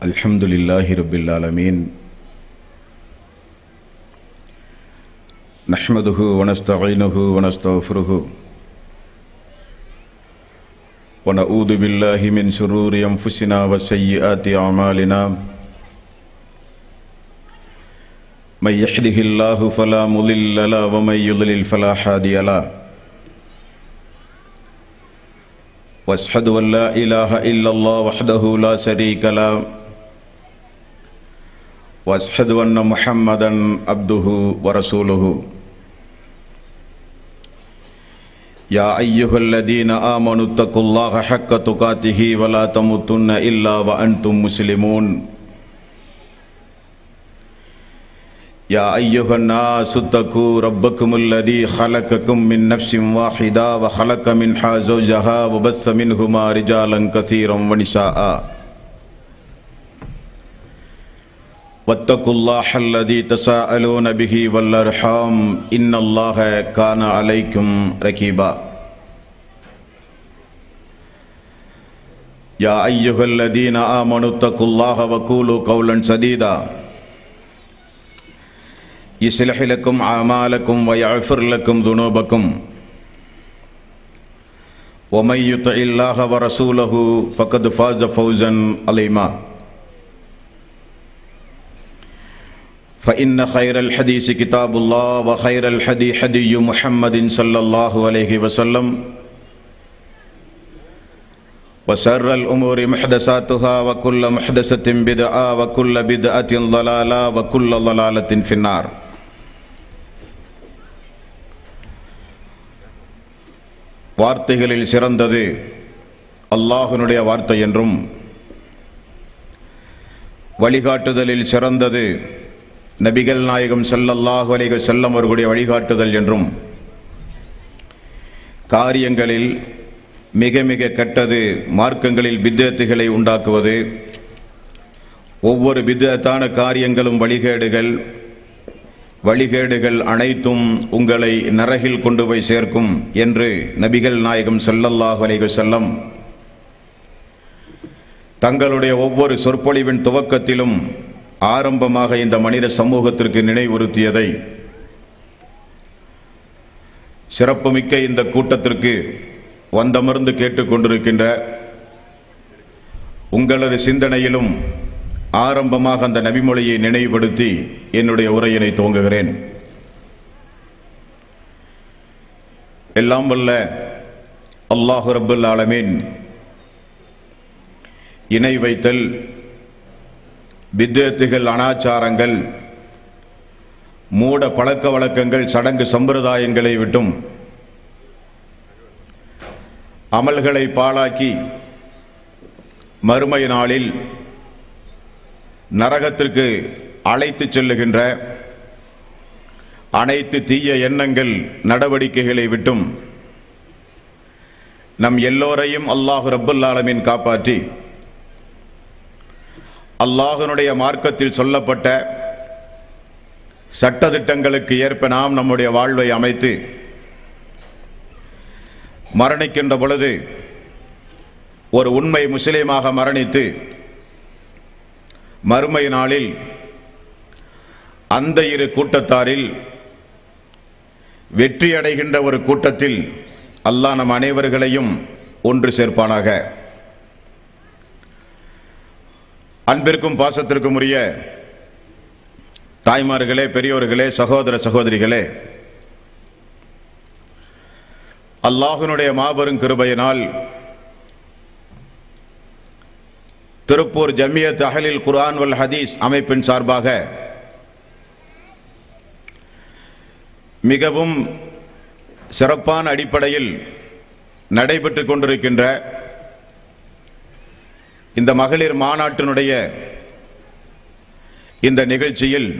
அல்ஹம்துலில்லாஹி ரப்பில் ஆலமீன். நஹ்மதுஹு வ நஸ்தஈனுஹு வ நஸ்தக்ஃபிருஹு வ நஊது பில்லாஹி மின் ஷுரூரி அன்ஃபுஸினா வ ஸய்யிஆத்தி அமாலினா. மை யஹ்திஹில்லாஹு ஃபலா முதில்ல லஹு வ மை யுضلل ஃபலா ஹாதிய லஹு. வஅஷ்ஹது அன் லா இலாஹ இல்லல்லாஹ் வஹ்தஹு லா ஷரீக லஹு வஅஷ்ஹது அன்ன முஹம்மதன் அப்துஹு வ ரசூலுஹு. யா அய்யுஹல்லதீன ஆமனு தக்குல்லாஹ ஹக்க துகாத்திஹி வ லா தமுத்துன்ன இல்லா வ அன்தும் முஸ்லிமூன். யா அய்யுஹன் நாஸு தகு ரப்பக்குமுல்லதீ ஹலகக்கும் மின் நஃப்ஸின் வாஹிதா வ ஹலக மின்ஹா ஸௌஜஹா வ பஸ்ஸ மின்ஹுமா ரிஜாலன் கஸீரன் வ நிஸாஅ. வத்தகுல்லாஹ அல்லதீ தஸாஅலூன பிஹி வல் அர்ஹாம் இன்னல்லாஹ கான அலைக்கும் ரகீபா. யா அய்யுஹல்லதீன ஆமனு தக்குல்லாஹ வ கூலு கௌலன் சதீதா யுஸ்லிஹ் லக்கும் அமாலக்கும் வ யஃபிர் லக்கும் துனூபக்கும் வ மை யுத்திஇல்லாஹ வ ரசூலஹு ஃபக்கத் ஃபாஸ ஃபௌஸன் அலீமா. فإن خير الحديث كتاب الله وخير الهدي هدي محمد صلى الله عليه وسلم وشر الأمور محدثاتها وكل محدثة بدعة وكل بدعة ضلالة وكل ضلالة في النار. வார்த்தைகளில் சிறந்தது அல்லாஹ்வினுடைய வார்த்தை என்றும், வழிகாட்டுதலில் சிறந்தது நபிகள் நாயகம் ஸல்லல்லாஹு அலைஹி வஸல்லம் அவர்களுடைய வழிகாட்டுதல் என்றும், காரியங்களில் மிக மிக கெட்டது மார்க்கங்களில் பித்அத்துகளை உண்டாக்குவது, ஒவ்வொரு பித்அத்தான காரியங்களும் வழிகேடுகள் அனைத்தும் உங்களை நரகில் கொண்டு போய் சேர்க்கும் என்று நபிகள் நாயகம் ஸல்லல்லாஹு அலைஹி வஸல்லம் தங்களுடைய ஒவ்வொரு சொற்பொழிவின் துவக்கத்திலும் ஆரம்பமாக இந்த மனித சமூகத்திற்கு நினைவுறுத்தியதை சிறப்புமிக்க இந்த கூட்டத்திற்கு வந்தமர்ந்து கேட்டுக்கொண்டிருக்கின்ற உங்களது சிந்தனையிலும் ஆரம்பமாக அந்த நபிமொழியை நினைவுபடுத்தி என்னுடைய உரையினை துவங்குகிறேன். எல்லாம் வல்ல அல்லாஹ் ரப்புல் ஆலமீன் இணை வைத்தல், பித்அத்துகள், அனாச்சாரங்கள், மூட பழக்க வழக்கங்கள், சடங்கு சம்பிரதாயங்களை விட்டும் அமல்களை பாழாக்கி மறுமை நாளில் நரகத்திற்கு அழைத்து செல்லுகின்ற அனைத்து தீய எண்ணங்கள், நடவடிக்கைகளை விட்டும் நம் எல்லோரையும் அல்லாஹ் ரப்புல் ஆலமீன் காப்பாற்றி அல்லாஹ்வினுடைய மார்க்கத்தில் சொல்லப்பட்ட சட்டதிட்டங்களுக்கு ஏற்ப நாம் நம்முடைய வாழ்வை அமைத்து மரணிக்கின்ற பொழுது ஒரு உண்மை முஸ்லிமாக மரணித்து மறுமை நாளில் அந்த இரு கூட்டத்தாரில் வெற்றியடைகின்ற ஒரு கூட்டத்தில் அல்லாஹ் நம் அனைவர்களையும் ஒன்று சேர்ப்பானாக. அன்பிற்கும் பாசத்திற்கும் உரிய தாய்மார்களே, பெரியோர்களே, சகோதர சகோதரிகளே, அல்லாஹ்வினுடைய மாபெரும் கிருபையினால் திருப்பூர் ஜமியத் அஹ்லில் குர்ஆன் வல் ஹதீஸ் அமைப்பின் சார்பாக மிகவும் சிறப்பான அடிப்படையில் நடைபெற்று கொண்டிருக்கின்ற இந்த மகளிர் மாநாட்டினுடைய இந்த நிகழ்ச்சியில்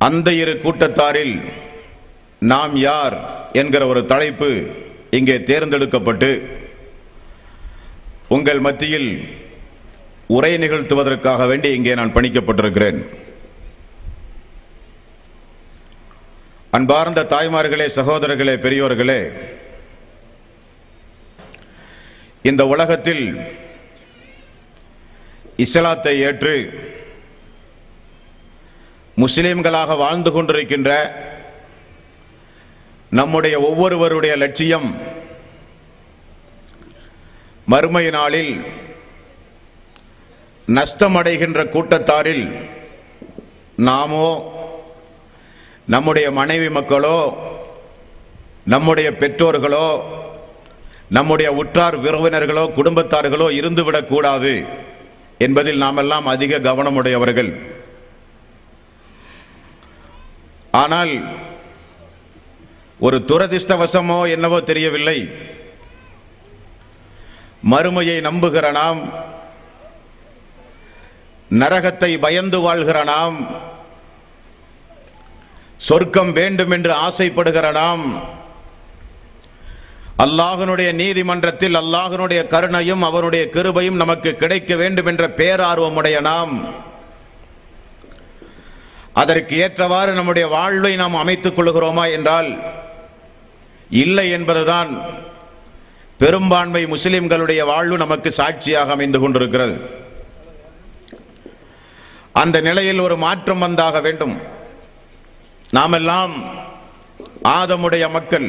அந்த இரு கூட்டத்தாரில் நாம் யார் என்கிற ஒரு தலைப்பு இங்கே தேர்ந்தெடுக்கப்பட்டு உங்கள் மத்தியில் உரை நிகழ்த்துவதற்காக வேண்டி இங்கே நான் பணிக்கப்பட்டிருக்கிறேன். அன்பார்ந்த தாய்மார்களே, சகோதரர்களே, பெரியோர்களே, இந்த உலகத்தில் இஸ்லாத்தை ஏற்று முஸ்லிம்களாக வாழ்ந்து கொண்டிருக்கின்ற நம்முடைய ஒவ்வொருவருடைய லட்சியம் மறுமை நாளில் நஷ்டமடைகின்ற கூட்டத்தாரில் நாமோ நம்முடைய மனைவி மக்களோ நம்முடைய பெற்றோர்களோ நம்முடைய உற்றார் உறவினர்களோ குடும்பத்தார்களோ இருந்துவிடக்கூடாது என்பதில் நாமெல்லாம் அதிக கவனமுடையவர்கள். ஆனால் ஒரு துரதிர்ஷ்டவசமோ என்னவோ தெரியவில்லை, மறுமையை நம்புகிற நாம், நரகத்தை பயந்து வாழ்கிற நாம், சொர்க்கம் வேண்டும் என்று ஆசைப்படுகிற நாம், அல்லாஹ்வுடைய நீதிமன்றத்தில் அல்லாஹ்வுடைய கருணையும் அவருடைய கிருபையும் நமக்கு கிடைக்க வேண்டும் என்ற பேரார்வமுடைய நாம், அதற்கு ஏற்றவாறு நம்முடைய வாழ்வை நாம் அமைத்துக் கொள்கிறோமா என்றால் இல்லை என்பதுதான் பெரும்பான்மை முஸ்லிம்களுடைய வாழ்வு நமக்கு சாட்சியாக அமைந்து கொண்டிருக்கிறது. அந்த நிலையில் ஒரு மாற்றம் வந்தாக வேண்டும். நாமெல்லாம் ஆதமுடைய மக்கள்,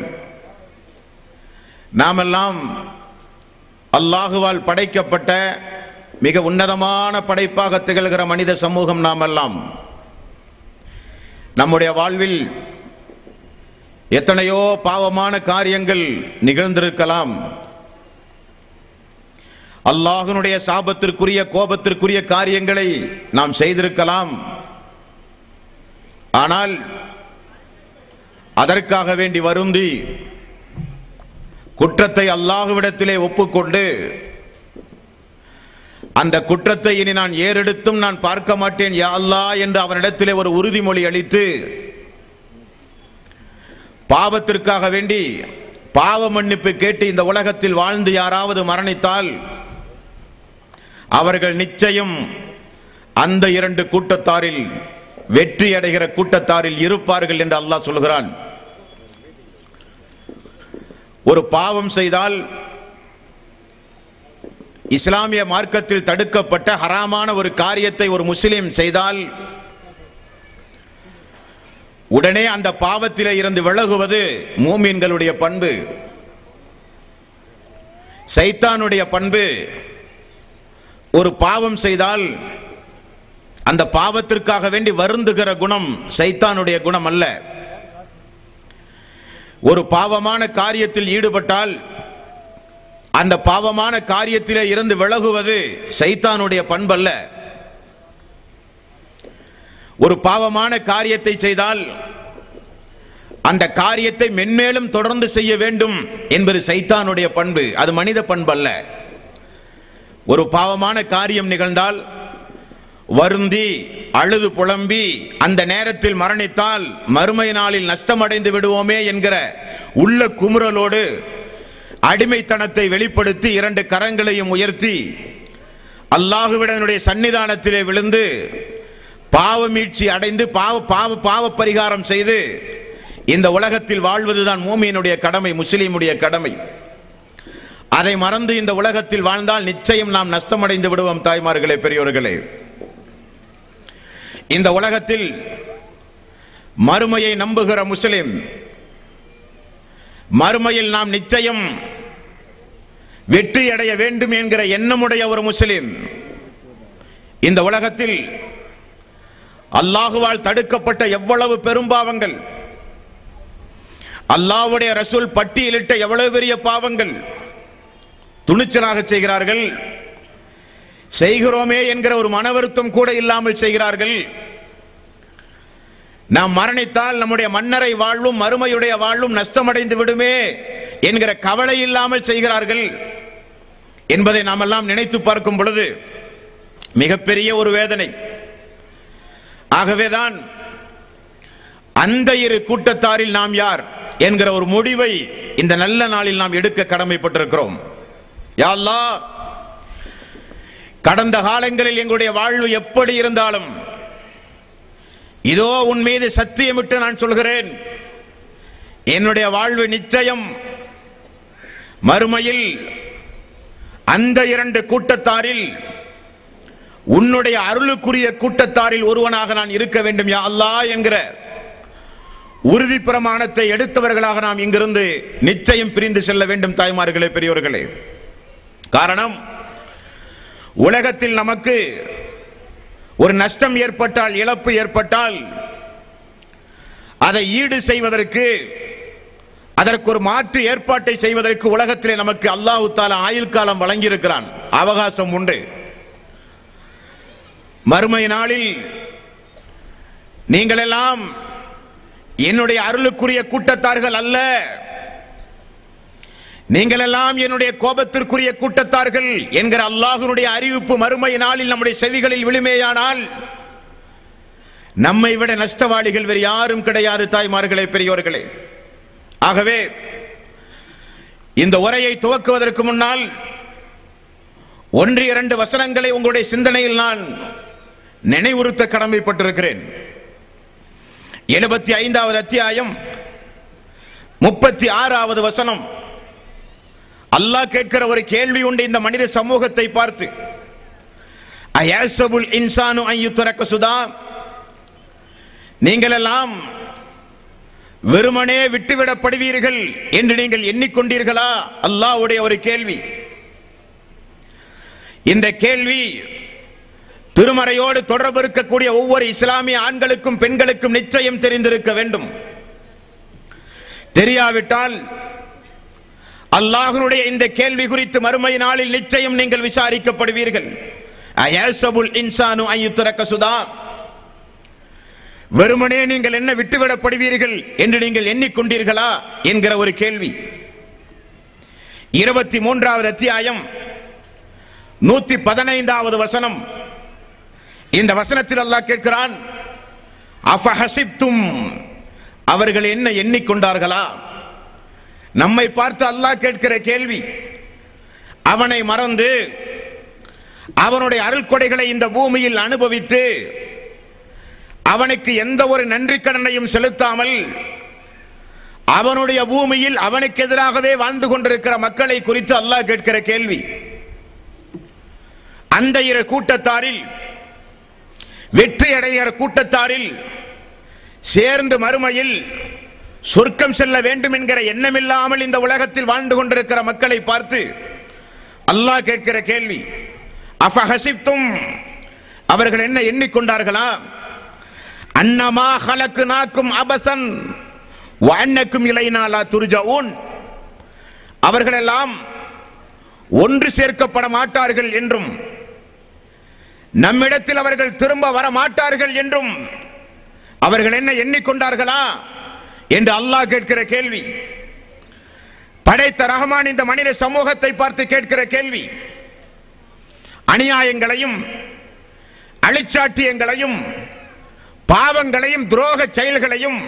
நாமெல்லாம் அல்லாஹுவால் படைக்கப்பட்ட மிக உன்னதமான படைப்பாக திகழ்கிற மனித சமூகம். நாமெல்லாம் நம்முடைய வாழ்வில் எத்தனையோ பாவமான காரியங்கள் நிகழ்ந்திருக்கலாம், அல்லாஹ்வுடைய சாபத்திற்குரிய கோபத்திற்குரிய காரியங்களை நாம் செய்திருக்கலாம். ஆனால் அதற்காக வேண்டி வருந்தி குற்றத்தை அல்லாஹ்விடத்திலே ஒப்புக்கொண்டு அந்த குற்றத்தை இனி நான் ஏறெடுத்தும் நான் பார்க்க மாட்டேன் யா அல்லாஹ் என்று அவனிடத்திலே ஒரு உறுதிமொழி அளித்து பாவத்திற்காக வேண்டி பாவ மன்னிப்பு கேட்டு இந்த உலகத்தில் வாழ்ந்து யாராவது மரணித்தால் அவர்கள் நிச்சயம் அந்த இரண்டு கூட்டத்தாரில் வெற்றி அடைகிற கூட்டத்தாரில் இருப்பார்கள் என்று அல்லாஹ் சொல்கிறான். ஒரு பாவம் செய்தால் இஸ்லாமிய மார்க்கத்தில் தடுக்கப்பட்ட ஹராமான ஒரு காரியத்தை ஒரு முஸ்லிம் செய்தால் உடனே அந்த பாவத்திலே இருந்து விலகுவது மூமின்களுடைய பண்பு. சைத்தானுடைய பண்பு ஒரு பாவம் செய்தால் அந்த பாவத்திற்காக வேண்டி வருந்துகிற குணம் சைத்தானுடைய குணம் அல்ல. ஒரு பாவமான காரியத்தில் ஈடுபட்டால் அந்த பாவமான காரியத்திலே இருந்து விலகுவது சைத்தானுடைய பண்பல்ல. ஒரு பாவமான காரியத்தை செய்தால் அந்த காரியத்தை மென்மேலும் தொடர்ந்து செய்ய வேண்டும் என்பது சைத்தானுடைய பண்பு, அது மனித பண்பல்ல. ஒரு பாவமான காரியம் நிகழ்ந்தால் வருந்தி அழுது புலம்பி அந்த நேரத்தில் மரணித்தால் மறுமை நாளில் நஷ்டமடைந்து விடுவோமே என்கிற உள்ள குமுறலோடு அடிமைத்தனத்தை வெளிப்படுத்தி இரண்டு கரங்களையும் உயர்த்தி அல்லாஹ்வுடைய சன்னிதானத்திலே விழுந்து பாவமீட்சி அடைந்து பாவ பரிகாரம் செய்து இந்த உலகத்தில் வாழ்வதுதான் மூமியினுடைய கடமை, முஸ்லிமுடைய கடமை. அதை மறந்து இந்த உலகத்தில் வாழ்ந்தால் நிச்சயம் நாம் நஷ்டமடைந்து விடுவோம். தாய்மார்களே, பெரியோர்களே, இந்த உலகத்தில் மறுமையை நம்புகிற முஸ்லிம், மறுமையில் நாம் நிச்சயம் வெற்றி அடைய வேண்டும் என்கிற எண்ணமுடைய ஒரு முஸ்லிம் இந்த உலகத்தில் அல்லாஹுவால் தடுக்கப்பட்ட எவ்வளவு பெரும்பாவங்கள், அல்லாஹ்வுடைய ரசூல் பட்டியலிட்ட எவ்வளவு பெரிய பாவங்கள் துணிச்சலாக செய்கிறார்கள். செய்கிறோமே என்கிற ஒரு மன வருத்தம் கூட இல்லாமல் செய்கிறார்கள். நாம் மரணித்தால் நம்முடைய மன்னரை வாழ்வும் மறுமையுடைய வாழ்வும் நஷ்டமடைந்து விடுமே என்கிற கவலை இல்லாமல் செய்கிறார்கள் என்பதை நாம் எல்லாம் நினைத்து பார்க்கும் பொழுது மிகப்பெரிய ஒரு வேதனை. ஆகவேதான் அந்த இரு கூட்டத்தாரில் நாம் யார் என்கிற ஒரு முடிவை இந்த நல்ல நாளில் நாம் எடுக்க கடமைப்பட்டிருக்கிறோம். யா அல்லாஹ், கடந்த காலங்களில் எங்களுடைய வாழ்வு எப்படி இருந்தாலும் இதோ உன் மீது சத்தியமிட்டு நான் சொல்கிறேன், என்னுடைய வாழ்வு நிச்சயம் மறுமையில் அந்த இரண்டு கூட்டத்தாரில் உன்னுடைய அருளுக்குரிய கூட்டத்தாரில் ஒருவனாக நான் இருக்க வேண்டும் யா அல்லாஹ் என்கிற உறுதி பிரமாணத்தை எடுத்தவர்களாக நாம் இங்கிருந்து நிச்சயம் பிரிந்து செல்ல வேண்டும். தாய்மார்களே, பெரியோர்களே, காரணம், உலகத்தில் நமக்கு ஒரு நஷ்டம் ஏற்பட்டால், இழப்பு ஏற்பட்டால் அதை ஈடு செய்வதற்கு, அதற்கு ஒரு மாற்று ஏற்பாட்டை செய்வதற்கு உலகத்திலே நமக்கு அல்லாஹ் தஆலா ஆயுள் காலம் வழங்கியிருக்கிறான், அவகாசம் உண்டு. மறுமை நாளில் நீங்கள் எல்லாம் என்னுடைய அருளுக்குரிய கூட்டத்தார்கள் அல்ல, நீங்கள் எல்லாம் என்னுடைய கோபத்திற்குரிய கூட்டத்தார்கள் என்கிற அல்லாஹ்வுடைய அறிவிப்பு மறுமை நாளில் நம்முடைய செவிகளில் விழுமேயானால் நம்மை விட நஷ்டவாளிகள் வேறு யாரும் கிடையாது. தாய்மார்களே, பெரியோர்களே, ஆகவே இந்த உரையை துவக்குவதற்கு முன்னால் 1-2 வசனங்களை உங்களுடைய சிந்தனையில் நான் நினைவுறுத்த கடமைப்பட்டிருக்கிறேன். 75வது அத்தியாயம் 36வது வசனம். அல்லாஹ் கேட்கிற ஒரு கேள்வி உண்டு இந்த மனித சமூகத்தை பார்த்து. அயஸபுல் இன்சானு அன் யுத்ரக சுதா, நீங்கள் எல்லாம் வெறுமனே விட்டுவிடப்படுவீர்கள் என்று நீங்கள் எண்ணிக்கொண்டீர்களா? அல்லாஹ்வுடைய ஒரு கேள்வி. இந்த கேள்வி திருமறையோடு தொடர்பு இருக்கக்கூடிய ஒவ்வொரு இஸ்லாமிய ஆண்களுக்கும் பெண்களுக்கும் நிச்சயம் தெரிந்திருக்க வேண்டும். தெரியாவிட்டால் அல்லாஹ்வுடைய இந்த கேள்வி குறித்து மறுமை நாளில் நிச்சயம் நீங்கள் விசாரிக்கப்படுவீர்கள். அயஸபுல் இன்சானு அன் யுத்ரக சுதா, வெறுமனே நீங்கள் என்ன விட்டுவிடப்படுவீர்கள் என்று நீங்கள் எண்ணிக்கொண்டீர்களா என்கிற ஒரு கேள்வி. 23வது அத்தியாயம் 115வது வசனம். இந்த வசனத்தில் அல்லாஹ் கேட்கிறான், அஃபஹஸிப்தும், அவர்கள் என்ன எண்ணிக்கொண்டார்களா? நம்மை பார்த்து அல்லாஹ் கேட்கிற கேள்வி. அவனை மறந்து அவனுடைய அருள் கொடைகளை இந்த பூமியில் அனுபவித்து அவனுக்கு எந்த ஒரு நன்றி கடனையும் செலுத்தாமல் அவனுடைய பூமியில் அவனுக்கு எதிராகவே வாழ்ந்து கொண்டிருக்கிற மக்களை குறித்து அல்லாஹ் கேட்கிற கேள்வி. அந்த இரு கூட்டத்தாரில், வெற்றி அடைகிற கூட்டத்தாரில் சேர்ந்து மறுமையில் சொர்க்கம் செல்ல வேண்டும் என்கிற எண்ணமில்லாமல் இந்த உலகத்தில் வாழ்ந்து கொண்டிருக்கிற மக்களை பார்த்து அல்லாஹ் கேட்கிற கேள்வி. அஃபஹஸிப்தும், அவர்கள் என்ன எண்ணிக்கொண்டார்களா? அன்னமா ஹலக்னாக்கும் அபஸன் வ அன்னக்கும் இலைனா லா துர்ஜஊன், அவர்களெல்லாம் ஒன்று சேர்க்கப்பட மாட்டார்கள் என்றும் நம்மிடத்தில் அவர்கள் திரும்ப வர மாட்டார்கள் என்றும் அவர்கள் என்ன எண்ணிக்கொண்டார்களா என்று அல்லாஹ் கேட்கிற கேள்வி. படைத்த ரஹ்மான் இந்த மனித சமூகத்தை பார்த்து கேட்கிற கேள்வி. அநியாயங்களையும் அழிச்சாட்டியங்களையும் பாவங்களையும் துரோக செயல்களையும்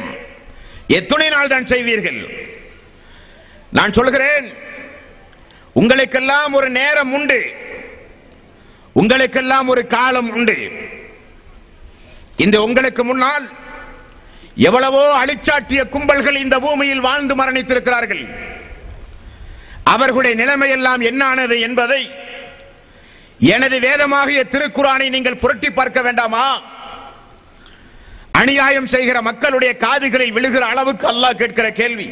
எத்தனை நாள் தான் செய்வீர்கள்? நான் சொல்கிறேன், உங்களுக்கெல்லாம் ஒரு நேரம் உண்டு, உங்களுக்கெல்லாம் ஒரு காலம் உண்டு. இந்த உங்களுக்கு முன்னால் எவ்வளவோ அழிச்சாட்டிய கும்பல்கள் இந்த பூமியில் வாழ்ந்து மரணித்திருக்கிறார்கள். அவர்களுடைய நிலைமையெல்லாம் என்ன ஆனது என்பதை எனது வேதமாகிய திருக்குரானை நீங்கள் புரட்டி பார்க்க வேண்டாமா? அநியாயம் செய்கிற மக்களுடைய காதுகளில் விழுகிற அளவுக்கு அல்லாஹ் கேட்கிற கேள்வி.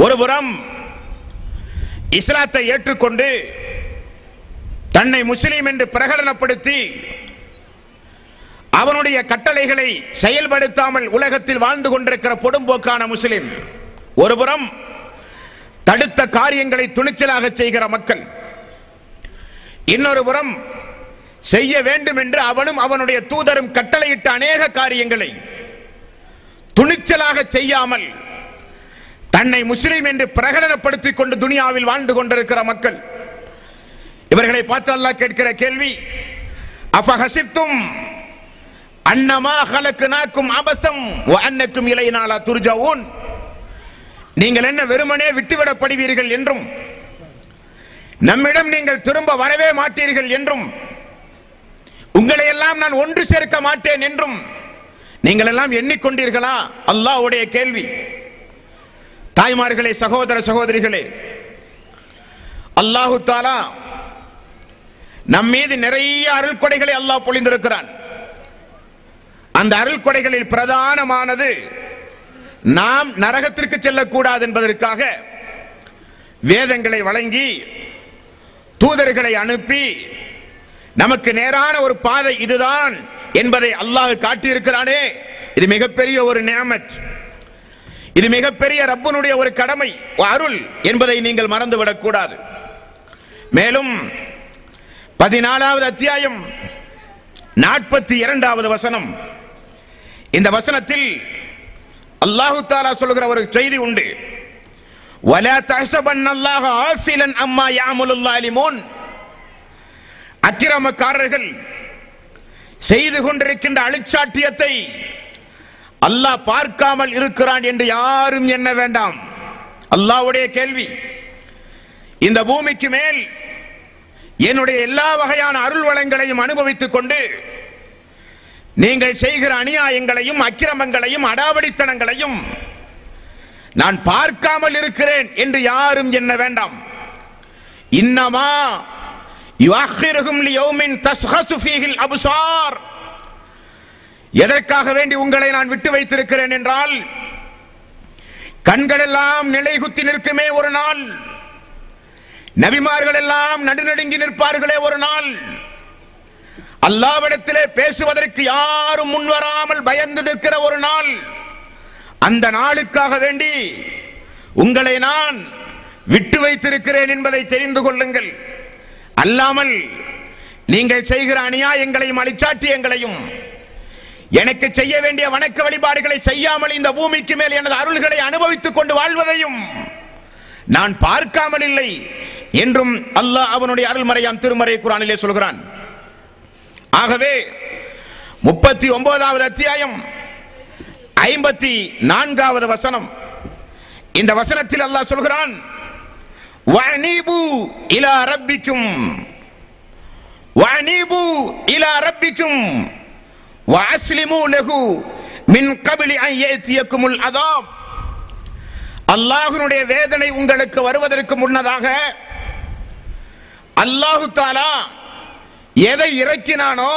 ஒருபுறம் இஸ்லாத்தை ஏற்றுக்கொண்டு தன்னை முஸ்லிம் என்று பிரகடனப்படுத்தி அவனுடைய கட்டளைகளை செயல்படுத்தாமல் உலகத்தில் வாழ்ந்து கொண்டிருக்கிற பொடும்போக்கான முஸ்லிம், ஒருபுறம் தடுத்த காரியங்களை துணிச்சலாக செய்கிற மக்கள், இன்னொரு புறம் செய்ய வேண்டும் என்று அவனும் அவனுடைய தூதரும் கட்டளையிட்ட அநேக காரியங்களை துணிச்சலாக செய்யாமல் தன்னை முஸ்லிம் என்று பிரகடனப்படுத்திக் கொண்டு துனியாவில் வாழ்ந்து கொண்டிருக்கிற மக்கள். இவர்களை பார்த்து அல்லாஹ் கேட்கிற கேள்வி, அஃபஹஸிப்தும் அன்னமா ஹலக்னாக்கும் அபஸம் வ அன்னக்கும் இலைனா லா துர்ஜஊன், நீங்கள் என்ன வெறுமனே விட்டுவிடப்படுவீர்கள் என்றும் நம்மிடம் நீங்கள் திரும்ப வரவே மாட்டீர்கள் என்றும் உங்களை எல்லாம் நான் ஒன்று சேர்க்க மாட்டேன் என்றும் நீங்கள் எல்லாம் எண்ணிக்கொண்டீர்களா? அல்லாஹ்வுடைய கேள்வி. தாய்மார்களே, சகோதர சகோதரிகளே, அல்லாஹு தஆலா நம் மீது நிறைய அருள் கொடைகளை அல்லாஹ் பொழிந்திருக்கிறான். அந்த அருள் கொடைகளில் பிரதானமானது நாம் நரகத்திற்கு செல்லக்கூடாது என்பதற்காக வேதங்களை வழங்கி தூதர்களை அனுப்பி நமக்கு நேரான ஒரு பாதை இதுதான் என்பதை அல்லாஹ் காட்டியிருக்கிறானே, இது மிகப்பெரிய ஒரு நிஅமத். இது மிகப்பெரிய ரப்பனுடைய ஒரு கடமை, அருள் என்பதை நீங்கள் மறந்துவிடக் கூடாது. மேலும் 14வது அத்தியாயம் 42வது வசனம், இந்த வசனத்தில் அல்லாஹு தஆலா சொல்கிற ஒரு செய்தி உண்டு. வலா தஹ்சபன்னல்லாஹ ஆஃபிலன் அம்மா யஅமலுல் ஸாலிமூன். அக்கிரமக்காரர்கள் செய்து கொண்டிருக்கின்ற அழிச்சாட்டியத்தை அல்லாஹ் பார்க்காமல் இருக்கிறான் என்று யாரும் எண்ண வேண்டாம். அல்லாஹ்வுடைய கேள்வி, இந்த பூமிக்கு மேல் என்னுடைய எல்லா வகையான அருள் வளங்களையும் அனுபவித்துக் கொண்டு நீங்கள் செய்கிற அநியாயங்களையும் அக்கிரமங்களையும் அடாவடித்தனங்களையும் நான் பார்க்காமல் இருக்கிறேன் என்று யாரும் எண்ண வேண்டாம். இன்னமா யுஅখিরুহুம் லியௌமின் தஸ்ஹசு ஃபீஹில் அப்சார். எதற்காக வேண்டி உங்களை நான் விட்டு வைத்திருக்கிறேன் என்றால், கண்கள் எல்லாம் நிலைகுத்தி நிற்குமே ஒரு நாள், நபிமார்கள் எல்லாம் நடுநடுங்கி நிற்பார்களே ஒரு நாள், அல்லாஹ்விடத்திலே பேசுவதற்கு யாரும் முன்வராமல் பயந்து நிற்கிற ஒரு நாள், அந்த நாளுக்காக வேண்டி உங்களை நான் விட்டு வைத்திருக்கிறேன் என்பதை தெரிந்து கொள்ளுங்கள். அல்லாமல் நீங்கள் செய்கிற அநியாயங்களையும் அழிச்சாட்டியங்களையும் எனக்கு செய்ய வேண்டிய வணக்க வழிபாடுகளை செய்யாமல் இந்த பூமிக்கு மேல் எனது அருள்களை அனுபவித்துக் கொண்டு வாழ்வதையும் நான் பார்க்காமல் இல்லை என்றும் அல்லாஹ் அவனுடைய அருள்மறையாம் திருமறை குர்ஆனிலே சொல்கிறான். ஆகவே 39வது அத்தியாயம் 54வது வசனம், இந்த வசனத்தில் அல்லாஹ் சொல்கிறான், வஅனீபு இலா ரப்பிக்கும் வஅனீபு இலா ரப்பிக்கும் வஅஸ்லிமு லஹு மின் கப்லி அன் யஅதியகுமுல் அஸாப். அல்லாஹ்வுடைய வேதனை உங்களுக்கு வருவதற்கு முன்னதாக அல்லாஹ் தஆலா எதை இறக்கினானோ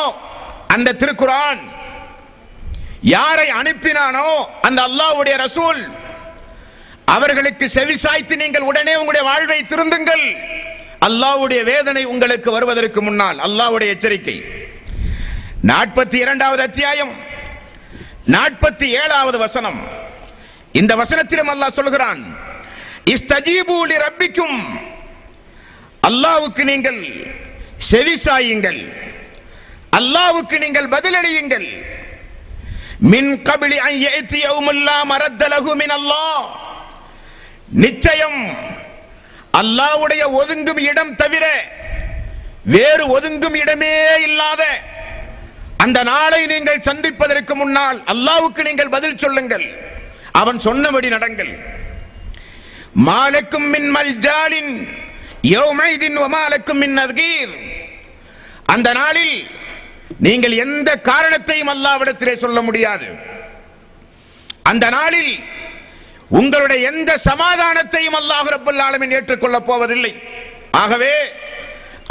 அந்த திருக்குர்ஆன், யாரை அனுப்பினானோ அந்த அல்லாஹ்வுடைய ரசூல், அவர்களுக்கு செவிசாய்த்து நீங்கள் உடனே உங்களுடைய வாழ்வை திருந்துங்கள். அல்லாஹ்வுடைய வேதனை உங்களுக்கு வருவதற்கு முன்னால். அல்லாஹ்வுடைய எச்சரிக்கை. 42வது அத்தியாயம் 47வது வசனம், இந்த வசனத்திலும் அல்லாஹ் சொல்கிறான், இஸ்தஜீபு லிரப்பிக்கும். அல்லாஹ்வுக்கு நீங்கள் செவிசாயுங்கள், அல்லாஹ்வுக்கு நீங்கள் பதிலளியுங்கள். மின் கப்லி அன் யஅதி யௌமுல் லா மரத்த லஹு மின் அல்லாஹ். நிச்சயம் அல்லாஹ்வுடைய ஒதுங்கும் இடம் தவிர வேறு ஒதுங்கும் இடமே இல்லாத அந்த நாளை நீங்கள் சந்திப்பதற்கு முன்னால் அல்லாஹ்வுக்கு நீங்கள் பதில் சொல்லுங்கள், அவன் சொன்னபடி நடங்கள். மாலக்கும் மின் மல்ஜாலின் யௌமைதின் வமாலக்கும் மின் நதீர். அந்த நாளில் நீங்கள் எந்த காரணத்தையும் அல்லாஹ்விடத்திலே சொல்ல முடியாது. அந்த நாளில் உங்களுடைய எந்த சமாதானத்தையும் அல்லாஹ் ரப்பல் ஆலமீன் ஏற்றுக்கொள்ளப் போவதில்லை. ஆகவே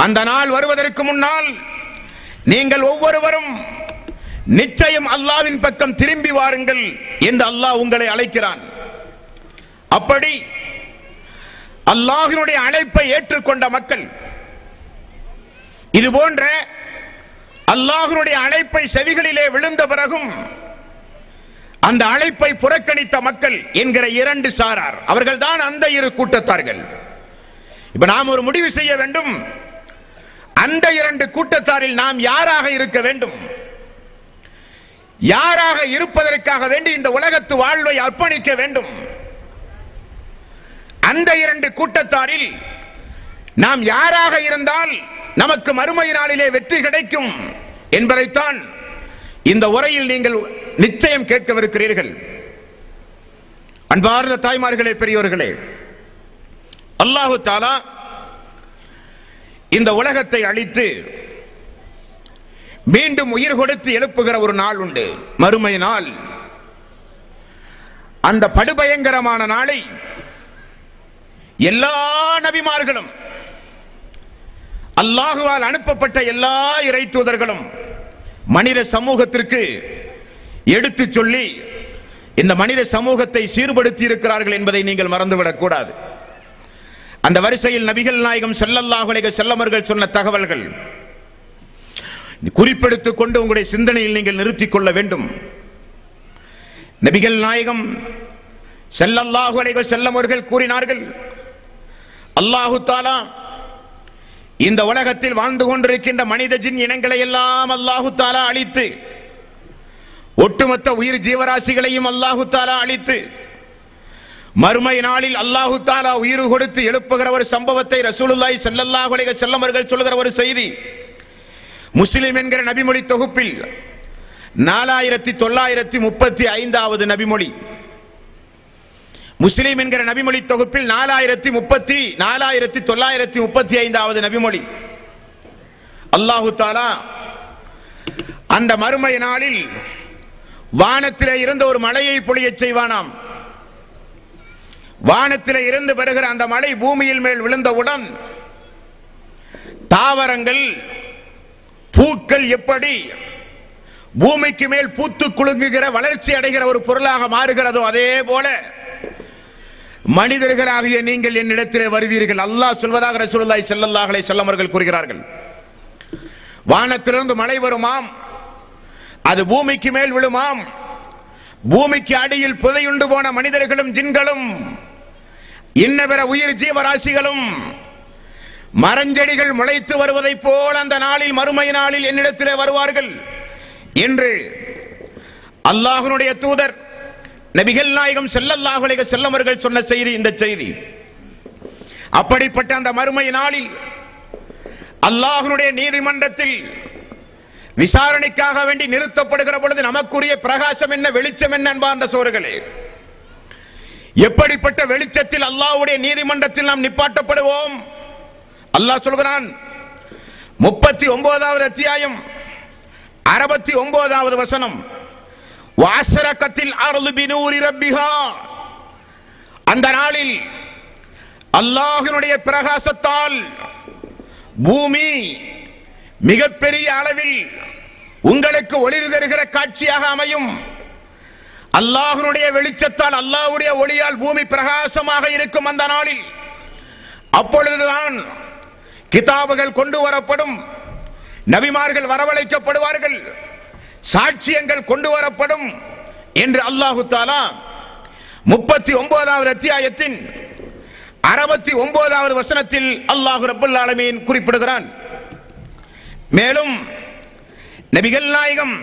அந்த நாள் வருவதற்கு முன்னால் நீங்கள் ஒவ்வொருவரும் நிச்சயம் அல்லாஹ்வின் பக்கம் திரும்பி வாருங்கள் என்று அல்லாஹ் உங்களை அழைக்கிறான். அப்படி அல்லாஹ்வினுடைய அழைப்பை ஏற்றுக்கொண்ட மக்கள், இது போன்ற அல்லாஹ்வினுடைய அழைப்பை செவிகளிலே விழுந்த பிறகும் அந்த அழைப்பை புறக்கணித்த மக்கள் என்கிற இரண்டு சாரார், அவர்கள் தான் அந்த இரு கூட்டத்தார்கள். இப்ப நாம் ஒரு முடிவு செய்ய வேண்டும், அந்த இரண்டு கூட்டத்தாரில் நாம் யாராக இருக்க வேண்டும், யாராக இருப்பதற்காக வேண்டி இந்த உலகத்து வாழ்வை அர்ப்பணிக்க வேண்டும். அந்த இரண்டு கூட்டத்தாரில் நாம் யாராக இருந்தால் நமக்கு மறுமை நாளிலே வெற்றி கிடைக்கும் என்பதைத்தான் இந்த உரையில் நீங்கள் நிச்சயம் கேட்கவிருக்கிறீர்கள். அன்பார்ந்த தாய்மார்களே, பெரியோர்களே, அல்லாஹு தஆலா இந்த உலகத்தை அழித்து மீண்டும் உயிர் கொடுத்து எழுப்புகிற ஒரு நாள் உண்டு, மறுமை நாள். அந்த படுபயங்கரமான நாளை எல்லா நபிமார்களும் அல்லாஹுவால் அனுப்பப்பட்ட எல்லா இறை தூதர்களும் மனித சமூகத்திற்கு எடுத்து சொல்லி இந்த மனித சமூகத்தை சீர்படுத்தி இருக்கிறார்கள் என்பதை நீங்கள் மறந்துவிடக் கூடாது. அந்த வரிசையில் நபிகள் நாயகம் ஸல்லல்லாஹு அலைஹி வஸல்லம் அவர்கள் சொன்ன தகவல்கள் குறிப்பெடுத்துக் கொண்டு உங்களுடைய சிந்தனையில் நீங்கள் நிறுத்திக் கொள்ள வேண்டும். நபிகள் நாயகம் ஸல்லல்லாஹு அலைஹி வஸல்லம் அவர்கள் கூறினார்கள், அல்லாஹு தஆலா இந்த உலகத்தில் வாழ்ந்து கொண்டிருக்கின்ற மனித ஜின் இனங்களை எல்லாம் அல்லாஹு தஆலா அழித்து, ஒட்டுமொத்த உயிர் ஜீவராசிகளையும் அல்லாஹு தஆலா அழித்து, மறுமை நாளில் அல்லாஹு தஆலா உயிர் கொடுத்து எழுப்புகிற ஒரு சம்பவத்தை ரசூலுல்லாஹி ஸல்லல்லாஹு அலைஹி வஸல்லம் அவர்கள் சொல்கிற ஒரு செய்தி முஸ்லிம் என்கிற நபிமொழி தொகுப்பில் 4935வது நபிமொழி. முஸ்லிம் என்கிற நபிமொழி தொகுப்பில் 4935வது நபிமொழி. அல்லாஹு தஆலா அந்த மறுமை நாளில் வானத்திலே இருந்த ஒரு மழையை பொழியச் செய்வானாம். வானத்திலே இருந்து வருகிற அந்த மழை பூமியில் மேல் விழுந்தவுடன் தாவரங்கள் பூக்கள் எப்படி பூமிக்கு மேல் பூத்து குலுங்குகிற வளர்ச்சி அடைகிற ஒரு பொருளாக மாறுகிறதோ அதே போல மனிதர்களாகிய நீங்கள் என்னிடத்திலே வருவீர்கள். அல்லாஹ் சொல்வதாக ரசூலுல்லாஹி ஸல்லல்லாஹு அலைஹி வஸல்லம் அவர்கள் கூறுகிறார்கள். வானத்திலிருந்து மழை வருமாம், அது பூமிக்கு மேல் விழுமாம். பூமிக்கு அடியில் புதையுண்டு போன மனிதர்களும் ஜின்களும் இன்ன பிற உயிர் ஜீவராசிகளும் மரஞ்செடிகள் முளைத்து வருவதை போல் அந்த நாளில் மறுமை நாளில் என்னிடத்திலே வருவார்கள் என்று அல்லாஹ்வுடைய தூதர் நபிகள் நாயகம் ஸல்லல்லாஹு அலைஹி வஸல்லம் அவர்கள் சொன்ன செய்தி இந்த செய்தி. அப்படிப்பட்ட அந்த மறுமை நாளில் அல்லாஹ்வுடைய நீதிமன்றத்தில் விசாரணைக்காக வேண்டி நிறுத்தப்படுகிற பொழுது நமக்குரிய பிரகாசம் என்ன, வெளிச்சம் என்ன அன்பார்ந்த சோர்களே? எப்படிப்பட்ட வெளிச்சத்தில் அல்லாஹ்வுடைய நீதிமன்றத்தில் நாம் நிப்பாட்டப்படுவோம்? அல்லாஹ் சொல்கிறான் 39வது அத்தியாயம் 69வது வசனம், வாஸரகத்தில் அர்து பினூரி ரப்பிஹா. அந்த நாளில் அல்லாஹ்வினுடைய பிரகாசத்தால் பூமி மிகப்பெரிய அளவில் உங்களுக்கு ஒளி தருகிற காட்சியாக அமையும். அல்லாஹ்வுடைய வெளிச்சத்தால் அல்லாஹ்வுடைய ஒளியால் பூமி பிரகாசமாக இருக்கும் அந்த நாளில். அப்பொழுதுதான் கிதாபுகள் கொண்டு வரப்படும், நபிமார்கள் வரவழைக்கப்படுவார்கள், சாட்சியங்கள் கொண்டு வரப்படும் என்று அல்லாஹு தஆலா 39வது அத்தியாயத்தின் 69வது வசனத்தில் அல்லாஹ் ரப்பல் ஆலமீன் குறிப்பிடுகிறான். மேலும் நபிகள் நாயகம்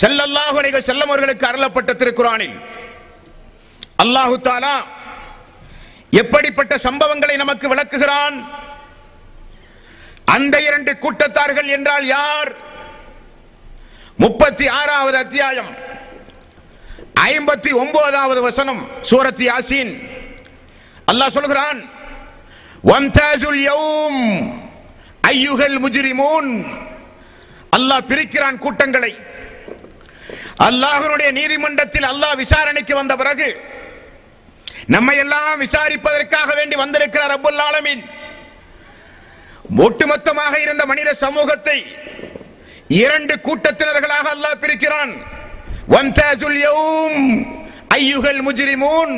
ஸல்லல்லாஹு அலைஹி வஸல்லம் அவர்களுக்கு அருளப்பட்ட திருக்குர்ஆனில் அல்லாஹு தஆலா எப்படிப்பட்ட சம்பவங்களை நமக்கு விளக்குகிறான். அந்த இரண்டு கூட்டத்தார்கள் என்றால் யார்? 36வது அத்தியாயம் 59வது வசனம் சூரத் யாசீன். அல்லாஹ் சொல்கிறான், வம்தாஸுல் யௌம் அய்யுஹல் முஜ்ரிமூன். அல்லாஹ் பிரிக்கிறான் கூட்டங்களை. அல்லாஹ்வுடைய நீதிமன்றத்தில் அல்லாஹ் விசாரணைக்கு வந்த பிறகு நம்மை எல்லாம் விசாரிப்பதற்காக வேண்டி வந்திருக்கிறார் ரப்பல் ஆலமீன். ஒட்டுமொத்தமாக இருந்த மனித சமூகத்தை இரண்டு கூட்டத்தினர்களாக அல்லாஹ் பிரிக்கிறான். வம்தாஸுல் யௌம் அய்யுஹல் முஜ்ரிமூன்.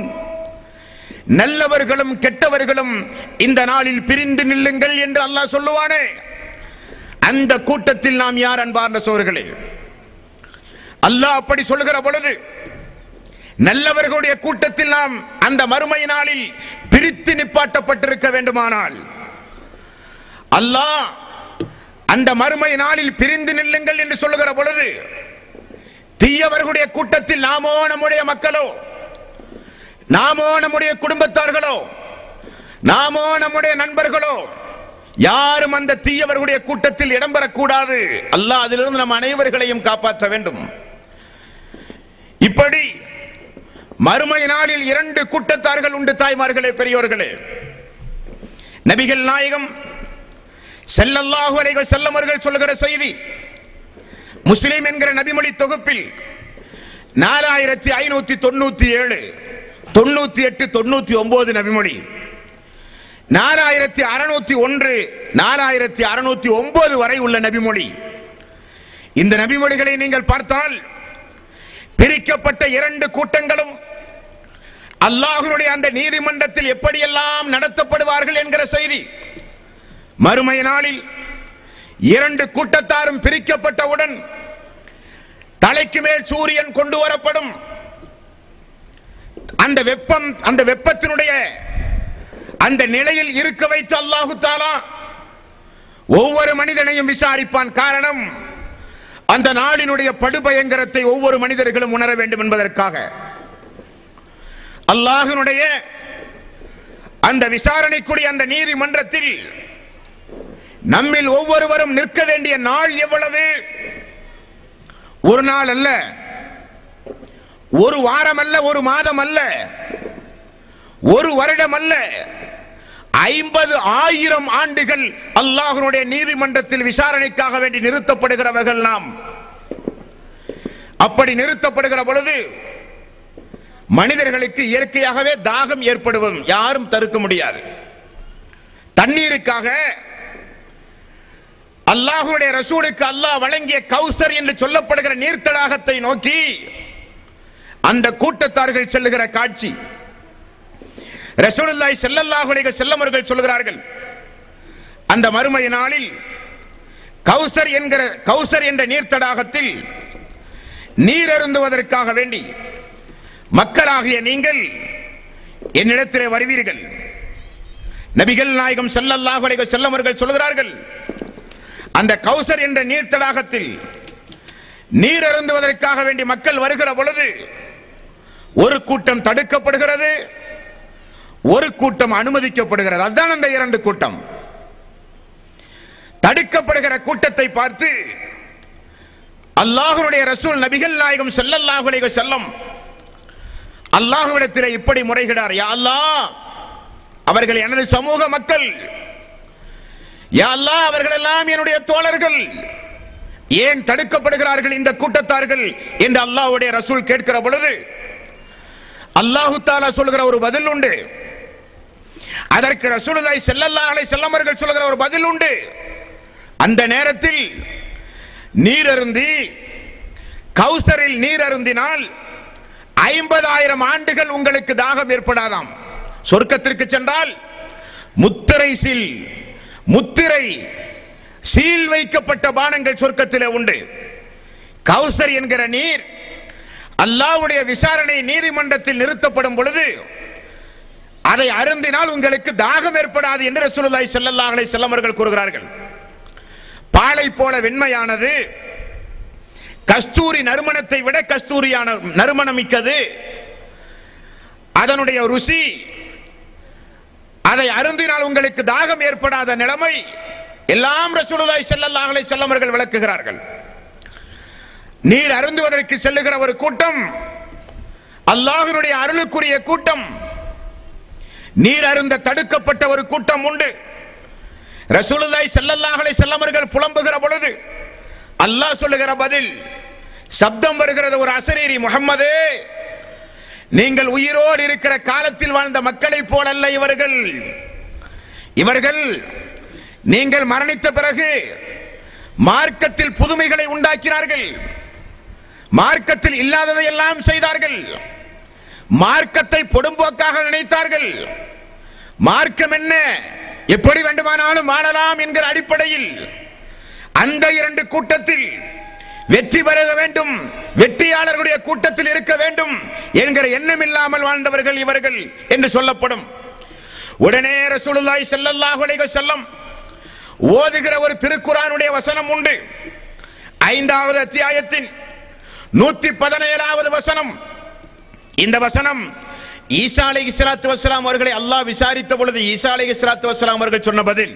நல்லவர்களும் கெட்டவர்களும் இந்த நாளில் பிரிந்து நில்லுங்கள் என்று அல்லாஹ் சொல்லுவானே, அந்த கூட்டத்தில் நாம் யார் அன்பார்ந்த சோர்களே? அல்லாஹ் அப்படி சொல்லுகிற பொழுது நல்லவர்களுடைய கூட்டத்தில் நாம் அந்த மறுமை நாளில் பிரித்து நிப்பாட்டப்பட்டிருக்க வேண்டுமானால் அல்லாஹ் அந்த மறுமை நாளில் பிரிந்து நில்லுங்கள் என்று சொல்லுகிற பொழுது தீயவர்களுடைய கூட்டத்தில் நாமோ நம்முடைய மக்களோ, நாமோ நம்முடைய குடும்பத்தார்களோ, நாமோ நம்முடைய நண்பர்களோ யாரும் அந்த தீயவர்களுடைய கூட்டத்தில் இடம்பெறக்கூடாது. அல்லாஹ் அதிலிருந்து நம் அனைவர்களையும் காப்பாற்ற வேண்டும். இப்படி மறுமை நாளில் இரண்டு கூட்டத்தார்கள் உண்டு. தாய்மார்களே, பெரியோர்களே, நபிகள் நாயகம் ஸல்லல்லாஹு அலைஹி வஸல்லம் அவர்கள் சொல்லுகிற செய்தி முஸ்லிம் என்கிற நபிமொழி தொகுப்பில் 4597, 98, 99 நபிமொழி. 4601 4609 வரை உள்ள நபிமொழி. இந்த நபிமொழிகளை நீங்கள் பார்த்தால் பிரிக்கப்பட்ட 2 கூட்டங்களும் அல்லாஹ்வுடைய அந்த நீதிமன்றத்தில் எப்படியெல்லாம் நடத்தப்படுவார்கள் என்கிற செய்தி. மறுமை நாளில் 2 கூட்டத்தாரும் பிரிக்கப்பட்டவுடன் தலைக்கு மேல் சூரியன் கொண்டு வரப்படும். அந்த வெப்பத்தினுடைய அந்த நிலையில் இருக்க வைத்து அல்லாஹு தஆலா ஒவ்வொரு மனிதனையும் விசாரிப்பான். காரணம், அந்த நாளினுடைய படுபயங்கரத்தை ஒவ்வொரு மனிதர்களும் உணர வேண்டும் என்பதற்காக. அல்லாஹ்வினுடைய அந்த விசாரணைக்குரிய அந்த நீதிமன்றத்தில் நம்மில் ஒவ்வொருவரும் நிற்க வேண்டிய நாள் எவ்வளவு? ஒரு நாள் அல்ல, ஒரு வாரம் அல்ல, ஒரு மாதம் அல்ல, ஒரு வருடம் அல்ல, 50,000 ஆண்டுகள் அல்லாஹ்வுடைய நீதிமன்றத்தில் விசாரணைக்காக வேண்டி நிறுத்தப்படுகிறவர்கள் நாம். அப்படி நிறுத்தப்படுகிற பொழுது மனிதர்களுக்கு இயற்கையாகவே தாகம் ஏற்படுவதும் யாரும் தடுக்க முடியாது. தண்ணீருக்காக அல்லாஹ்வுடைய ரசூலுக்கு அல்லாஹ் வழங்கிய கௌசர் என்று சொல்லப்படுகிற நீர்த்தடாகத்தை நோக்கி அந்த கூட்டத்தார்கள் செல்லுகிற காட்சி. ரசூலுல்லாஹி ஸல்லல்லாஹு அலைஹி வஸல்லம் அவர்கள் சொல்கிறார்கள், அந்த மறுமை நாளில் கௌசர் என்ற நீர்த்தடாகத்தில் நீர் அருந்துவதற்காக வேண்டி மக்களாகிய நீங்கள் என்னிடத்திலே வருவீர்கள். நபிகள் நாயகம் ஸல்லல்லாஹு அலைஹி வஸல்லம் அவர்கள் சொல்கிறார்கள், அந்த கௌசர் என்ற நீர்த்தடாகத்தில் நீர் அருந்துவதற்காக வேண்டி மக்கள் வருகிற பொழுது ஒரு கூட்டம் தடுக்கப்படுகிறது, ஒரு கூட்டம் அனுமதிக்கப்படுகிறது. அதுதான் அந்த 2 கூட்டம். தடுக்கப்படுகிற கூட்டத்தை பார்த்து அல்லாஹ்வுடைய ரசூல் நபிகள் நாயகம் ஸல்லல்லாஹு அலைஹி வஸல்லம் அல்லாஹ்விடத்தில் இப்படி முறையிடார், யா அல்லாஹ், அவர்கள் எனது சமூக மக்கள், யா அல்லாஹ், அவர்கள் எல்லாம் என்னுடைய தோழர்கள், ஏன் தடுக்கப்படுகிறார்கள் இந்த கூட்டத்தார்கள் என்று அல்லாஹ்வுடைய ரசூல் கேட்கிற பொழுது அல்லாஹ் தஆலா சொல்கிற ஒரு பதில் உண்டு. அதற்கு ரசூலுல்லாஹி ஸல்லல்லாஹு அலைஹி வஸல்லம் அவர்கள் சொல்கிற ஒரு பதில் உண்டு. அந்த நேரத்தில் நீர் அருந்தி கௌசரில் நீர் அருந்தினால் 50,000 ஆண்டுகள் உங்களுக்கு தாகம் ஏற்படாதாம். சொர்க்கத்திற்கு சென்றால் முத்திரை சீல் வைக்கப்பட்ட பானங்கள் சொர்க்கத்திலே உண்டு. கௌசர் என்கிற நீர் அல்லாஹ்வுடைய விசாரணை நீதிமன்றத்தில் நிறுத்தப்படும் பொழுது அதை அருந்தினால் உங்களுக்கு தாகம் ஏற்படாது என்று ரசூலுல்லாஹி ஸல்லல்லாஹு அலைஹி வஸல்லம் அவர்கள் கூறுகிறார்கள். பாலை போல வெண்மையானது, கஸ்தூரி நறுமணத்தை விட கஸ்தூரியான நறுமணம் மிக்கது, அதனுடைய ருசி, அதை அருந்தினால் உங்களுக்கு தாகம் ஏற்படாத நிலைமை எல்லாம் ரசூலுல்லாஹி ஸல்லல்லாஹு அலைஹி வஸல்லம் அவர்கள் விளக்குகிறார்கள். நீர் அருந்துவதற்கு செல்லுகிற ஒரு கூட்டம் அல்லாஹ்வினுடைய அருளுக்குரிய கூட்டம், நீர் அருந்த தடுக்கப்பட்ட ஒரு கூட்டம் உண்டு. ரசூலுல்லாஹி ஸல்லல்லாஹு அலைஹி வஸல்லம் அவர்கள் புலம்புகிற பொழுது அல்லாஹ் சொல்லுகிற பதில், சப்தம் வருகிறது ஒரு அசரீரி, முஹம்மதே, நீங்கள் உயிரோடு இருக்கிற காலத்தில் வாழ்ந்த மக்களை போலல்ல இவர்கள் நீங்கள் மரணித்த பிறகு மார்க்கத்தில் புதுமைகளை உண்டாக்கினார்கள், மார்க்கத்தில் இல்லாததை எல்லாம் செய்தார்கள், மார்க்கத்தை பொடும்போக்காக நினைத்தார்கள். மார்க்கம் என்ன, எப்படி வேண்டுமானாலும் வாழலாம் என்கிற அடிப்படையில் அந்த 2 கூட்டத்தில் வெற்றி பெற வேண்டும், வெற்றியாளர்களுடைய கூட்டத்தில் இருக்க வேண்டும் என்கிற எண்ணம் இல்லாமல் வாழ்ந்தவர்கள் இவர்கள் என்று சொல்லப்படும். உடனே ரசூலுல்லாஹி ஸல்லல்லாஹு அலைஹி வஸல்லம் ஓதுகிற ஒரு திருக்குர்ஆனுடைய வசனம் உண்டு. 5வது அத்தியாயத்தின் 117வது வசனம். இந்த வசனம் ஈசா அலைஹிஸ்ஸலாத்து வஸ்ஸலாம் அவர்களை அல்லாஹ் விசாரித்த பொழுது ஈசா அலைஹிஸ்ஸலாத்து வஸ்ஸலாம் அவர்கள் சொன்ன பதில்,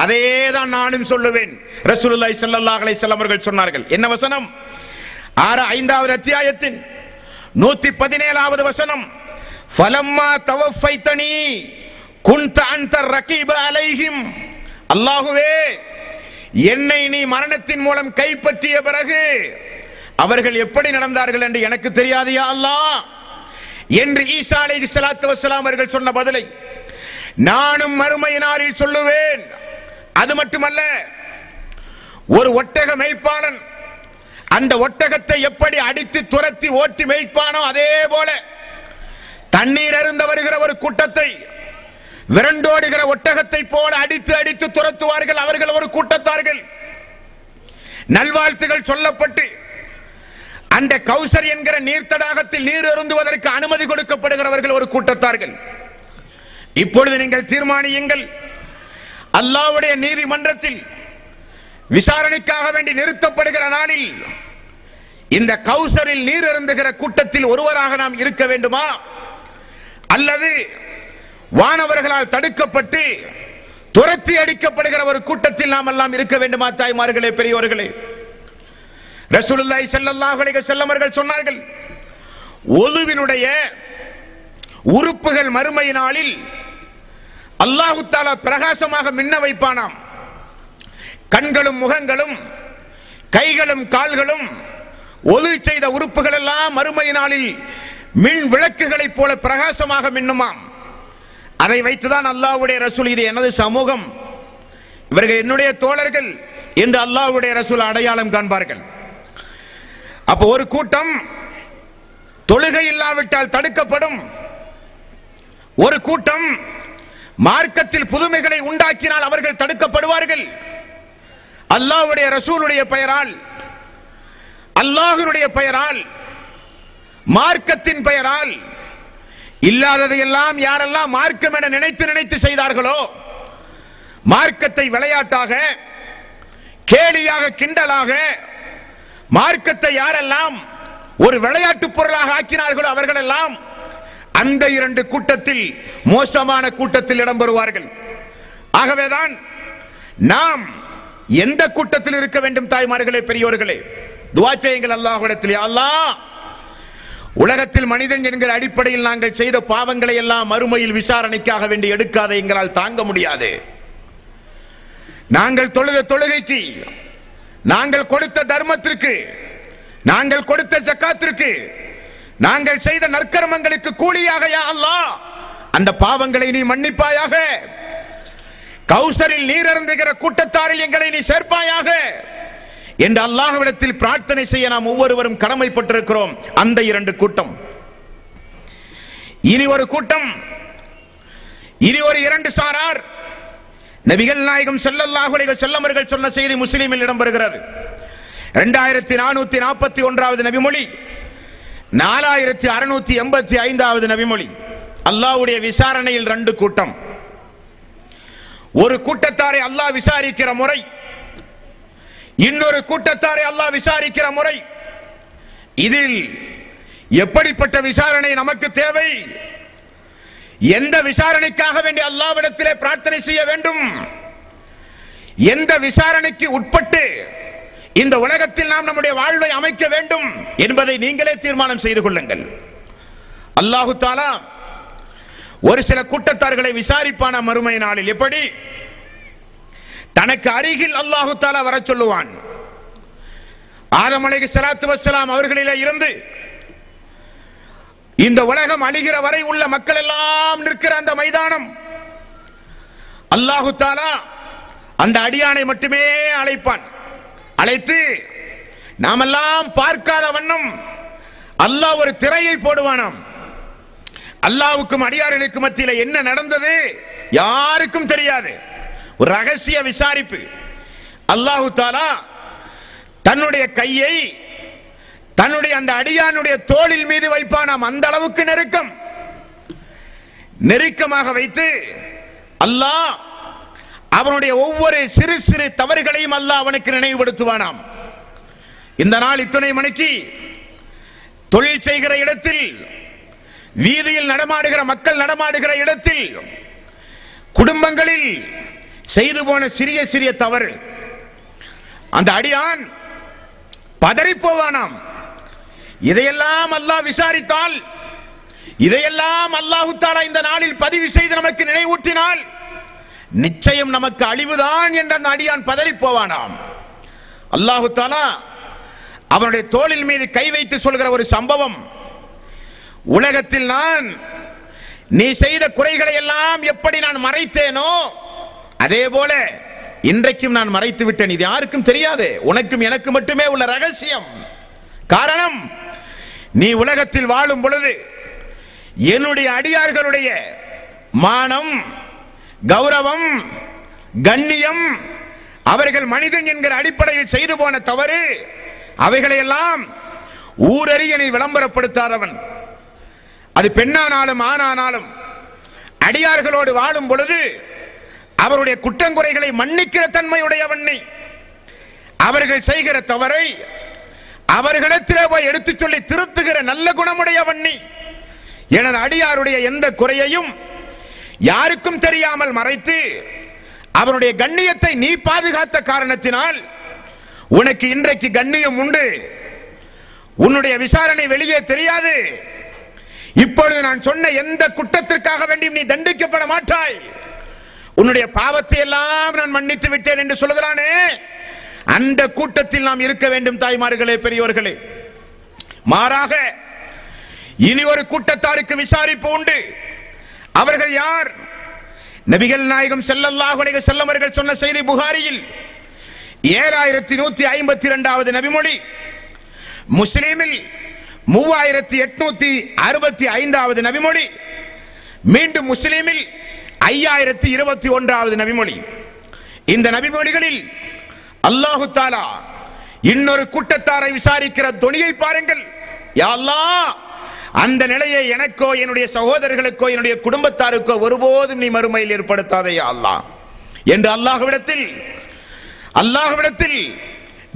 அதேதான் நானும் சொல்லுவேன். ரசூலுல்லாஹி ஸல்லல்லாஹு அலைஹி வஸல்லம் அவர்கள் சொன்னார்கள். என்ன வசனம்? 5வது அத்தியாயத்தின் 117வது வசனம். ஃபலம்மா தவஃபைதனி குன்த அன்த ரகீப அலைஹிம். அல்லாஹ்வே, என்னை நீ மரணத்தின் மூலம் கைப்பற்றிய பிறகு அவர்கள் எப்படி நடந்தார்கள் என்று எனக்கு தெரியாது யா அல்லாஹ் என்று ஈசா அலைஹிஸ்ஸலாத்து வஸ்ஸலாம் அவர்கள் சொன்ன பதிலை நானும் மறுமை நாளில் சொல்லுவேன். அது மட்டுமல்ல, ஒரு ஒட்டக மேய்ப்பாளன் அந்த ஒட்டகத்தை எப்படி அடித்து துரத்தி ஓட்டி மேய்ப்பானோ அதே போல தண்ணீர் அருந்த வருகிற ஒரு கூட்டத்தை விரண்டோடுகிற ஒட்டகத்தை போல அடித்து அடித்து துரத்துவார்கள். அவர்கள் ஒரு கூட்டத்தார்கள். நல்வாழ்த்துகள் சொல்லப்பட்டு அந்த கௌசர் என்கிற நீர் தடாகத்தில் நீர் அருந்துவதற்கு அனுமதி கொடுக்கப்படுகிறவர்கள் ஒரு கூட்டத்தார்கள். இப்பொழுது நீங்கள் தீர்மானியுங்கள், அல்லாஹ்வுடைய நீதிமன்றத்தில் விசாரணைக்காக வேண்டி நிறுத்தப்படுகிற நாளில் இந்த கௌசரில் நீர் அருந்துகிற கூட்டத்தில் ஒருவராக நாம் இருக்க வேண்டுமா, அல்லது வானவர்களால் தடுக்கப்பட்டு துரத்தி அடிக்கப்படுகிற ஒரு கூட்டத்தில் நாம் எல்லாம் இருக்க வேண்டுமா? தாய்மார்களே, பெரியோர்களே, ரசூலுல்லாஹி ஸல்லல்லாஹு அலைஹி வஸல்லம் அவர்கள் சொன்னார்கள், ஒதுவினுடைய உறுப்புகள் மறுமை நாளில் அல்லாஹ் தஆலா பிரகாசமாக மின்ன வைப்பானாம். கண்களும் முகங்களும் கைகளும் கால்களும் ஒது செய்த உறுப்புகள் எல்லாம் மறுமை நாளில் மின் விளக்குகளைப் போல பிரகாசமாக மின்னுமாம். அதை வைத்துதான் அல்லாஹ்வுடைய ரசூல், இது எனது சமூகம், இவர்கள் என்னுடைய தோழர்கள் என்று அல்லாஹ்வுடைய ரசூல் அடையாளம் காண்பார்கள். அப்போ ஒரு கூட்டம் தொழுகை இல்லாவிட்டால் தடுக்கப்படும், ஒரு கூட்டம் மார்க்கத்தில் புதுமைகளை உண்டாக்கினால் அவர்கள் தடுக்கப்படுவார்கள். அல்லாஹ்வுடைய ரசூலுடைய பெயரால், அல்லாஹ்வுடைய பெயரால், மார்க்கத்தின் பெயரால் இல்லாததையெல்லாம் யாரெல்லாம் மார்க்கம் என நினைத்து நினைத்து செய்தார்களோ, மார்க்கத்தை விளையாட்டாக கேலியாக கிண்டலாக மார்க்கத்தை யாரெல்லாம் ஒரு விளையாட்டு பொருளாக ஆக்கினார்களோ அவர்கள் எல்லாம் அந்த இரண்டு கூட்டத்தில் மோசமான கூட்டத்தில் இடம்பெறுவார்கள். ஆகவேதான் நாம் எந்த கூட்டத்தில் இருக்க வேண்டும்? தாய்மார்களே, பெரியோர்களே, துஆ செய்யுங்கள் அல்லாஹ்விடத்தில், அல்லாஹ் உலகத்தில் மனிதன் என்கிற அடிப்படையில் நாங்கள் செய்த பாவங்களை எல்லாம் மறுமையில் விசாரணைக்காக வேண்டி எடுக்காத எங்களால் தாங்க முடியாது. நாங்கள் தொழுத தொழுகைக்கு, நாங்கள் கொடுத்த தர்மத்திற்கு, நாங்கள் கொடுத்த ஜக்காத்திற்கு, நாங்கள் செய்த நற்கர்மங்களுக்கு கூலியாக யா அல்லாஹ் அந்த பாவங்களை நீ மன்னிப்பாயாக. கௌசரில் நீர் அருந்துகிற கூட்டத்தாரில் எங்களை நீ சேர்ப்பாயாக என்று அல்லாஹ்விடத்தில் பிரார்த்தனை செய்ய நாம் ஒவ்வொருவரும் கடமைப்பட்டிருக்கிறோம். அந்த இரண்டு கூட்டம். இனி ஒரு கூட்டம், இனி ஒரு இரண்டு சாரார். நபிகள் நாயகம் ஸல்லல்லாஹு அலைஹி வஸல்லம் அவர்கள் சொன்ன செய்தி முஸ்லிமில் இடம்பெறுகிறது. 2441வது நபிமொழி, 4685வது நபிமொழி. அல்லாஹ்வுடைய விசாரணையில் ரெண்டு கூட்டம். ஒரு கூட்டத்தாரை அல்லாஹ் விசாரிக்கிற முறை, இன்னொரு கூட்டத்தாரை அல்லாஹ் விசாரிக்கிற முறை. இதில் எப்படிப்பட்ட விசாரணை நமக்கு தேவை? எந்த விசாரணைக்காக வேண்டி அல்லாஹ்விடத்திலே பிரார்த்தனை செய்ய வேண்டும்? எந்த விசாரணைக்கு உட்பட்டு இந்த உலகத்தில் நாம் நம்முடைய வாழ்வை அமைக்க வேண்டும் என்பதை நீங்களே தீர்மானம் செய்து கொள்ளுங்கள். அல்லாஹு தஆலா ஒரு சில கூட்டத்தார்களை விசாரிப்பான மறுமை நாளில். எப்படி? தனக்கு அருகில் அல்லாஹு தஆலா வர சொல்லுவான். ஆதம் அலைஹிஸ்ஸலாத்து வஸ்ஸலாம் அவர்களிலே இருந்து இந்த உலகம் அழிகிற வரை உள்ள மக்கள் எல்லாம் நிற்கிற அந்த மைதானம், அல்லாஹு தஆலா அந்த அடியானை மட்டுமே அழைப்பான். அழைத்து நாமெல்லாம் பார்க்காத வண்ணம் அல்லாஹ் ஒரு திரையை போடுவானாம். அல்லாஹ்வுக்கும் அடியார்களுக்கும் மத்தியில் என்ன நடந்தது யாருக்கும் தெரியாது. ஒரு ரகசிய விசாரிப்பு. அல்லாஹு தஆலா தன்னுடைய கையை தன்னுடைய அந்த அடியானுடைய தோளில் மீது வைப்பானாம். அந்த அளவுக்கு நெருக்கமாக வைத்து அல்லாஹ் அவனுடைய ஒவ்வொரு சிறு சிறு தவறுகளையும் அல்லாஹ் அவனுக்கு நினைவுபடுத்துவானாம். இந்த நாள் இத்தனை மணிக்கு தொழில் செய்கிற இடத்தில், வீதியில் நடமாடுகிற மக்கள் நடமாடுகிற இடத்தில், குடும்பங்களில் செய்து போன சிறிய சிறிய தவறு, அந்த அடியான் பதறி போவானாம். இதையெல்லாம் அல்லாஹ் விசாரித்தால், இதையெல்லாம் அல்லாஹு தஆலா இந்த நாளில் பதிவு செய்து நமக்கு நினைவூட்டினால் நிச்சயம் நமக்கு அழிவுதான் என்ற அந்த அடியான் பதறி போவானாம். அல்லாஹு தஆலா அவனுடைய தோளில் மீது கை வைத்து சொல்கிற ஒரு சம்பவம், உலகத்தில் நான் நீ செய்த குறைகளை எல்லாம் எப்படி நான் மறைத்தேனோ அதே போல இன்றைக்கும் நான் மறைத்து விட்டேன். இது யாருக்கும் தெரியாது, உனக்கும் எனக்கு மட்டுமே உள்ள ரகசியம். காரணம், நீ உலகத்தில் வாழும் பொழுது என்னுடைய அடியார்களுடைய மானம், கௌரவம், கண்ணியம், அவர்கள் மனிதன் என்கிற அடிப்படையில் செய்து போன தவறு, அவைகளையெல்லாம் ஊரறிய நீ விளம்பரப்படுத்தாதவன். அது பெண்ணானாலும் ஆணானாலும் அடியார்களோடு வாழும் பொழுது அவருடைய குற்றங்குறைகளை மன்னிக்கிற தன்மையுடையவன் நீ. அவர்கள் செய்கிற தவறை அவர்களிடத்திலே போய் எடுத்துச் சொல்லி திருத்துகிற நல்ல குணமுடையவன் நீ. எனது அடியாருடைய எந்த குறையையும் யாருக்கும் தெரியாமல் மறைத்து அவருடைய கண்ணியத்தை நீ பாதுகாத்த காரணத்தினால் உனக்கு இன்றைக்கு கண்ணியம் உண்டு. உன்னுடைய விசாரணை வெளியே தெரியாது. இப்பொழுது நான் சொன்ன எந்த குற்றத்திற்காக வேண்டியும் நீ தண்டிக்கப்பட மாட்டாய். உன்னுடைய பாவத்தை எல்லாம் நான் மன்னித்து விட்டேன் என்று சொல்கிறானே, அந்த கூட்டத்தில் நாம் இருக்க வேண்டும் தாய்மார்களே, பெரியோர்களே. மாறாக இனி ஒரு கூட்டத்தாருக்கு விசாரிப்பு உண்டு. அவர்கள் யார்? நபிகள் நாயகம் ஸல்லல்லாஹு அலைஹி வஸல்லம் அவர்கள் சொன்ன செய்தி புகாரியில் 7152வது நபிமொழி, முஸ்லிமில் 3865வது நபிமொழி, மீண்டும் முஸ்லிமில் 5021வது நபிமொழி. இந்த நபிமொழிகளில் அல்லாஹு தஆலா இன்னொரு கூட்டத்தாரை விசாரிக்கிற தொனியை பாருங்கள். யா அல்லாஹ், அந்த நிலையை எனக்கோ என்னுடைய சகோதரர்களுக்கோ என்னுடைய குடும்பத்தாருக்கோ ஒருபோதும் நீ மறுமையில் ஏற்படுத்தாதே யா அல்லாஹ் என்று அல்லாஹ்விடத்தில்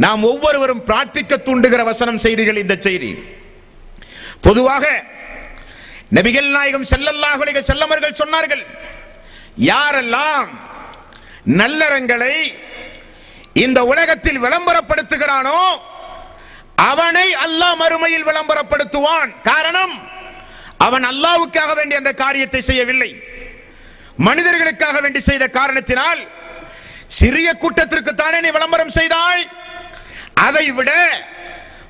நாம் ஒவ்வொருவரும் பிரார்த்திக்க தூண்டுகிற வசனம் செய்திகள் இந்த செய்தி. பொதுவாக நபிகள் நாயகம் ஸல்லல்லாஹு அலைஹி வஸல்லம் அவர்கள் சொன்னார்கள், யாரெல்லாம் நல்லறங்களை இந்த உலகத்தில் விளம்பரப்படுத்துகிறானோ அவனை அல்லாஹ் மறுமையில் விளம்பரப்படுத்துவான். காரணம், அவன் அல்லாஹ்வுக்காக வேண்டி அந்த காரியத்தை செய்யவில்லை, மனிதர்களுக்காக வேண்டி செய்த காரணத்தினால் சிறிய கூட்டத்திற்கு தானே நீ விளம்பரம் செய்தாய். அதை விட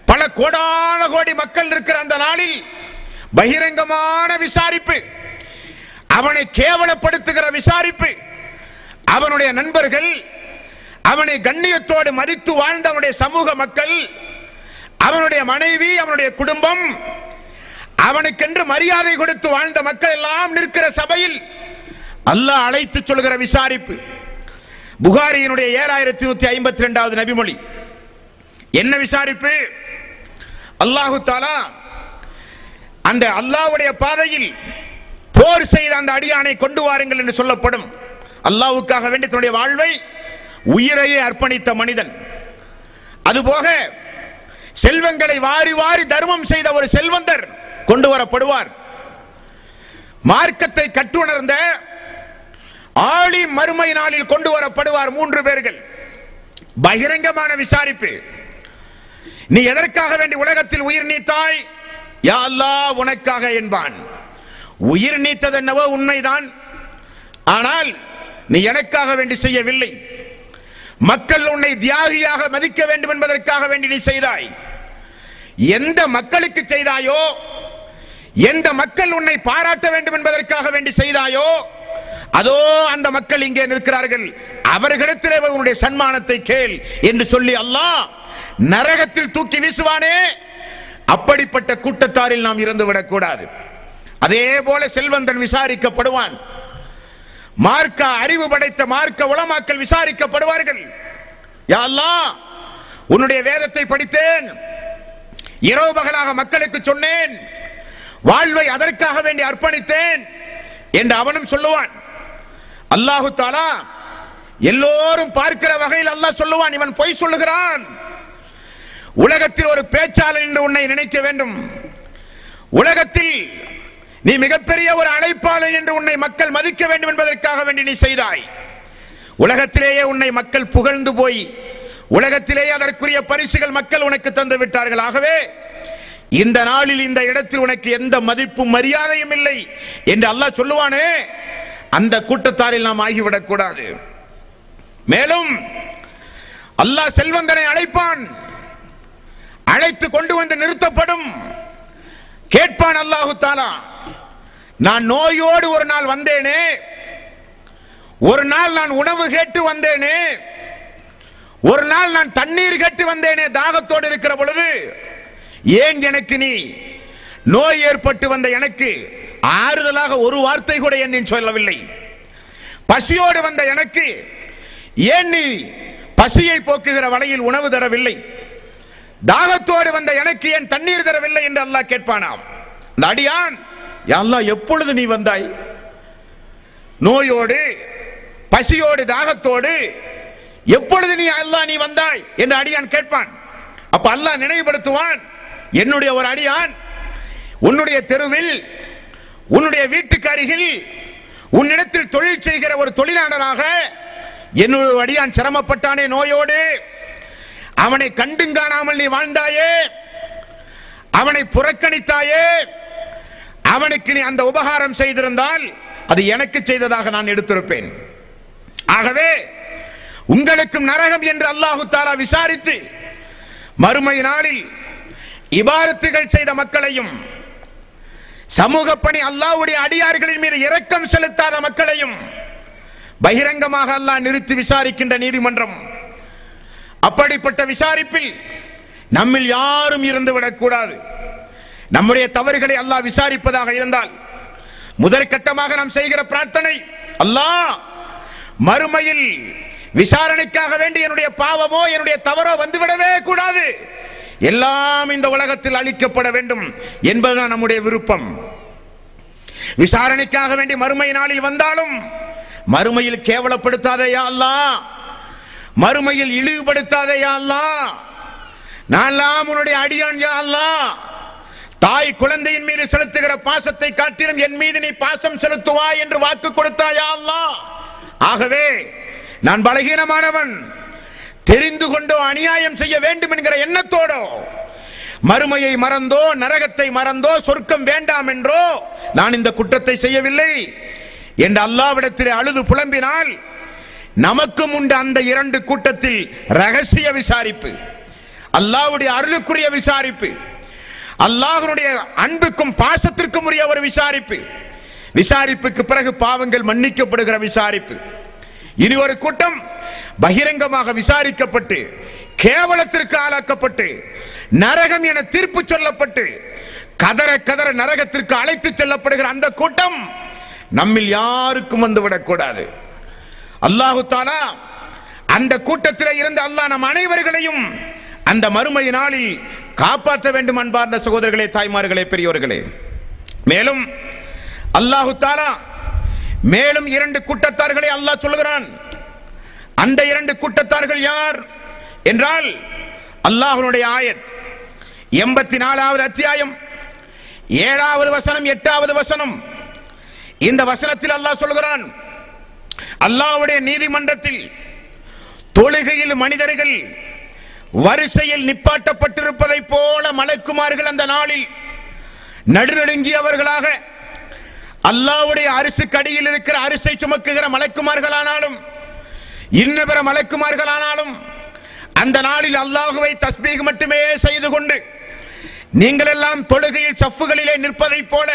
பல கோடான கோடி மக்கள் இருக்கிற அந்த நாளில் பகிரங்கமான விசாரிப்பு, அவனை கேவலப்படுத்துகிற விசாரிப்பு, அவனுடைய நண்பர்கள், அவனை கண்ணியத்தோடு மதித்து வாழ்ந்த அவனுடைய சமூக மக்கள், அவனுடைய மனைவி, அவனுடைய குடும்பம், அவனுக்கென்று மரியாதை கொடுத்து வாழ்ந்த மக்கள் எல்லாம் நிற்கிற சபையில் அல்லாஹ் அழைத்து சொல்கிற விசாரிப்பு. புகாரியினுடைய 7152வது நபிமொழி. என்ன விசாரிப்பு? அல்லாஹு தஆலா அந்த அல்லாஹ்வுடைய பாதையில் போர் செய்த அந்த அடியானை கொண்டு வாருங்கள் என்று சொல்லப்படும். அல்லாஹ்வுக்காக வேண்டி தன்னுடைய வாழ்வை, உயிரையே அர்ப்பணித்த மனிதன். அதுபோக செல்வங்களை வாரி வாரி தர்மம் செய்த ஒரு செல்வந்தர் கொண்டு வரப்படுவார். மார்க்கத்தை கற்றுணர்ந்த ஆளி மறுமை நாளில் கொண்டு வரப்படுவார் 3 பேர்கள். பகிரங்கமான விசாரிப்பு. நீ எதற்காக வேண்டி உலகத்தில் உயிர் நீத்தாய்? யா அல்லாஹ், உனக்காக என்பான். உயிர் நீத்தது என்னவோ உண்மைதான், ஆனால் நீ எனக்காக வேண்டி செய்யவில்லை. மக்கள் உன்னை தியாகியாக மதிக்க வேண்டும் என்பதற்காக வேண்டி நீ செய்தாய். எந்த மக்களுக்கு செய்தாயோ, எந்த மக்கள் உன்னை பாராட்ட வேண்டும் என்பதற்காக வேண்டி செய்தாயோ, அதோ அந்த மக்கள் இங்கே நிற்கிறார்கள், அவர்களிடத்திலே உன்னுடைய சன்மானத்தை கேள் என்று சொல்லி அல்லாஹ் நரகத்தில் தூக்கி வீசுவானே, அப்படிப்பட்ட கூட்டத்தாரில் நாம் இருந்துவிடக் கூடாது. அதே போல செல்வந்தன் விசாரிக்கப்படுவான். மார்க்க அறிவு படைத்த மார்க்க உலமாக்கள் விசாரிக்கப்படுவார்கள். யா அல்லாஹ், உன்னுடைய வேதத்தை படித்தேன், இரவு பகலாக மக்களுக்கு சொன்னேன், வாழ்வை அதற்காக வேண்டி அர்ப்பணித்தேன் என்று அவனும் சொல்லுவான். அல்லாஹு தஆலா எல்லோரும் பார்க்கிற வகையில் அல்லாஹ் சொல்லுவான், இவன் பொய் சொல்லுகிறான். உலகத்தில் ஒரு பேச்சாளர் என்று உன்னை நினைக்க வேண்டும். உலகத்தில் நீ மிகப்பெரிய ஒரு அழைப்பாளர் என்று உன்னை மக்கள் மதிக்க வேண்டும் என்பதற்காக வேண்டி நீ செய்தாய். உலகத்திலேயே உன்னை மக்கள் புகழ்ந்து போய் உலகத்திலேயே அதற்குரிய பரிசுகள் மக்கள் உனக்கு தந்து விட்டார்கள். ஆகவே இந்த நாளில் இந்த இடத்தில் உனக்கு எந்த மதிப்பும் மரியாதையும் இல்லை என்று அல்லாஹ் சொல்லுவானே, அந்த கூட்டத்தாரில் நாம் ஆகிவிடக் கூடாது. மேலும் அல்லாஹ் செல்வந்தனை அழைப்பான், அழைத்து கொண்டு வந்து நிறுத்தப்படும். கேட்பான் அல்லாஹு தஆலா, நான் நோயோடு ஒரு நாள் வந்தேனே, ஒரு நாள் நான் உணவு கேட்டு வந்தேனே, ஒரு நாள் நான் தண்ணீர் கேட்டு வந்தேனே தாகத்தோடு இருக்கிற பொழுது, ஏன் எனக்கு நீ நோய் ஏற்பட்டு வந்த எனக்கு ஆறுதலாக ஒரு வார்த்தை கூட என்னை சொல்லவில்லை? பசியோடு வந்த எனக்கு ஏன் நீ பசியை போக்குகிற வழியில் உணவு தரவில்லை? தாகத்தோடு வந்த எனக்கு ஏன் தண்ணீர் தரவில்லை என்று அல்லாஹ் கேட்பானாம். அந்த அடியான், யா அல்லாஹ் எப்பொழுது நீ வந்தாய்? நோயோடு பசியோடு தாகத்தோடு எப்பொழுது நீ அல்லாஹ் நீ வந்தாய் என்று அடியான் கேட்பான். அப்ப அல்லாஹ் நினைவுபடுத்துவான், என்னுடைய ஒரு அடியான் உன்னுடைய தெருவில் உன்னுடைய வீட்டுக்கு அருகில் உன்னிடத்தில் தொழில் செய்கிற ஒரு தொழிலாளராக என்னுடைய அடியான் சிரமப்பட்டானே நோயோடு, அவனை கண்டும் காணாமல் நீ வாழ்ந்தாயே, அவனை புறக்கணித்தாயே, அவனுக்கு நீ அந்த உபகாரம் செய்திருந்தால் அது எனக்கு செய்ததாக நான் எடுத்திருப்பேன். ஆகவே உங்களுக்கும் நரகம் என்று அல்லாஹு தஆலா விசாரித்து மறுமை நாளில் இபாதத்துகள் செய்த மக்களையும் சமூக பணி அல்லாஹ்வுடைய அடியார்களின் மீது இரக்கம் செலுத்தாத மக்களையும் பகிரங்கமாக அல்லாஹ் நிறுத்தி விசாரிக்கின்ற நீதிமன்றம். அப்படிப்பட்ட விசாரிப்பில் நம்மில் யாரும் இருந்துவிடக் கூடாது. நம்முடைய தவறுகளை அல்லாஹ் விசாரிப்பதாக இருந்தால் முதற்கட்டமாக நாம் செய்கிற பிரார்த்தனை, அல்லாஹ் மறுமையில் விசாரணைக்காக வேண்டி என்னுடைய பாவமோ என்னுடைய தவறோ வந்துவிடவே கூடாது, எல்லாம் இந்த உலகத்தில் அளிக்கப்பட வேண்டும் என்பதுதான் நம்முடைய விருப்பம். விசாரணைக்காக வேண்டி மறுமை நாளில் வந்தாலும் மறுமையில் கேவலப்படுத்தாதே யா அல்லாஹ், மறுமையில் இழிவுபடுத்தாதே யா அல்லாஹ், நான் உன்னுடைய அடியான் யா அல்லாஹ், தாய் குழந்தையின் மீது செலுத்துகிற பாசத்தை காட்டிலும் என் மீது நீ பாசம் செலுத்துவாய் என்று வாக்கு கொடுத்தாய் யா அல்லாஹ். ஆகவே நான் பலகீனமானவன், தெரிந்து கொண்டோ அநியாயம் செய்ய வேண்டும் என்கிற எண்ணத்தோடோ மறுமையை மறந்தோ நரகத்தை மறந்தோ சொர்க்கம் வேண்டாம் என்றோ நான் இந்த குற்றத்தை செய்யவில்லை என்று அல்லாஹ்விடத்தில் அழுது புலம்பினால் நமக்கும் உண்டு அந்த இரண்டு கூட்டத்தில் ரகசிய விசாரிப்பு, அல்லாஹ்வுடைய அருளுக்குரிய விசாரிப்பு, அல்லாஹ்வுடைய அன்புக்கும் பாசத்திற்கும் உரிய ஒரு விசாரிப்பு. விசாரிப்புக்கு பிறகு பாவங்கள் மன்னிக்கப்படுகிற விசாரிப்பு. இனி ஒரு கூட்டம் பகிரங்கமாக விசாரிக்கப்பட்டு கேவலத்திற்கு ஆளாக்கப்பட்டு நரகம் என தீர்ப்பு சொல்லப்பட்டு கதற கதற நரகத்திற்கு அழைத்து செல்லப்படுகிற அந்த கூட்டம் நம்மில் யாருக்கும் வந்துவிடக் கூடாது. அல்லாஹு தஆலா அந்த கூட்டத்தில் இருந்து அல்லாஹ் நம் அனைவர்களையும் அந்த மறுமை நாளில் காப்பாற்ற வேண்டும். அன்பார்ந்த சகோதரர்களே, தாய்மார்களே, பெரியோர்களே, மேலும் அல்லாஹு தஆலா மேலும் இரண்டு கூட்டத்தார்களை அல்லாஹ் சொல்கிறான். அந்த இரண்டு கூட்டத்தார்கள் யார் என்றால் அல்லாஹ்வுடைய ஆயத் 84வது அத்தியாயம் 7வது வசனம் 8வது வசனம். இந்த வசனத்தில் அல்லாஹ் சொல்கிறான், அல்லாஹ்வுடைய நீதிமன்றத்தில் தொழுகையில் மனிதர்கள் வரிசையில் நிப்பாட்டப்பட்டிருப்பதை போல மலக்குமார்கள் அந்த நாளில் நடுநடுங்கியவர்களாக அல்லாஹ்வுடைய அரிசுக்கு அடியில் இருக்கிற அரிசை சுமக்குகிற மலக்குமார்களானாலும் இன்ன பிற மலக்குமார்களானாலும் அந்த நாளில் அல்லாஹுவை தஸ்பீக் மட்டுமே செய்து கொண்டு நீங்கள் எல்லாம் தொழுகையில் சஃப்புகளிலே நிற்பதை போல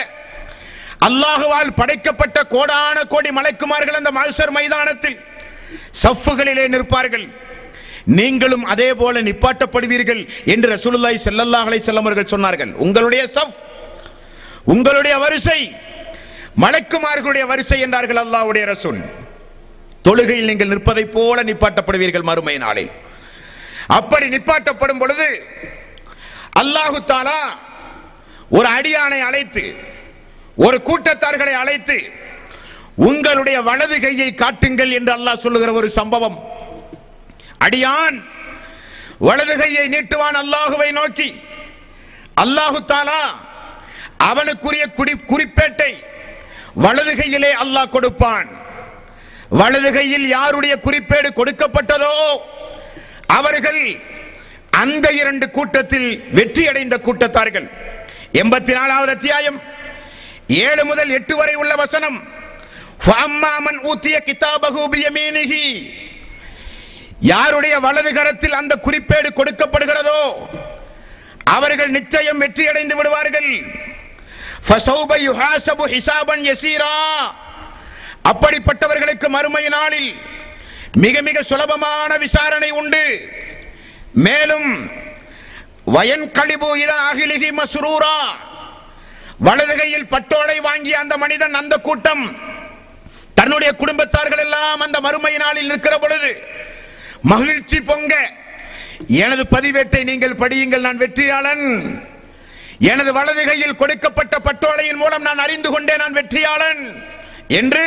அல்லாஹுவால் படைக்கப்பட்ட கோடான கோடி மலக்குமார்கள் அந்த மஹ்ஷர் மைதானத்தில் சஃப்புகளிலே நிற்பார்கள். நீங்களும் அதே போல நிப்பாட்டப்படுவீர்கள் என்று ரசூலுல்லாஹி ஸல்லல்லாஹு அலைஹி வஸல்லம் அவர்கள் சொன்னார்கள். உங்களுடைய சஃப், உங்களுடைய வரிசை மலக்குமார்களுடைய வரிசை என்றார்கள் அல்லாஹ்வுடைய ரசூல். தொழுகையில் நீங்கள் நிற்பதை போல நிப்பாட்டப்படுவீர்கள் மறுமை நாளில். அப்படி நிப்பாட்டப்படும் பொழுது அல்லாஹு தஆலா ஒரு அடியானை அழைத்து, ஒரு கூட்டத்தார்களை அழைத்து, உங்களுடைய வலது கையை காட்டுங்கள் என்று அல்லாஹ் சொல்லுகிற ஒரு சம்பவம். அடியான் வலது கையை நீட்டுவான் அல்லாஹுவை நோக்கி. அல்லாஹு தஆலா அவனுக்குரிய குறிப்பேட்டை வலது கையிலே அல்லாஹ் கொடுப்பான். வலது கையில் யாருடைய குறிப்பேடு கொடுக்கப்பட்டதோ அவர்கள் அந்த இரண்டு கூட்டத்தில் வெற்றி அடைந்த கூட்டத்தார்கள். 84வது அத்தியாயம் 7 முதல் 8 வரை உள்ள வசனம். ஃபஅம்மா மன் ஊதிய கிதாபஹு பியமீனிஹி, யாருடைய வலது கரத்தில் அந்த குறிப்பேடு கொடுக்கப்படுகிறதோ அவர்கள் நிச்சயம் வெற்றி அடைந்து விடுவார்கள். ஃபஸௌப யுஹாஸபு ஹிசாபன் யஸீரா. அப்படிப்பட்டவர்களுக்கு மறுமை நாளில் மிக மிக சுலபமான விசாரணை உண்டு. மேலும் வயன்கலிபு இலா அஹ்லிஹி மஸ்ரூரா, வலது கையில் பட்டோலை வாங்கிய அந்த மனிதன், அந்த கூட்டம், தன்னுடைய குடும்பத்தார்கள் எல்லாம் அந்த மறுமை நாளில் இருக்கிற பொழுது மகிழ்ச்சி பொங்க, எனது பதிவேட்டை நீங்கள் படியுங்கள், நான் வெற்றியாளன், எனது வலது கையில் கொடுக்கப்பட்ட பட்டோலையின் மூலம் நான் அறிந்து கொண்டேன் நான் வெற்றியாளன் என்று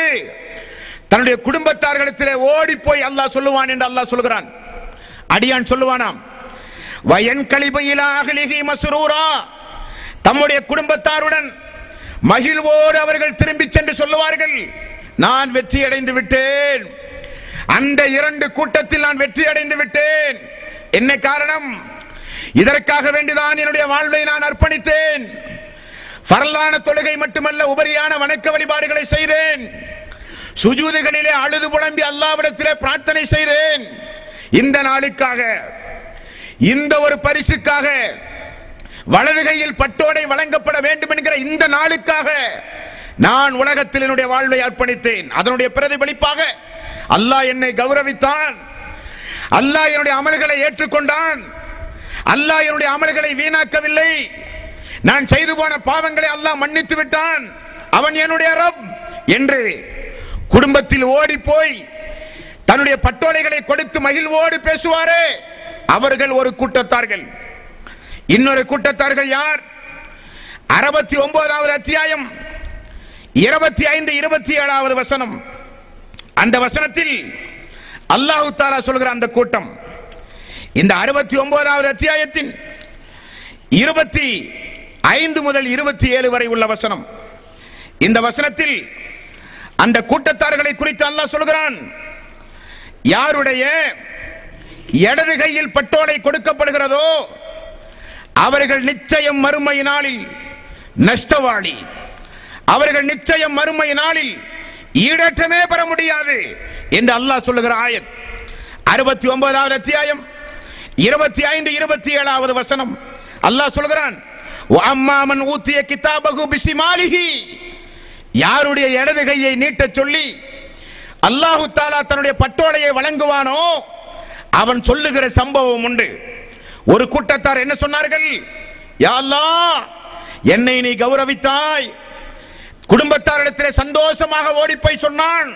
தன்னுடைய குடும்பத்தார்களிடத்திலே ஓடி போய் அல்லாஹ் சொல்லுவான் என்று அல்லாஹ் சொல்கிறான். அடியான் சொல்லுவானாம், வயன்கலிபு இலா அஹ்லிஹி மஸ்ரூரா, தம்முடைய குடும்பத்தாருடன் மகிழ்வோடு அவர்கள் திரும்பி சென்று சொல்லுவார்கள், நான் வெற்றி அடைந்து விட்டேன், அந்த இரண்டு கூட்டத்தில் நான் வெற்றி அடைந்து விட்டேன். என்ன காரணம்? இதற்காக வேண்டிதான் என்னுடைய வாழ்வை நான் அர்ப்பணித்தேன். ஃபர்லான தொழுகை மட்டுமல்ல, உபரியான வணக்க வழிபாடுகளை செய்தேன். சுஜூதுகளிலே அழுது புலம்பி அல்லாஹ்விடத்திலே பிரார்த்தனை செய்தேன். இந்த நாளுக்காக, இந்த ஒரு பரிசுக்காக, வலது கையில் பட்டோடை வழங்கப்பட வேண்டும் என்கிற இந்த நாளுக்காக நான் உலகத்தில் என்னுடைய வாழ்வை அர்ப்பணித்தேன். அதனுடைய பிரதிபலிப்பாக அல்லாஹ் என்னை கௌரவித்தான், அல்லாஹ் என்னுடைய அமல்களை ஏற்றுக்கொண்டான், அல்லாஹ் என்னுடைய அமல்களை வீணாக்கவில்லை, நான் செய்து போன பாவங்களை அல்லாஹ் மன்னித்து விட்டான், அவன் என்னுடைய ரப் என்று குடும்பத்தில் ஓடி போய் தன்னுடைய பட்டோலைகளை கொடுத்து மகிழ்வோடு பேசுவாரே, அவர்கள் ஒரு கூட்டத்தார்கள். இன்னொரு கூட்டத்தார்கள் யார்? 69வது அத்தியாயம் 25, 27வது வசனம். அந்த வசனத்தில் அல்லாஹ் தஆலா சொல்கிற அந்த கூட்டம், இந்த 69வது அத்தியாயத்தின் 25 முதல் 27 வரை உள்ள வசனம். இந்த வசனத்தில் அந்த கூட்டத்தார்களை குறித்து அல்லாஹ் சொல்கிறான், யாருடைய இடது கையில் பட்டோலை கொடுக்கப்படுகிறதோ அவர்கள் நிச்சயம் மறுமை நாளில் நஷ்டவாளி, அவர்கள் நிச்சயம் மறுமை நாளில் ஈடேற்றமே பெற முடியாது என்று அல்லாஹ் சொல்லுகிற ஆயத். 69வது அத்தியாயம் 25, 27வது வசனம். அல்லாஹ் சொல்கிறான், வஅம்மா மன் ஊதிய கிதாபஹு பிஷிமாலிஹி, யாருடைய இடது கையை நீட்டச் சொல்லி அல்லாஹ் தஆலா தன்னுடைய பட்டோலையை வழங்குவானோ அவன் சொல்லுகிற சம்பவம் உண்டு. ஒரு கூட்டத்தார் என்ன சொன்னார்கள்? யா அல்லாஹ், என்னை நீ கௌரவித்தாய். குடும்பத்தாரிடத்திலே சந்தோஷமாக ஓடி போய் சொன்னான்,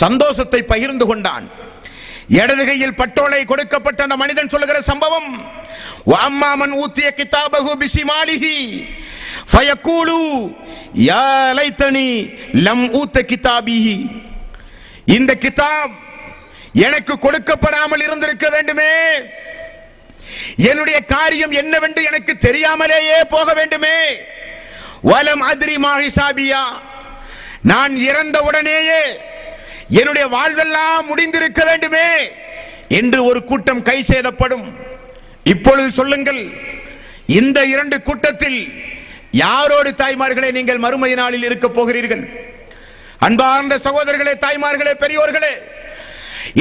சந்தோஷத்தை பகிர்ந்து கொண்டான். இடது கையில் பட்டோலை கொடுக்கப்பட்ட அந்த மனிதன் சொல்லுகிற சம்பவம், வஅம்மா மன் ஊதிய கிதாபஹு பிஷிமாலிஹி ஃபயகூலு யா லைத்தனி லம் ஊத கிதாபிஹி, இந்த கிதாப் எனக்கு கொடுக்கப்படாமல் இருந்திருக்க வேண்டுமே, என்னுடைய காரியம் என்னவென்று எனக்கு தெரியாமலேயே போக வேண்டுமே, வலம் அத்ரி மா ஹிசாபியா, நான் இறந்த உடனேயே என்னுடைய வாழ்வெல்லாம் முடிந்திருக்க வேண்டுமே என்று ஒரு கூட்டம் கை சேதப்படும். இப்பொழுது சொல்லுங்கள், இந்த இரண்டு கூட்டத்தில் யாரோடு தாய்மார்களே நீங்கள் மறுமை நாளில் இருக்க போகிறீர்கள்? அன்பார்ந்த சகோதரர்களே, தாய்மார்களே, பெரியோர்களே,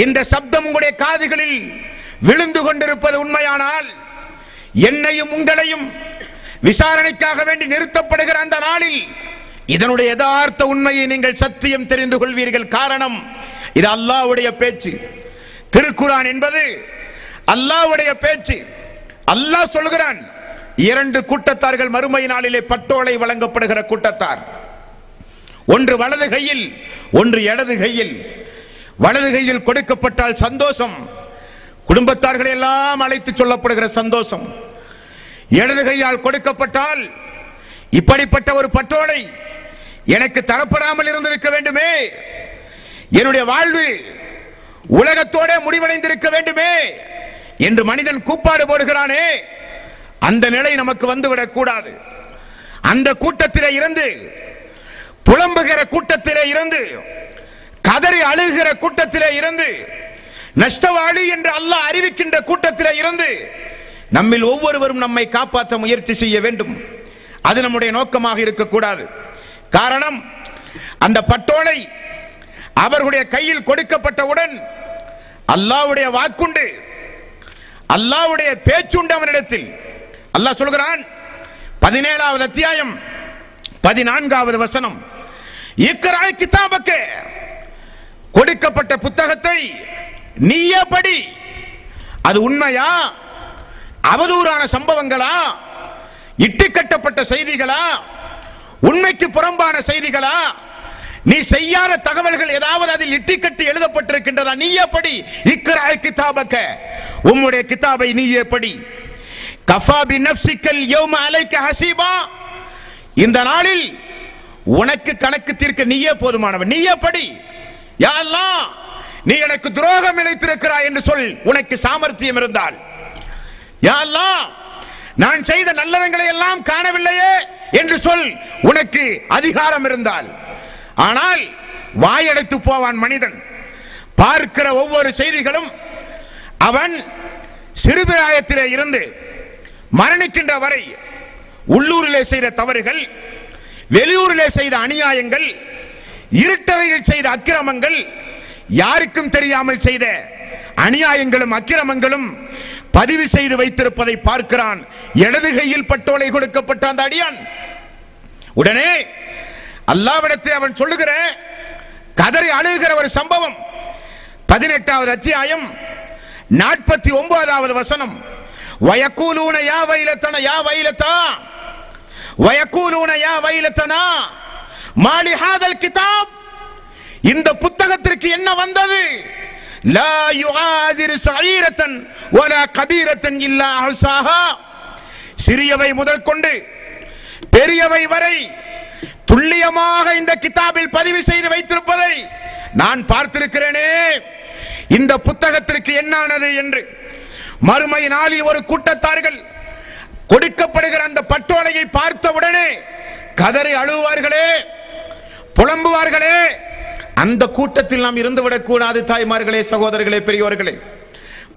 இந்த சப்தம் உங்களுடைய காதுகளில் விழுந்து கொண்டிருப்பது உண்மையானால், என்னையும் உங்களையும் விசாரணைக்காக வேண்டி நிறுத்தப்படுகிற அந்த நாளில் இதனுடைய யதார்த்த உண்மையை நீங்கள் சத்தியம் தெரிந்து கொள்வீர்கள். காரணம், இது அல்லாஹ்வுடைய பேச்சு. திருக்குர்ஆன் என்பது அல்லாஹ்வுடைய பேச்சு. அல்லாஹ் சொல்கிறான், இரண்டு கூட்டத்தார்கள் மறுமை நாளிலே பட்டோலை வழங்கப்படுகிற கூட்டத்தார். ஒன்று வலது கையில், ஒன்று இடது கையில். வலது கையில் கொடுக்கப்பட்டால் சந்தோஷம், குடும்பத்தார்களை எல்லாம் அழைத்து சொல்லப்படுகிற சந்தோஷம். இடது கையால் கொடுக்கப்பட்டால், இப்படிப்பட்ட ஒரு பட்டோலை எனக்கு தரப்படாமல் இருந்திருக்க வேண்டுமே, என்னுடைய வாழ்வு உலகத்தோட முடிவடைந்திருக்க வேண்டுமே என்று மனிதன் கூப்பாடு போடுகிறானே, அந்த நிலை நமக்கு வந்துவிடக் கூடாது. அந்த கூட்டத்திலே இருந்து, புலம்புகிற கூட்டத்திலே இருந்து, கதறி அழுகிற கூட்டத்திலே இருந்து, நஷ்டவாளி என்று அல்லாஹ் அறிவிக்கின்ற கூட்டத்திலே இருந்து நம்மில் ஒவ்வொருவரும் நம்மை காப்பாற்ற முயற்சி செய்ய வேண்டும். அது நம்முடைய நோக்கமாக இருக்கக்கூடாது. காரணம், அந்த பட்டோலை அவர்களுடைய கையில் கொடுக்கப்பட்டவுடன் அல்லாஹ்வுடைய வாக்குண்டு, அல்லாஹ்வுடைய பேச்சுண்டு அவனிடத்தில். அல்லாஹ் சொல்கிறான் 17வது அத்தியாயம் 14வது வசனம், இக்ரா கிதாபக்க, கொடுக்கப்பட்ட புத்தகத்தை நீயே படி. அது உண்மையா, அவதூறான சம்பவங்களா, இட்டுக்கட்டப்பட்ட செய்திகளா, உண்மைக்கு புறம்பான செய்திகளா, நீ செய்யாத தகவல்கள் ஏதாவது அதில் இட்டுக்கட்டி எழுதப்பட்டிருக்கின்றதா? நீயே படி. இக்ரா கிதாபக்க, உம்முடைய கிதாபை நீயே படி. கஃபா பினஃப்ஸிகல் யௌம அலைக ஹஸீபா, இந்த நாளில் உனக்கு கணக்கு தீர்க்க நீயே போதுமானவன், நீயே படி. யா அல்லாஹ், நீ எனக்கு துரோகம் இழைத்திருக்கிறாய் என்று சொல் உனக்கு சாமர்த்தியம் இருந்தால். யா அல்லாஹ், நான் செய்த நல்லதங்களை எல்லாம் காணவில்லையே என்று சொல் உனக்கு அதிகாரம் இருந்தால். ஆனால் வாயடைத்து போவான் மனிதன். பார்க்கிற ஒவ்வொரு செய்திகளும் அவன் சிறுபிராயத்திலே இருந்து மரணிக்கின்ற வரை உள்ளூரிலே செய்த தவறுகள், வெளியூரிலே செய்த அநியாயங்கள், இருட்டறையில் செய்த அக்கிரமங்கள், யாருக்கும் தெரியாமல் செய்த அநியாயங்களும் அக்கிரமங்களும் பதிவு செய்து வைத்திருப்பதை பார்க்கிறான். இடது கையில் பட்டோலை கொடுக்கப்பட்ட அந்த அடியான் உடனே அல்லாஹ்விடத்தில் அவன் சொல்லுகிற கதறி அழுகிற ஒரு சம்பவம் 18வது அத்தியாயம் 49வது வசனம், வயக்கூலூன யா வைலத்தனா யா வைலதா வயக்கூலூன யா வைலத்தனா மாலி ஹாதல் கிதாப், இந்த புத்தகத்திற்கு என்ன வந்தது? லா யுஆதிரு ஸஈரத்தன் வலா கபீரத்தன் இல்லா அஹ்ஸாஹா, சிறியவை முதற்கொண்டு பெரியவை வரை துல்லியமாக இந்த கிதாபில் பதிவு செய்து வைத்திருப்பதை நான் பார்த்திருக்கிறேனே, இந்த புத்தகத்திற்கு என்னானது என்று. மறுமை நாளில் ஒரு கூட்டத்தார்கள் கொடுக்கப்படுகிற அந்த பட்டோலையை பார்த்தவுடனே கதறி அழுவார்களே, புலம்புவார்களே. அந்த கூட்டத்தில் நாம் இருந்துவிடக் கூடாது. தாய்மார்களே, சகோதரர்களே, பெரியோர்களே,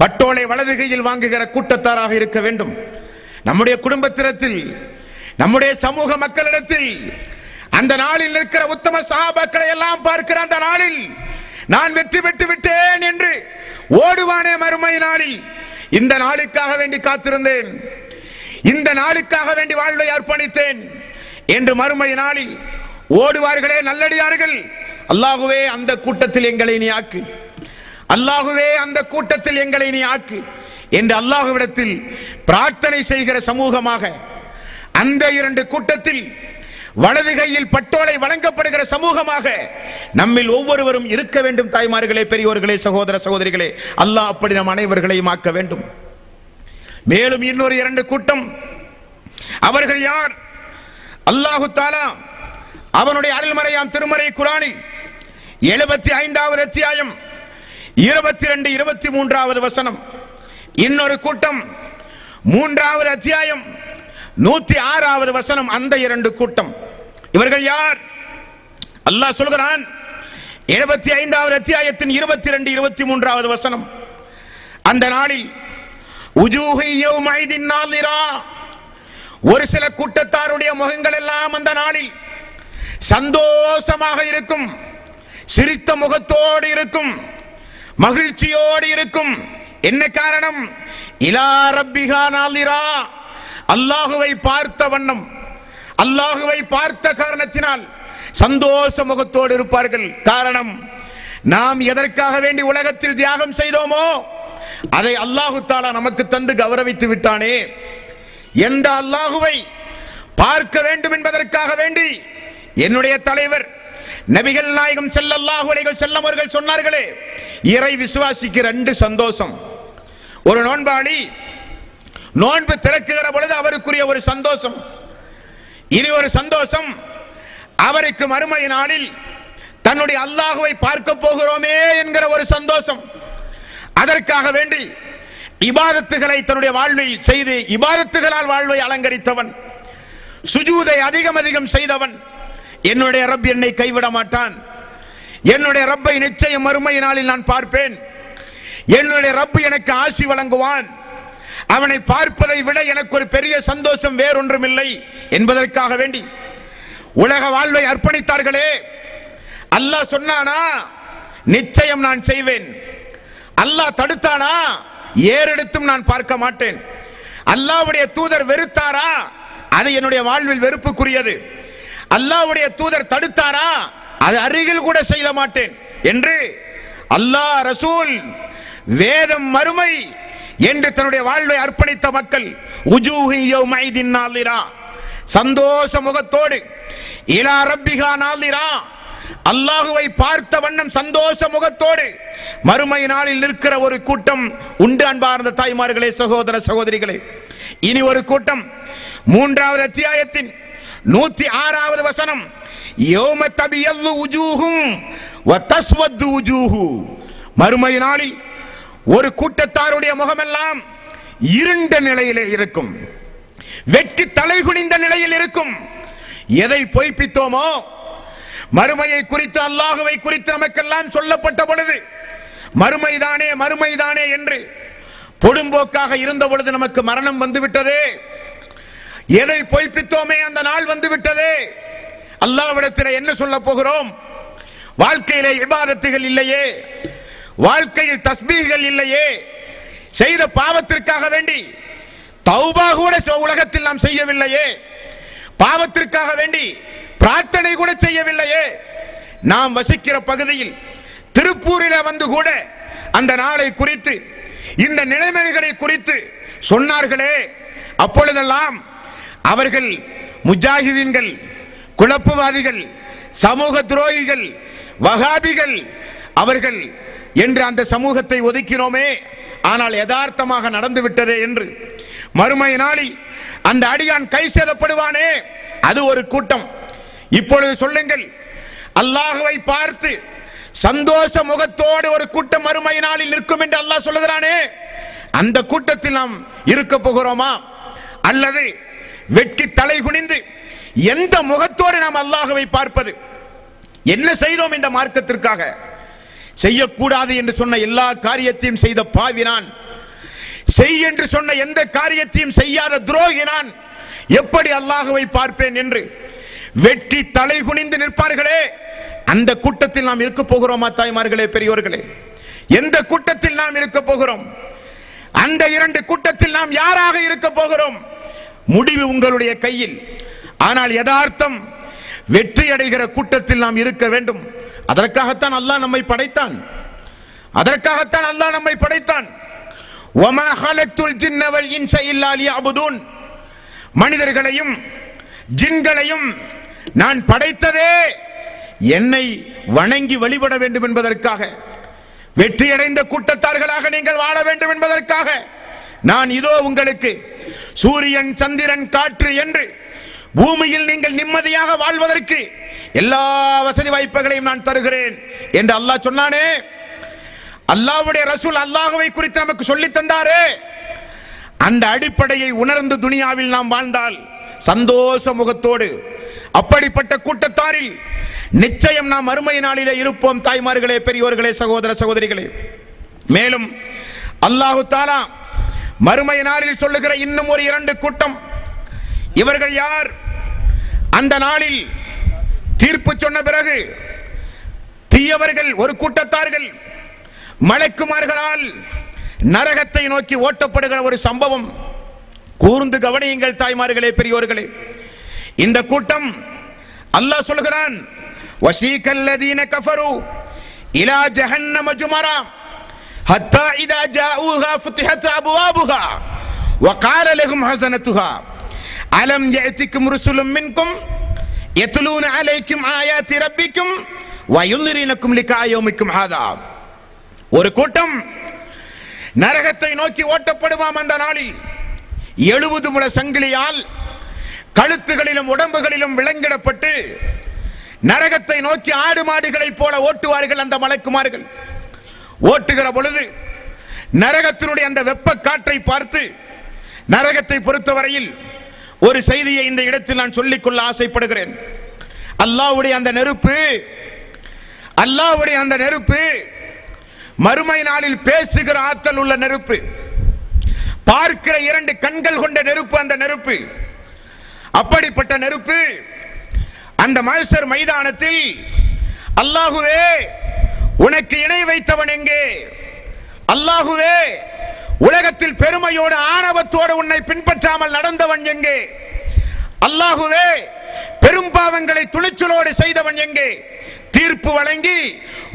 பட்டோலை வலது கையில் வாங்குகிற கூட்டத்தாராக இருக்க வேண்டும். நம்முடைய குடும்பத்திடத்தில், நம்முடைய சமூக மக்களிடத்தில் அந்த நாளில் இருக்கிற உத்தம சஹாபாக்களை எல்லாம் பார்க்கிற அந்த நாளில் நான் வெற்றி பெற்று விட்டேன் என்று ஓடுவானே மறுமை நாளில், இந்த நாளுக்காக வேண்டி காத்திருந்தேன், இந்த நாளுக்காக வேண்டி வாழ்வை அர்ப்பணித்தேன் என்று மறுமை நாளில் ஓடுவார்களே நல்லடியார்கள். அல்லாஹுவே, அந்த கூட்டத்தில் எங்களை நீ ஆக்கு, அல்லாஹுவே, அந்த கூட்டத்தில் எங்களை நீ ஆக்கு என்று அல்லாஹுவிடத்தில் பிரார்த்தனை செய்கிற சமூகமாக அந்த 2 கூட்டத்தில் வலது கையில் பட்டோலை வழங்கப்படுகிற சமூகமாக நம்மில் ஒவ்வொருவரும் இருக்க வேண்டும். தாய்மார்களே, பெரியோர்களே, சகோதர சகோதரிகளே, அல்லாஹ் அப்படி நம் அனைவர்களையும் ஆக்க வேண்டும். மேலும் இன்னொரு 2 கூட்டம், அவர்கள் யார்? அல்லாஹு தஆலா அவனுடைய அருள்மறையாம் திருமறை குர்ஆனில் 75வது அத்தியாயம் 22, 23வது வசனம். இன்னொரு கூட்டம் 3வது அத்தியாயம் 106வது வசனம். அந்த 2 கூட்டம் இவர்கள் யார்? அல்லாஹ் சொல்கிறான் 75வது அத்தியாயத்தின் 22, 23வது வசனம். அந்த நாளில் உஜூஹு யௌமைதின் நாலிரா, ஒரு சில கூட்டத்தாருடைய முகங்கள் எல்லாம் அந்த நாளில் சந்தோஷமாக இருக்கும், சிரித்த முகத்தோடு இருக்கும், மகிழ்ச்சியோடு இருக்கும். என்ன காரணம்? இலா ரப்பிஹா நாலிரா, அல்லாஹுவை பார்த்த வண்ணம், அல்லாஹுவை பார்த்த காரணத்தினால் சந்தோஷ முகத்தோடு இருப்பார்கள். காரணம், நாம் எதற்காக வேண்டி உலகத்தில் தியாகம் செய்தோமோ அதை அல்லாஹு தஆலா நமக்கு தந்து கௌரவித்து விட்டானே. எந்த அல்லாஹுவை பார்க்க வேண்டும் என்பதற்காக வேண்டி என்னுடைய தலைவர் நபிகள் நாயகம் ஸல்லல்லாஹு அலைஹி வஸல்லம் அவர்கள் சொன்னார்களே, இறை விசுவாசிக்கு 2 சந்தோஷம். ஒரு நோன்பாளி நோன்பு திறக்குகிற பொழுது அவருக்குரிய ஒரு சந்தோஷம். இனி ஒரு சந்தோஷம், அவருக்கு மறுமை நாளில் தன்னுடைய அல்லாஹுவை பார்க்க போகிறோமே என்கிற ஒரு சந்தோஷம். அதற்காக வேண்டி இபாதத்துகளை தன்னுடைய வாழ்வில் செய்து இபாதத்துகளால் வாழ்வை அலங்கரித்தவன், சுஜூதை அதிகம் அதிகம் செய்தவன், என்னுடைய ரப் என்னை கைவிட மாட்டான், என்னுடைய ரப்பை நிச்சயம் மறுமை நாளில் நான் பார்ப்பேன், என்னுடைய ரப் எனக்கு ஆசி வழங்குவான், அவனை பார்ப்பதை விட எனக்கு ஒரு பெரிய சந்தோஷம் வேறொன்றும் இல்லை என்பதற்காக வேண்டி உலக வாழ்வை அர்ப்பணித்தார்களே. அல்லாஹ் சொன்னானா நிச்சயம் நான் செய்வேன், அல்லாஹ் தடுத்தானா ஏறெடுத்தும் நான் பார்க்க மாட்டேன், அல்லாஹ்வுடைய தூதர் வெறுத்தாரா அது என்னுடைய வாழ்வில் வெறுப்புக்குரியது, அல்லாஹ்வுடைய தூதர் தடுத்தாரா? அது அருகில் கூட செய்ய மாட்டேன் என்று அல்லாஹ், ரசூல், வேதம், மறுமை என்று தன்னுடைய வாழ்வை அர்ப்பணித்த மக்கள் உஜூஹி யௌமைதின் நாலிரா, சந்தோஷ முகத்தோடு, இலா ரப்பிஹா நாலிரா, அல்லாஹுவை பார்த்த வண்ணம் சந்தோஷ முகத்தோடு மறுமை நாளில் நிற்கிற ஒரு கூட்டம் உண்டு. அன்பார்ந்த தாய்மார்களே, சகோதர சகோதரிகளே, இனி ஒரு கூட்டம் 3வது அத்தியாயத்தின் 106வது வசனம், யௌம தபியல்லு உஜூஹும் வ தஸ்வது உஜூஹு, மறுமை நாளில் ஒரு கூட்டத்தாருடைய முகமெல்லாம் இருண்ட நிலையிலே இருக்கும், வெட்கி தலைகுனிந்த நிலையில் இருக்கும். எதை பொய்ப்பித்தோமோ, மறுமையை குறித்து, அல்லாஹுவை குறித்து நமக்கெல்லாம் சொல்லப்பட்ட பொழுது மறுமைதானே மறுமைதானே என்று பொடும்போக்காக இருந்த பொழுது நமக்கு மரணம் வந்துவிட்டதே. எதை பொய்ப்பித்தோமே அந்த நாள் வந்துவிட்டதே. அல்லாஹ்விடத்தில் என்ன சொல்ல போகிறோம்? வாழ்க்கையிலே இபாதத்துகள் இல்லையே, வாழ்க்கையில் தஸ்பீஹ்கள் இல்லையே, செய்த பாவத்திற்காக வேண்டி தௌபா கூட உலகத்தில் நாம் செய்யவில்லையே, பாவத்திற்காக வேண்டி பிரார்த்தனை கூட செய்யவில்லையே. நாம் வசிக்கிற பகுதியில் திருப்பூரில் வந்து கூட அந்த நாளை குறித்து, இந்த நிலைமைகளை குறித்து சொன்னார்களே, அப்பொழுதெல்லாம் அவர்கள் முஜாஹிதீன்கள், குழப்பவாதிகள், சமூக துரோகிகள், வஹாபிகள் அவர்கள் என்று அந்த சமூகத்தை ஒதுக்கினோமே, ஆனால் யதார்த்தமாக நடந்து விட்டதே என்று. மறுமை நாளில் அந்த அடியான் கை சேதப்படுவானே, அது ஒரு கூட்டம். இப்பொழுது சொல்லுங்கள், அல்லாஹுவை பார்த்து சந்தோஷ முகத்தோடு ஒரு கூட்டம் மறுமை நாளில் நிற்கும் என்று அல்லாஹ் சொல்லுகிறானே, அந்த கூட்டத்தில் நாம் இருக்க போகிறோமா? அல்லது வெட்கி தலை குனிந்து எந்த முகத்தோடு நாம் அல்லாஹுவை பார்ப்பது? என்ன செய்தோம் இந்த மார்க்கத்திற்காக? செய்யக்கூடாது என்று சொன்ன எல்லா காரியத்தையும் செய்த பாவி நான், செய் என்று சொன்ன எந்த காரியத்தையும் செய்யாத துரோகி நான், எப்படி அல்லாஹுவை பார்ப்பேன் என்று வெட்கி தலை குனிந்து நிற்பார்களே, அந்த கூட்டத்தில் நாம் இருக்க போகிறோமா? தாய்மார்களே, பெரியோர்களே, எந்த கூட்டத்தில் நாம் இருக்க போகிறோம்? அந்த 2 கூட்டத்தில் நாம் யாராக இருக்க போகிறோம்? முடிவு உங்களுடைய கையில். ஆனால் யதார்த்தம், வெற்றி அடைகிற கூட்டத்தில் நாம் இருக்க வேண்டும். அதற்காகத்தான் அல்லாஹ் நம்மை படைத்தான். அதற்காகத்தான் அல்லாஹ் நம்மை படைத்தான். வமா ஹலக்துல் ஜின்ன வல் இன்ஸ இல்லா லியஅபுதூன், மனிதர்களையும் ஜின்களையும் நான் படைத்ததே என்னை வணங்கி வழிபட வேண்டும் என்பதற்காக, வெற்றியடைந்த கூட்டத்தார்களாக நீங்கள் வாழ வேண்டும் என்பதற்காக நான் இதோ உங்களுக்கு சூரியன், சந்திரன், காற்று என்று பூமியில் நீங்கள் நிம்மதியாக வாழ்வதற்கு எல்லா வசதி வாய்ப்புகளையும் நான் தருகிறேன் என்று அல்லாஹ் சொன்னானே. அல்லாஹ்வுடைய ரசூல் அல்லாஹ்வை குறித்து நமக்கு சொல்லி தந்தாரே. அந்த அடிப்படையை உணர்ந்து துனியாவில் நாம் வாழ்ந்தால் சந்தோஷ முகத்தோடு அப்படிப்பட்ட கூட்டத்தாரில் நிச்சயம் நாம் மறுமை நாளிலே இருப்போம். தாய்மார்களே, பெரியோர்களே, சகோதர சகோதரிகளே, மேலும் அல்லாஹு தஆலா மறுமை நாளில் சொல்லுகிற இன்னும் ஒரு 2 கூட்டம், இவர்கள் யார்? அந்த நாளில் தீர்ப்பு சொன்ன பிறகு தீயவர்கள் ஒரு கூட்டத்தார்கள் மலக்குமார்களால் நரகத்தை நோக்கி ஓட்டப்படுகிற ஒரு சம்பவம். கூர்ந்து கவனியுங்கள் தாய்மார்களே, பெரியோர்களே. இந்த கூட்டம் அல்லாஹ் சொல்கிறான், வஸீகல்லதீன கஃபரு இலா ஜஹன்னம ஜுமரா ஹத்தா இதா ஜாஊஹா ஃபுத்திஹத் அப்வாபுஹா வகால லஹும் ஹஸனத்துஹா அலம் யஅதிகும் ருசுலும் மின்கும் யத்லூன அலைக்கும் ஆயாத்தி ரப்பிக்கும் வயுன்திரூனக்கும் லிகா யௌமிக்கும் ஹாதா. ஒரு கூட்டம் நரகத்தை நோக்கி ஓட்டப்படுவாம். அந்த நாளில் 70 முழ சங்கிலியால் கழுத்துகளிலும் உடம்புகளிலும் விலங்கிடப்பட்டு நரகத்தை நோக்கி ஆடு மாடுகளைப் போல ஓட்டுவார்கள் அந்த மலக்குமார்கள். ஓட்டுகிற பொழுது நரகத்தினுடைய அந்த வெப்ப காற்றை பார்த்து, நரகத்தை பொறுத்தவரையில் ஒரு செய்தியை இந்த இடத்தில் நான் சொல்லிக்கொள்ள ஆசைப்படுகிறேன். அல்லாஹ்வுடைய அந்த நெருப்பு மறுமை நாளில் பேசுகிற ஆற்றல் உள்ள நெருப்பு, பார்க்கிற 2 கண்கள் கொண்ட நெருப்பு. அந்த நெருப்பு, அப்படிப்பட்ட நெருப்பு அந்த மஹ்ஷர் மைதானத்தில், அல்லாஹுவே உனக்கு இணை வைத்தவன் எங்கே? அல்லாஹுவே உலகத்தில் பெருமையோடு ஆணவத்தோடு உன்னை பின்பற்றாமல் நடந்தவன் எங்கே? அல்லாஹுவே பெரும் பாவங்களை துணிச்சலோடு செய்தவன் எங்கே? தீர்ப்பு வழங்கி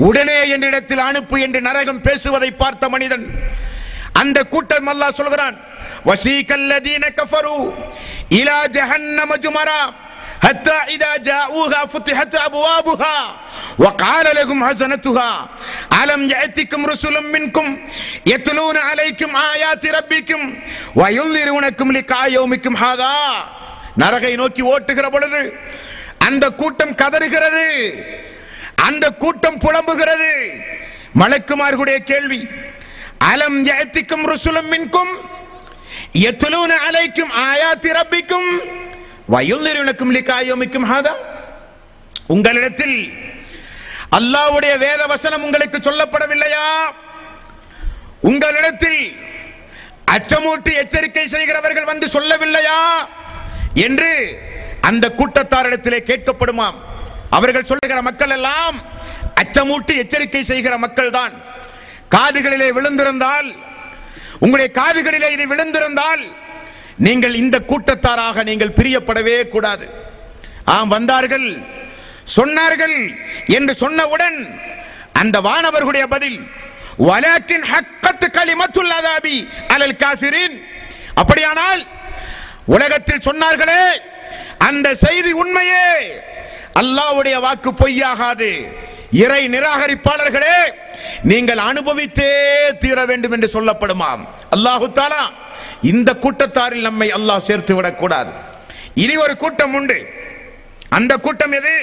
உடனே என்னிடத்தில் அனுப்பு என்று நரகம் பேசுவதை பார்த்த மனிதன். அந்த கூட்டம் அல்லாஹ் சொல்கிறான், வஸீகல்லதீன கஃபரு இலா ஜஹன்னம ஜுமரா ஹத்தா இதா ஜாஊஹா ஃபுத்திஹத் அப்வாபுஹா وقال لهم حسنتها ألم يأتكم رسل منكم يتلون عليكم آيات ربكم وينذرونكم لقاء يومكم هذا. நரகை நோக்கி ஓட்டுகிற பொழுது அந்த கூட்டம் கதறுகிறது, அந்த கூட்டம் புலம்புகிறது. மலக்குமார்களுடைய கேள்வி, அலம் யஅத்திக்கும் ருசுலும் மின்கும் யத்லூன அலைக்கும் ஆயாத்தி ரப்பிக்கும் வயுன்திருனக்கும் லிகா யௌமிக்கும் ஹாதா. உங்களிடத்தில் அல்லாஹ்வுடைய வேத வசனம் உங்களுக்கு சொல்லப்படவில்லையா? உங்களிடத்தில் அச்சமூட்டி எச்சரிக்கை செய்கிறவர்கள் வந்து சொல்லவில்லையா என்று அந்த கூட்டத்தாரிடத்திலே கேட்கப்படுமாம். அவர்கள் சொல்லுகிற மக்கள் எல்லாம் அச்சமூட்டி எச்சரிக்கை செய்கிற மக்கள் தான். காதுகளிலே விழுந்திருந்தால், உங்களுடைய காதுகளிலே இது விழுந்திருந்தால் நீங்கள் இந்த கூட்டத்தாராக நீங்கள் பிரியப்படவே கூடாது. வந்தார்கள் சொன்னார்கள் என்று சொன்னவுடன் அந்த வானவர்களுடைய பதில், வலாக்கின் ஹக்கத் கலிமத்துல் அஸாபி அலல் காஃபிரின். அப்படியானால் உலகத்தில் சொன்னார்களே அந்த செய்தி உண்மையே, அல்லாஹ்வுடைய வாக்கு பொய்யாகாது. இறை நிராகரிப்பாளர்களே நீங்கள் அனுபவித்தே தீர வேண்டும் என்று சொல்லப்படுமாம். அல்லாஹு தஆலா இந்த கூட்டத்தாரில் நம்மை அல்லாஹ் சேர்த்து விடக்கூடாது. இனி ஒரு கூட்டம் உண்டு. அந்த கூட்டம் எது?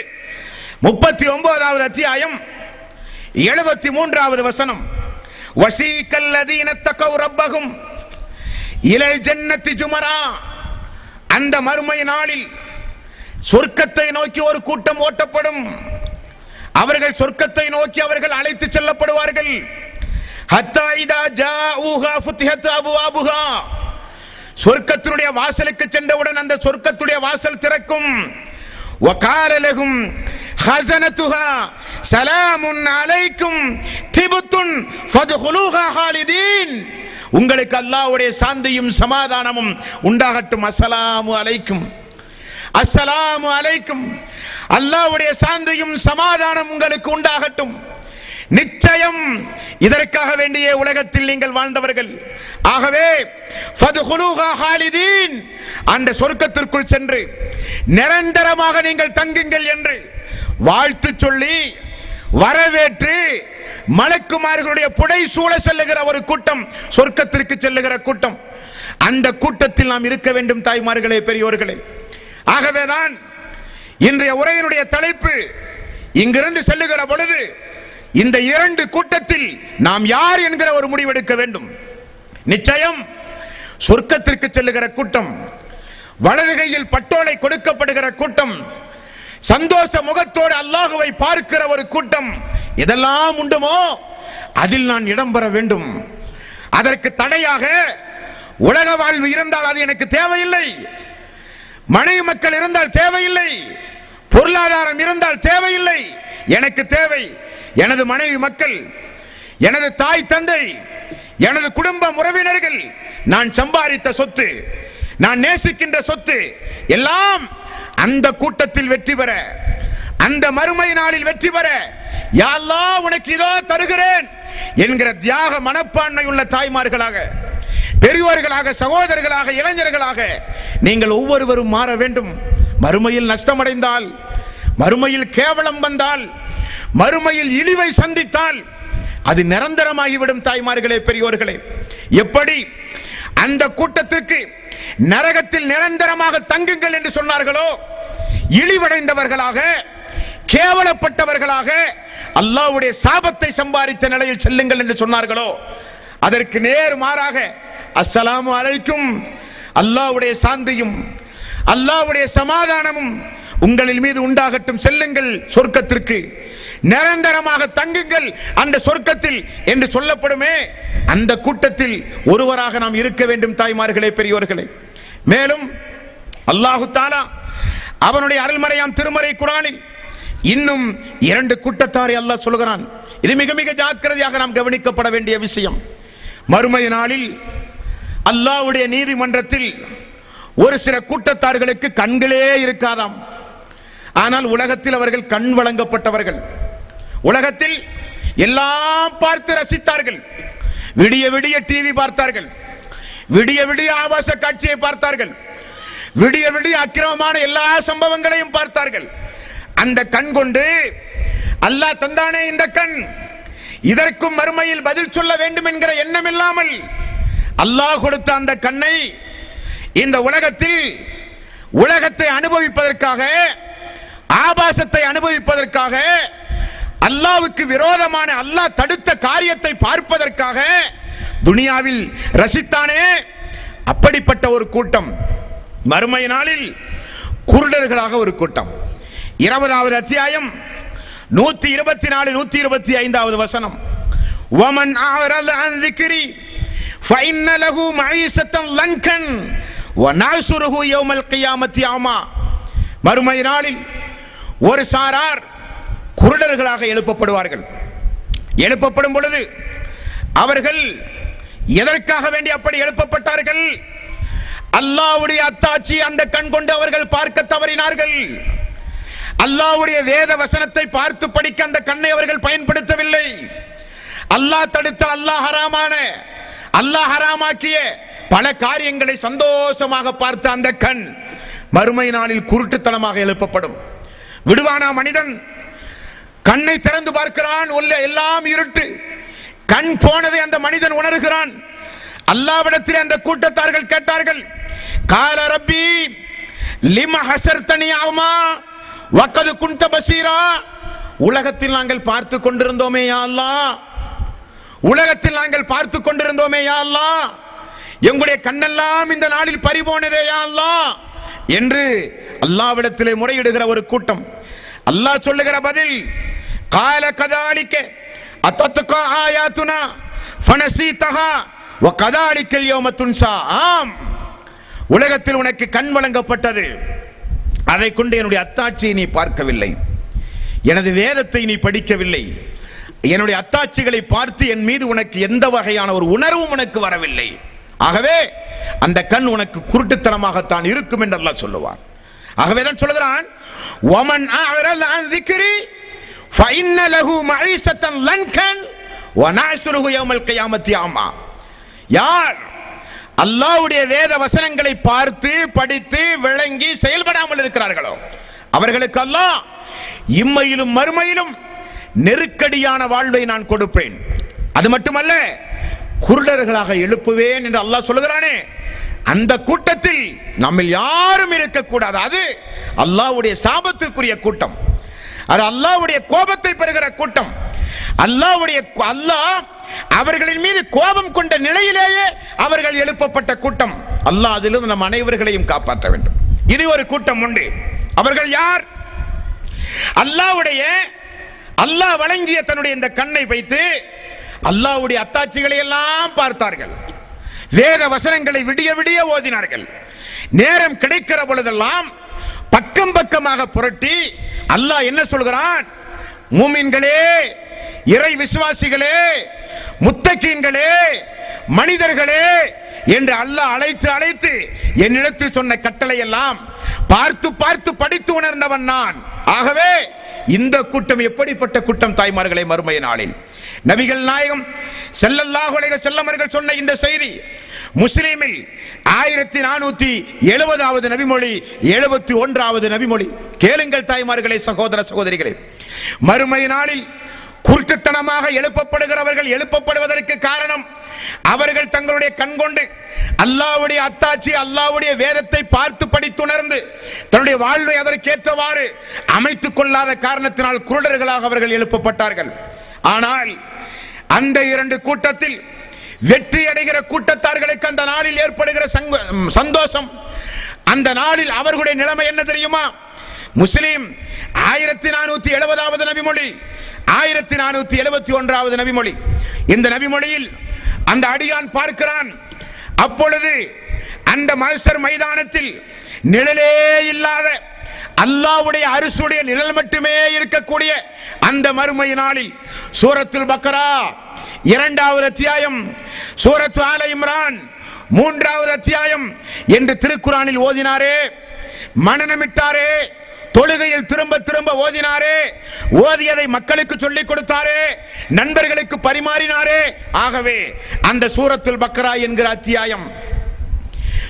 39வது அத்தியாயம் 73வது வசனம். வஸீகல்லதீன தகவ் ரப்பஹும் இலல் ஜன்னத்தி ஜுமரா. அந்த மறுமை நாளில் சொர்க்கத்தை நோக்கி ஒரு கூட்டம் ஓட்டப்படும். அவர்கள் சொர்க்கத்தை நோக்கி அவர்கள் அழைத்து செல்லப்படுவார்கள். ஹத்தா இதா ஜாஊஹா ஃபுத்திஹத் அப்வாபுஹா. சொர்க்கத்தினுடைய வாசலுக்கு சென்றவுடன் அந்த சொர்க்கத்துடைய வாசல் திறக்கும். வகால லஹும் ஹஸனத்துஹா ஸலாமுன் அலைக்கும் திபுத்துன் ஃபத்ஹுலூஹா ஹாலிதீன். உங்களுக்கு அல்லாஹ்வுடைய சாந்தியும் சமாதானமும் உண்டாகட்டும். அஸ்ஸலாமு அலைக்கும், அஸ்ஸலாமு அலைக்கும். அல்லாஹ்வுடைய சாந்தியும் சமாதானம் உங்களுக்கு உண்டாகட்டும். நிச்சயம் இதற்காக வேண்டிய உலகத்தில் நீங்கள் வாழ்ந்தவர்கள். ஆகவே ஃபத்ஹுலூஹா ஹாலிதீன், அந்த சொர்க்கத்திற்குள் சென்று நிரந்தரமாக நீங்கள் தங்குங்கள் என்று வாழ்த்து சொல்லி வரவேற்று மலக்குமார்களுடைய புடை சூழ செல்லுகிற ஒரு கூட்டம், சொர்க்கத்திற்கு செல்லுகிற கூட்டம். அந்த கூட்டத்தில் நாம் இருக்க வேண்டும் தாய்மார்களே, பெரியோர்களே. ஆகவேதான் இன்றைய உரையினுடைய தலைப்பு, இங்கிருந்து செல்லுகிற பொழுது இந்த இரண்டு கூட்டத்தில் நாம் யார் என்கிற ஒரு முடிவெடுக்க வேண்டும். நிச்சயம் சொர்க்கத்திற்கு செல்லுகிற கூட்டம், வலதுகையில் பட்டோலை கொடுக்கப்படுகிற கூட்டம், சந்தோஷ முகத்தோடு அல்லாஹுவை பார்க்கிற ஒரு கூட்டம், இதெல்லாம் உண்டுமோ அதில் நான் இடம்பெற வேண்டும். அதற்கு தடையாக உலக வாழ்வு இருந்தால் அது எனக்கு தேவையில்லை. மனைவி மக்கள் இருந்தால் தேவையில்லை. பொருளாதாரம் இருந்தால் தேவையில்லை. எனக்கு தேவை எனது மனைவி மக்கள், எனது தாய் தந்தை, எனது குடும்ப உறவினர்கள், நான் சம்பாதித்த சொத்து, நான் நேசிக்கின்ற சொத்து எல்லாம் அந்த கூட்டத்தில் வெற்றி பெற, அந்த மறுமை நாளில் வெற்றி பெற யா அல்லாஹ் உனக்கு இதோ தருகிறேன் என்கிற தியாக மனப்பான்மை உள்ள தாய்மார்களாக, பெரியோர்களாக, சகோதரர்களாக, இளைஞர்களாக நீங்கள் ஒவ்வொருவரும் மாற வேண்டும். மறுமையில் நஷ்டமடைந்தால், மறுமையில் கேவலம் வந்தால், மறுமையில் இழிவை சந்தித்தால் அது நிரந்தரமாகிவிடும். தாய்மார்களே, பெரியோர்களே, எப்படி அந்த கூட்டத்திற்கு நரகத்தில் நிரந்தரமாக தங்குங்கள் என்று சொன்னார்களோ, இழிவடைந்தவர்களாக, கேவலப்பட்டவர்களாக, அல்லாஹ்வுடைய சாபத்தை சம்பாதித்த நிலையில் செல்லுங்கள் என்று சொன்னார்களோ, அதற்கு நேர் மாறாக அஸ்ஸலாமு அலைக்கும், அல்லாஹ்வுடைய சாந்தியும் அல்லாஹ்வுடைய சமாதானமும் உங்களின் மீது உண்டாகட்டும், செல்லுங்கள் சொர்க்கத்திற்கு, நிரந்தரமாக தங்குங்கள் அந்த சொர்க்கத்தில் என்று சொல்லப்படுமே, அந்த கூட்டத்தில் ஒருவராக நாம் இருக்க வேண்டும் தாய்மார்களே, பெரியோர்களே. மேலும் அல்லாஹு தஆலா அவனுடைய அருள்மறையாம் திருமறை குர்ஆனில் இன்னும் இரண்டு கூட்டத்தாரை அல்லாஹ் சொல்கிறான். இது மிக மிக ஜாக்கிரதையாக நாம் கவனிக்கப்பட வேண்டிய விஷயம். மறுமை நாளில் அல்லாஹ்வுடைய நீதிமன்றத்தில் ஒரு சில கூட்டத்தார்களுக்கு கண்களே இருக்காதாம். ஆனால் உலகத்தில் அவர்கள் கண் வழங்கப்பட்டவர்கள். உலகத்தில் எல்லாம் பார்த்து ரசித்தார்கள். விடிய விடிய டிவி பார்த்தார்கள், விடிய விடிய ஆபாச காட்சியை பார்த்தார்கள், விடிய விடிய அக்கிரமமான எல்லா சம்பவங்களையும் பார்த்தார்கள். அந்த கண் கொண்டு அல்லாஹ் தந்தானே இந்த கண், இதற்கும் மறுமையில் பதில் சொல்ல வேண்டும் என்கிற எண்ணம் இல்லாமல் அல்லாஹ் கொடுத்த அந்த கண்ணை இந்த உலகத்தில் உலகத்தை அனுபவிப்பதற்காக, ஆபாசத்தை அனுபவிப்பதற்காக, அல்லாஹ்வுக்கு விரோதமான அல்லாஹ் தடுத்த காரியத்தை பார்ப்பதற்காக துனியாவில் ரசித்தானே, அப்படிப்பட்ட ஒரு கூட்டம் மறுமை நாளில் குருடர்களாக ஒரு கூட்டம். 20வது அத்தியாயம் 124 125வது வசனம். வமன் அஅரத அன் ذிக்ரி ஃபஇன்ன லஹு மஈஸத்தன் லன்கன் வநஹ்சுருஹு யௌமல் கியாமத்தி அமா. மறுமை நாளில் ஒரு சாரார் குருடர்களாக எழுப்பப்படுவார்கள். எழுப்பப்படும் பொழுது அவர்கள் எதற்காக வேண்டி அப்படி எழுப்பப்பட்டார்கள்? அல்லாஹ்வுடைய அத்தாட்சி அந்த கண் கொண்டு அவர்கள் பார்க்க தவறினார்கள். அல்லாஹ்வுடைய வேத வசனத்தை பார்த்து படிக்க அந்த கண்ணை அவர்கள் பயன்படுத்தவில்லை. அல்லாஹ் தடுத்த, அல்லாஹ் ஹராமாக்கிய பல காரியங்களை சந்தோஷமாக பார்த்த அந்த கண் மறுமை நாளில் குருட்டுத்தனமாக எழுப்பப்படும். விடுவானா மனிதன்? கண்ணை திறந்து பார்க்கிறான், எல்லாம் இருட்டு. கண் போனதை அந்த மனிதன் உணர்கிறான். அல்லாஹ்விடத்தில் அந்த கூட்டத்தார்கள் கேட்டார்கள், கால ரப்பி லிம ஹஸர்தனி அமா வகத் குன்த பஸீரா. உலகத்தில் நாங்கள் பார்த்து கொண்டிருந்தோமே யா அல்லாஹ், உலகத்தில் நாங்கள் பார்த்து கொண்டிருந்தோமே யா அல்லாஹ், எங்களுடைய கண்ணெல்லாம் இந்த நாளில் பறிபோனதே யா அல்லாஹ் என்று அல்லாஹ்விடத்திலே முறையிடுகிற ஒரு கூட்டம். அல்லாஹ் சொல்லுகிற பதில், கால கதாலிக அத்தத்க ஆயாத்துனா ஃபனஸீதஹா வகதாலிகல் யௌம துன்ஸா. ஆம், உலகத்தில் உனக்கு கண் வழங்கப்பட்டது, அதை கொண்டு என்னுடைய அத்தாட்சியை நீ பார்க்கவில்லை, எனது வேதத்தை நீ படிக்கவில்லை, என்னுடைய அத்தாட்சிகளை பார்த்து என் மீது உனக்கு எந்த வகையான ஒரு உணர்வும் உனக்கு வரவில்லை. ஆகவே அந்த கண் உனக்கு குருட்டுத்தனமாகத்தான் இருக்கும் என்று அல்லாஹ் சொல்லுவான். ஆகவே தான் சொல்கிறான், வமன் அஅரத அன் ذிக்ரி ஃபஇன்ன லஹு மஈஸத்தன் லன்கன் வநஹ்சுருஹு யௌமல் கியாமத்தி அமா. யார் அல்லாஹ்வுடைய வேத வசனங்களை பார்த்து படித்து விளங்கி செயல்படாமல் இருக்கிறார்களோ அவர்களுக்கு அல்லாஹ் இம்மையிலும் மறுமையிலும் நெருக்கடியான வாழ்வை நான் கொடுப்பேன். அது மட்டுமல்ல, குருடர்களாக எழுப்புவேன் என்று அல்லாஹ் சொல்லுகிறானே, அந்த கூட்டத்தில் நம்மில் யாரும் இருக்கக்கூடாது. அது அல்லாஹ்வுடைய சாபத்திற்குரிய கூட்டம், அது அல்லாஹ்வுடைய கோபத்தை பெறுகிற கூட்டம். அல்லாஹ் அவர்களின் மீது கோபம் கொண்ட நிலையிலேயே அவர்கள் எழுப்பப்பட்ட கூட்டம். அல்லாஹ் அதிலிருந்து நம் அனைவர்களையும் காப்பாற்ற வேண்டும். இது ஒரு கூட்டம் உண்டு. அவர்கள் யார்? அல்லாஹ் வழங்கிய தன்னுடைய இந்த கண்ணை வைத்து அல்லாஹ்வுடைய அத்தாட்சிகளை எல்லாம் பார்த்தார்கள், வேத வசனங்களை விடிய விடிய ஓதினார்கள். நேரம் கிடைக்கிற பொழுதெல்லாம் பக்கம் பக்கமாக புரட்டி அல்லாஹ் என்ன சொல்கிறான்? மூமின்களே, இறை விசுவாசிகளே, முத்தகீன்களே, மனிதர்களே என்று அல்லாஹ் அழைத்து அழைத்து என்னிடத்தில் சொன்ன கட்டளை எல்லாம் பார்த்து பார்த்து படித்து உணர்ந்தவன் நான். ஆகவே இந்த கூட்டம் எப்படிப்பட்ட கூட்டம் தாய்மார்களை மறுமை நாளில் நபிகள் நாயகம் ஸல்லல்லாஹு அலைஹி வஸல்லம் அவர்கள் சொன்ன இந்த செய்தி முஸ்லிமில் 1470வது நபிமொழி, 71வது நபிமொழி. கேளுங்கள் தாய்மார்களே, சகோதர சகோதரிகளே, மறுமை நாளில் குருட்டுத்தனமாக எழுப்பப்படுகிறவர்கள் எழுப்பப்படுவதற்கு காரணம் அவர்கள் தங்களுடைய கண்கொண்டு அல்லாஹ்வுடைய அத்தாட்சி, அல்லாஹ்வுடைய வேதத்தை பார்த்து படித்துணர்ந்து தன்னுடைய வாழ்வை அதற்கேற்றவாறு அமைத்துக் கொள்ளாத காரணத்தினால் குருடர்களாக அவர்கள் எழுப்பப்பட்டார்கள். ஆனால் அந்த இரண்டு கூட்டத்தில் வெற்றி அடைகிற கூட்டத்தார்களுக்கு அந்த நாளில் ஏற்படுகிற சந்தோஷம், அந்த நாளில் அவர்களுடைய நிலைமை என்ன தெரியுமா? முஸ்லிம் 1470வது நபிமொழி, 1471வது நபிமொழி. இந்த நபிமொழியில் அந்த அடியான் பார்க்கிறான், அப்பொழுது அந்த மஹ்ஷர் மைதானத்தில் நிழலே இல்லாத அல்லாஹ்வுடைய அரிசுடைய நிழல் மட்டுமே இருக்கக்கூடிய அந்த மறுமை நாளில் சூரத்துல் பக்ரா 2வது அத்தியாயம், சூரத்து ஆல இம்ரான் 3வது அத்தியாயம் என்று திருக்குரானில் ஓதினாரே, மனனமிட்டாரே, தொழுகையில் திரும்ப திரும்ப ஓதினாரே, ஓதியதை மக்களுக்கு சொல்லிக் கொடுத்தாரே, நண்பர்களுக்கு பரிமாறினாரே. ஆகவே அந்த சூரத்துல் பக்ரா என்கிற அத்தியாயம்,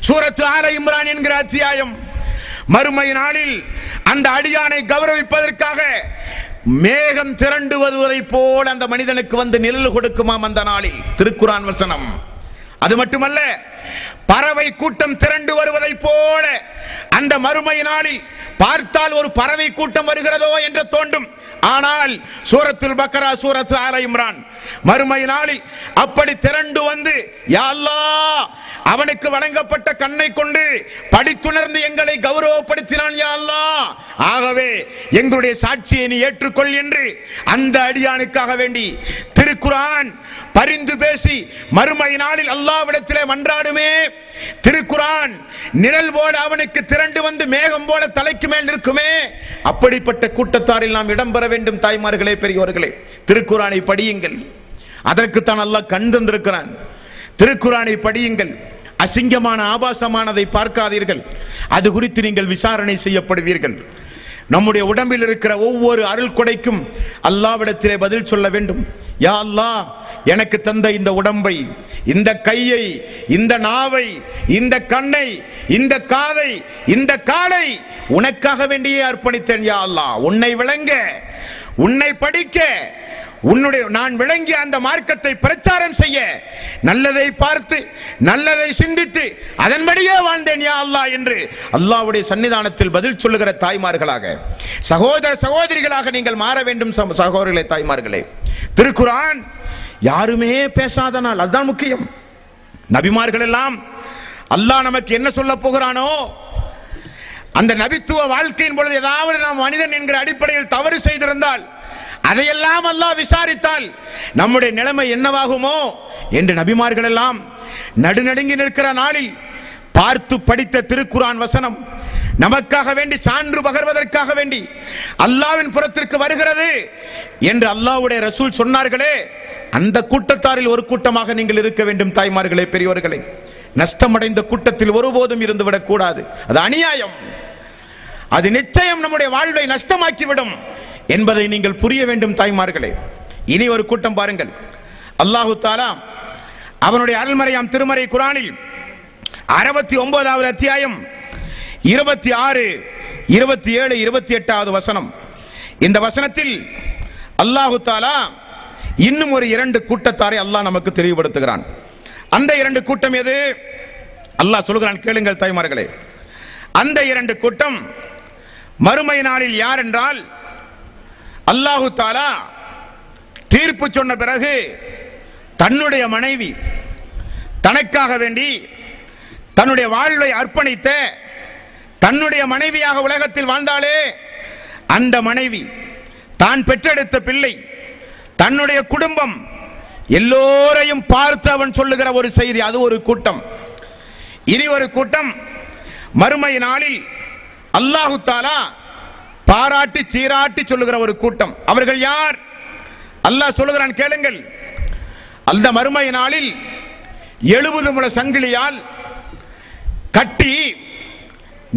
சூரத்து ஆல இம்ரான் என்கிற அத்தியாயம் மறுமை நாளில் அந்த அடியானை கௌரவிப்பதற்காக மேகம் திரண்டு வருவதை போல் அந்த மனிதனுக்கு வந்து நிழல் கொடுக்குமாம் அந்த நாளில். திருக்குரான் வசனம். அது மட்டுமல்ல, பறவை கூட்டம் திரண்டு வருவதை போல அந்த மறுமை நாளில் பார்த்தால் ஒரு பறவை கூட்டம் வருகிறதோ என்று தோன்றும். ஆனால் சூரத்துல் பக்ரா, சூரத்து ஆல இம்ரான் மறுமை நாளில் அப்படி திரண்டு வந்து, யா அல்லாஹ், அவனுக்கு வழங்கப்பட்ட கண்ணை கொண்டு படித்துணர்ந்து எங்களை கௌரவப்படுத்தினான் யா அல்லாஹ், ஆகவே எங்களுடைய சாட்சியை நீ ஏற்றுக்கொள் என்று அந்த அடியானுக்காக வேண்டி திருக்குரான் பரிந்து பேசி மறுமை நாளில் அல்லாஹ்விடத்திலே மன்றாடுமே. திருக்குரான் நிழல் போல அவனுக்கு திரண்டு வந்து மேகம் போல தலைக்கு மேல் நிற்குமே. அப்படிப்பட்ட கூட்டத்தாரில் நாம் இடம்பெற வேண்டும். தாய்மார்களே, பெரியோர்களே, திருக்குரானை படியுங்கள். அதற்குத்தான் அல்லாஹ் கண் தந்திருக்கிறான். திருக்குரானை படியுங்கள். அசிங்கமான ஆபாசமானதை பார்க்காதீர்கள். அது குறித்து நீங்கள் விசாரணை செய்யப்படுவீர்கள். நம்முடைய உடம்பில் இருக்கிற ஒவ்வொரு அருள் கொடைக்கும் அல்லாஹ்விடத்திலே பதில் சொல்ல வேண்டும். யா அல்லாஹ், எனக்கு தந்த இந்த உடம்பை, இந்த கையை, இந்த நாவை, இந்த கண்ணை, இந்த காதை, இந்த காலை உனக்காக வேண்டியே அர்ப்பணித்தேன் யா அல்லாஹ். உன்னை விளங்க, உன்னை படிக்க, உன்னுடைய நான் விளங்கிய அந்த மார்க்கத்தை பிரச்சாரம் செய்ய, நல்லதை பார்த்து நல்லதை சிந்தித்து அதன்படியே வாழ்ந்தேன் யா அல்லாஹ் என்று அல்லாஹ்வுடைய சன்னிதானத்தில் பதில் சொல்லுகிற தாய்மார்களாக, சகோதர சகோதரிகளாக நீங்கள் மாற வேண்டும். சகோதரர்களே, தாய்மார்களே, திருக்குரான் யாருமே பேசாத நாள். அதுதான் முக்கியம். நபிமார்கள் எல்லாம் அல்லாஹ் நமக்கு என்ன சொல்ல போகிறானோ அந்த நபித்துவ வாழ்க்கையின் பொழுது ஏதாவது நாம் மனிதன் என்கிற அடிப்படையில் தவறு செய்திருந்தால் அதையெல்லாம் அல்லாஹ் விசாரித்தால் நம்முடைய நிலைமை என்னவாகுமோ என்று நபிமார்கள் எல்லாம் நடுநடுங்கி நிற்கிற நாளில் பார்த்து படித்த திருக்குரான் வசனம் நமக்காக வேண்டி சான்று பகர்வதற்காக வேண்டி அல்லாஹ்வின் புறத்திற்கு வருகிறது என்று அல்லாஹ்வுடைய ரசூல் சொன்னார்களே, அந்த கூட்டத்தாரில் ஒரு கூட்டமாக நீங்கள் இருக்க வேண்டும். தாய்மார்களே, பெரியோர்களே, நஷ்டமடைந்த கூட்டத்தில் ஒருபோதும் இருந்துவிடக் கூடாது. அது அநியாயம். அது நிச்சயம் நம்முடைய வாழ்வை நஷ்டமாக்கிவிடும் என்பதை நீங்கள் புரிய வேண்டும். தாய்மார்களே, இனி ஒரு கூட்டம் பாருங்கள். அல்லாஹு தஆலா அவனுடைய அருள்மறையாம் திருமறை குர்ஆனில் 69வது அத்தியாயம் 26, 27, 28வது வசனம். இந்த வசனத்தில் அல்லாஹு தஆலா இன்னும் ஒரு 2 கூட்டத்தாரை அல்லாஹ் நமக்கு தெளிவுபடுத்துகிறான். அந்த 2 கூட்டம் எது? அல்லாஹ் சொல்கிறான், கேளுங்கள் தாய்மார்களே. அந்த 2 கூட்டம் மறுமை நாளில் யார் என்றால், அல்லாஹு தஆலா தீர்ப்பு சொன்ன பிறகு தன்னுடைய மனைவி தனக்காக வேண்டி தன்னுடைய வாழ்வை அர்ப்பணித்த தன்னுடைய மனைவியாக உலகத்தில் வாழ்ந்தாலே, அந்த மனைவி, தான் பெற்றெடுத்த பிள்ளை, தன்னுடைய குடும்பம் எல்லோரையும் பார்த்து அவன் சொல்லுகிற ஒரு செய்தி. அது ஒரு கூட்டம். இனி ஒரு கூட்டம் மறுமை நாளில் அல்லாஹு தஆலா பாராட்டி சீராட்டி சொல்லுகிற ஒரு கூட்டம். அவர்கள் யார்? அல்லாஹ் சொல்லுகிறான், கேளுங்கள். அந்த மறுமை நாளில் 70 முழ சங்கிலியால் கட்டி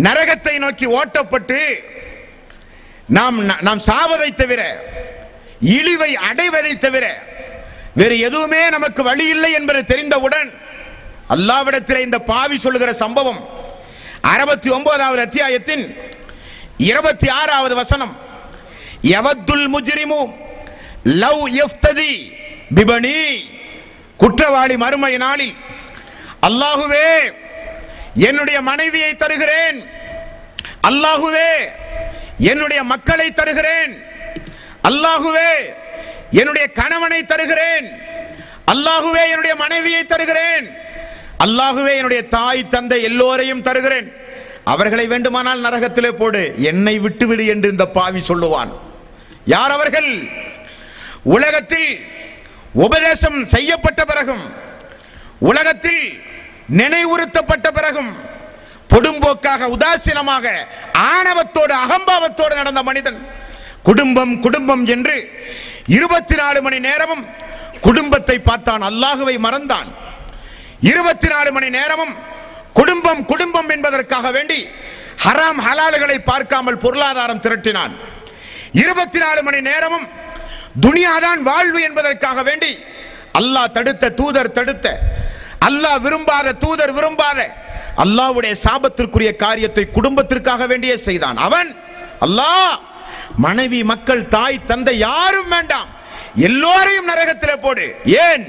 நரகத்தை நோக்கி ஓட்டப்பட்டு நாம் சாவதை தவிர, இழிவை அடைவதை தவிர வேறு எதுவுமே நமக்கு வழி இல்லை என்பது தெரிந்தவுடன் அல்லாஹ்விடத்தில் இந்த பாவி சொல்லுகிற சம்பவம் 69வது அத்தியாயத்தின் 26வது வசனம். யவத்துல் முஜ்ரிமு லவ் யஃப்ததி பிபனி. குற்றவாளி மறுமை நாளில், அல்லாஹுவே என்னுடைய மனைவியை தருகிறேன், அல்லாஹுவே என்னுடைய மக்களை தருகிறேன், அல்லாஹுவே என்னுடைய கணவனை தருகிறேன், அல்லாஹுவே என்னுடைய மனைவியை தருகிறேன், அல்லாஹுவே என்னுடைய தாய் தந்தை எல்லோரையும் தருகிறேன், அவர்களை வேண்டுமானால் நரகத்திலே போடு, என்னை விட்டுவிடு என்று இந்த பாவி சொல்லுவான். யார் அவர்கள்? உலகத்தில் உபதேசம் செய்யப்பட்ட பிறகும், உலகத்தில் நினைவுறுத்தப்பட்ட பிறகும் பொடும்போக்காக, உதாசீனமாக, ஆணவத்தோடு, அகம்பாவத்தோடு நடந்த மனிதன் குடும்பம் குடும்பம் என்று 24 மணி நேரமும் குடும்பத்தை பார்த்தான், அல்லாஹுவை மறந்தான். 24 மணி நேரமும் குடும்பம் குடும்பம் என்பதற்காக வேண்டி ஹராம் ஹலால்களை பார்க்காமல் பொருளாதாரம் திரட்டினான். 24 மணி நேரமும் துனியாதான் வாழ்வு என்பதற்காக வேண்டி அல்லாஹ் தடுத்த, தூதர் தடுத்த, அல்லாஹ் விரும்பாத, தூதர் விரும்பாத அல்லாஹ்வுடைய சாபத்திற்குரிய காரியத்தை குடும்பத்திற்காக வேண்டியே செய்தான். அவன் அல்லாஹ் மனைவி, மக்கள், தாய், தந்தை யாரும் வேண்டாம், எல்லோரையும் நரகத்திலே போடு. ஏன்?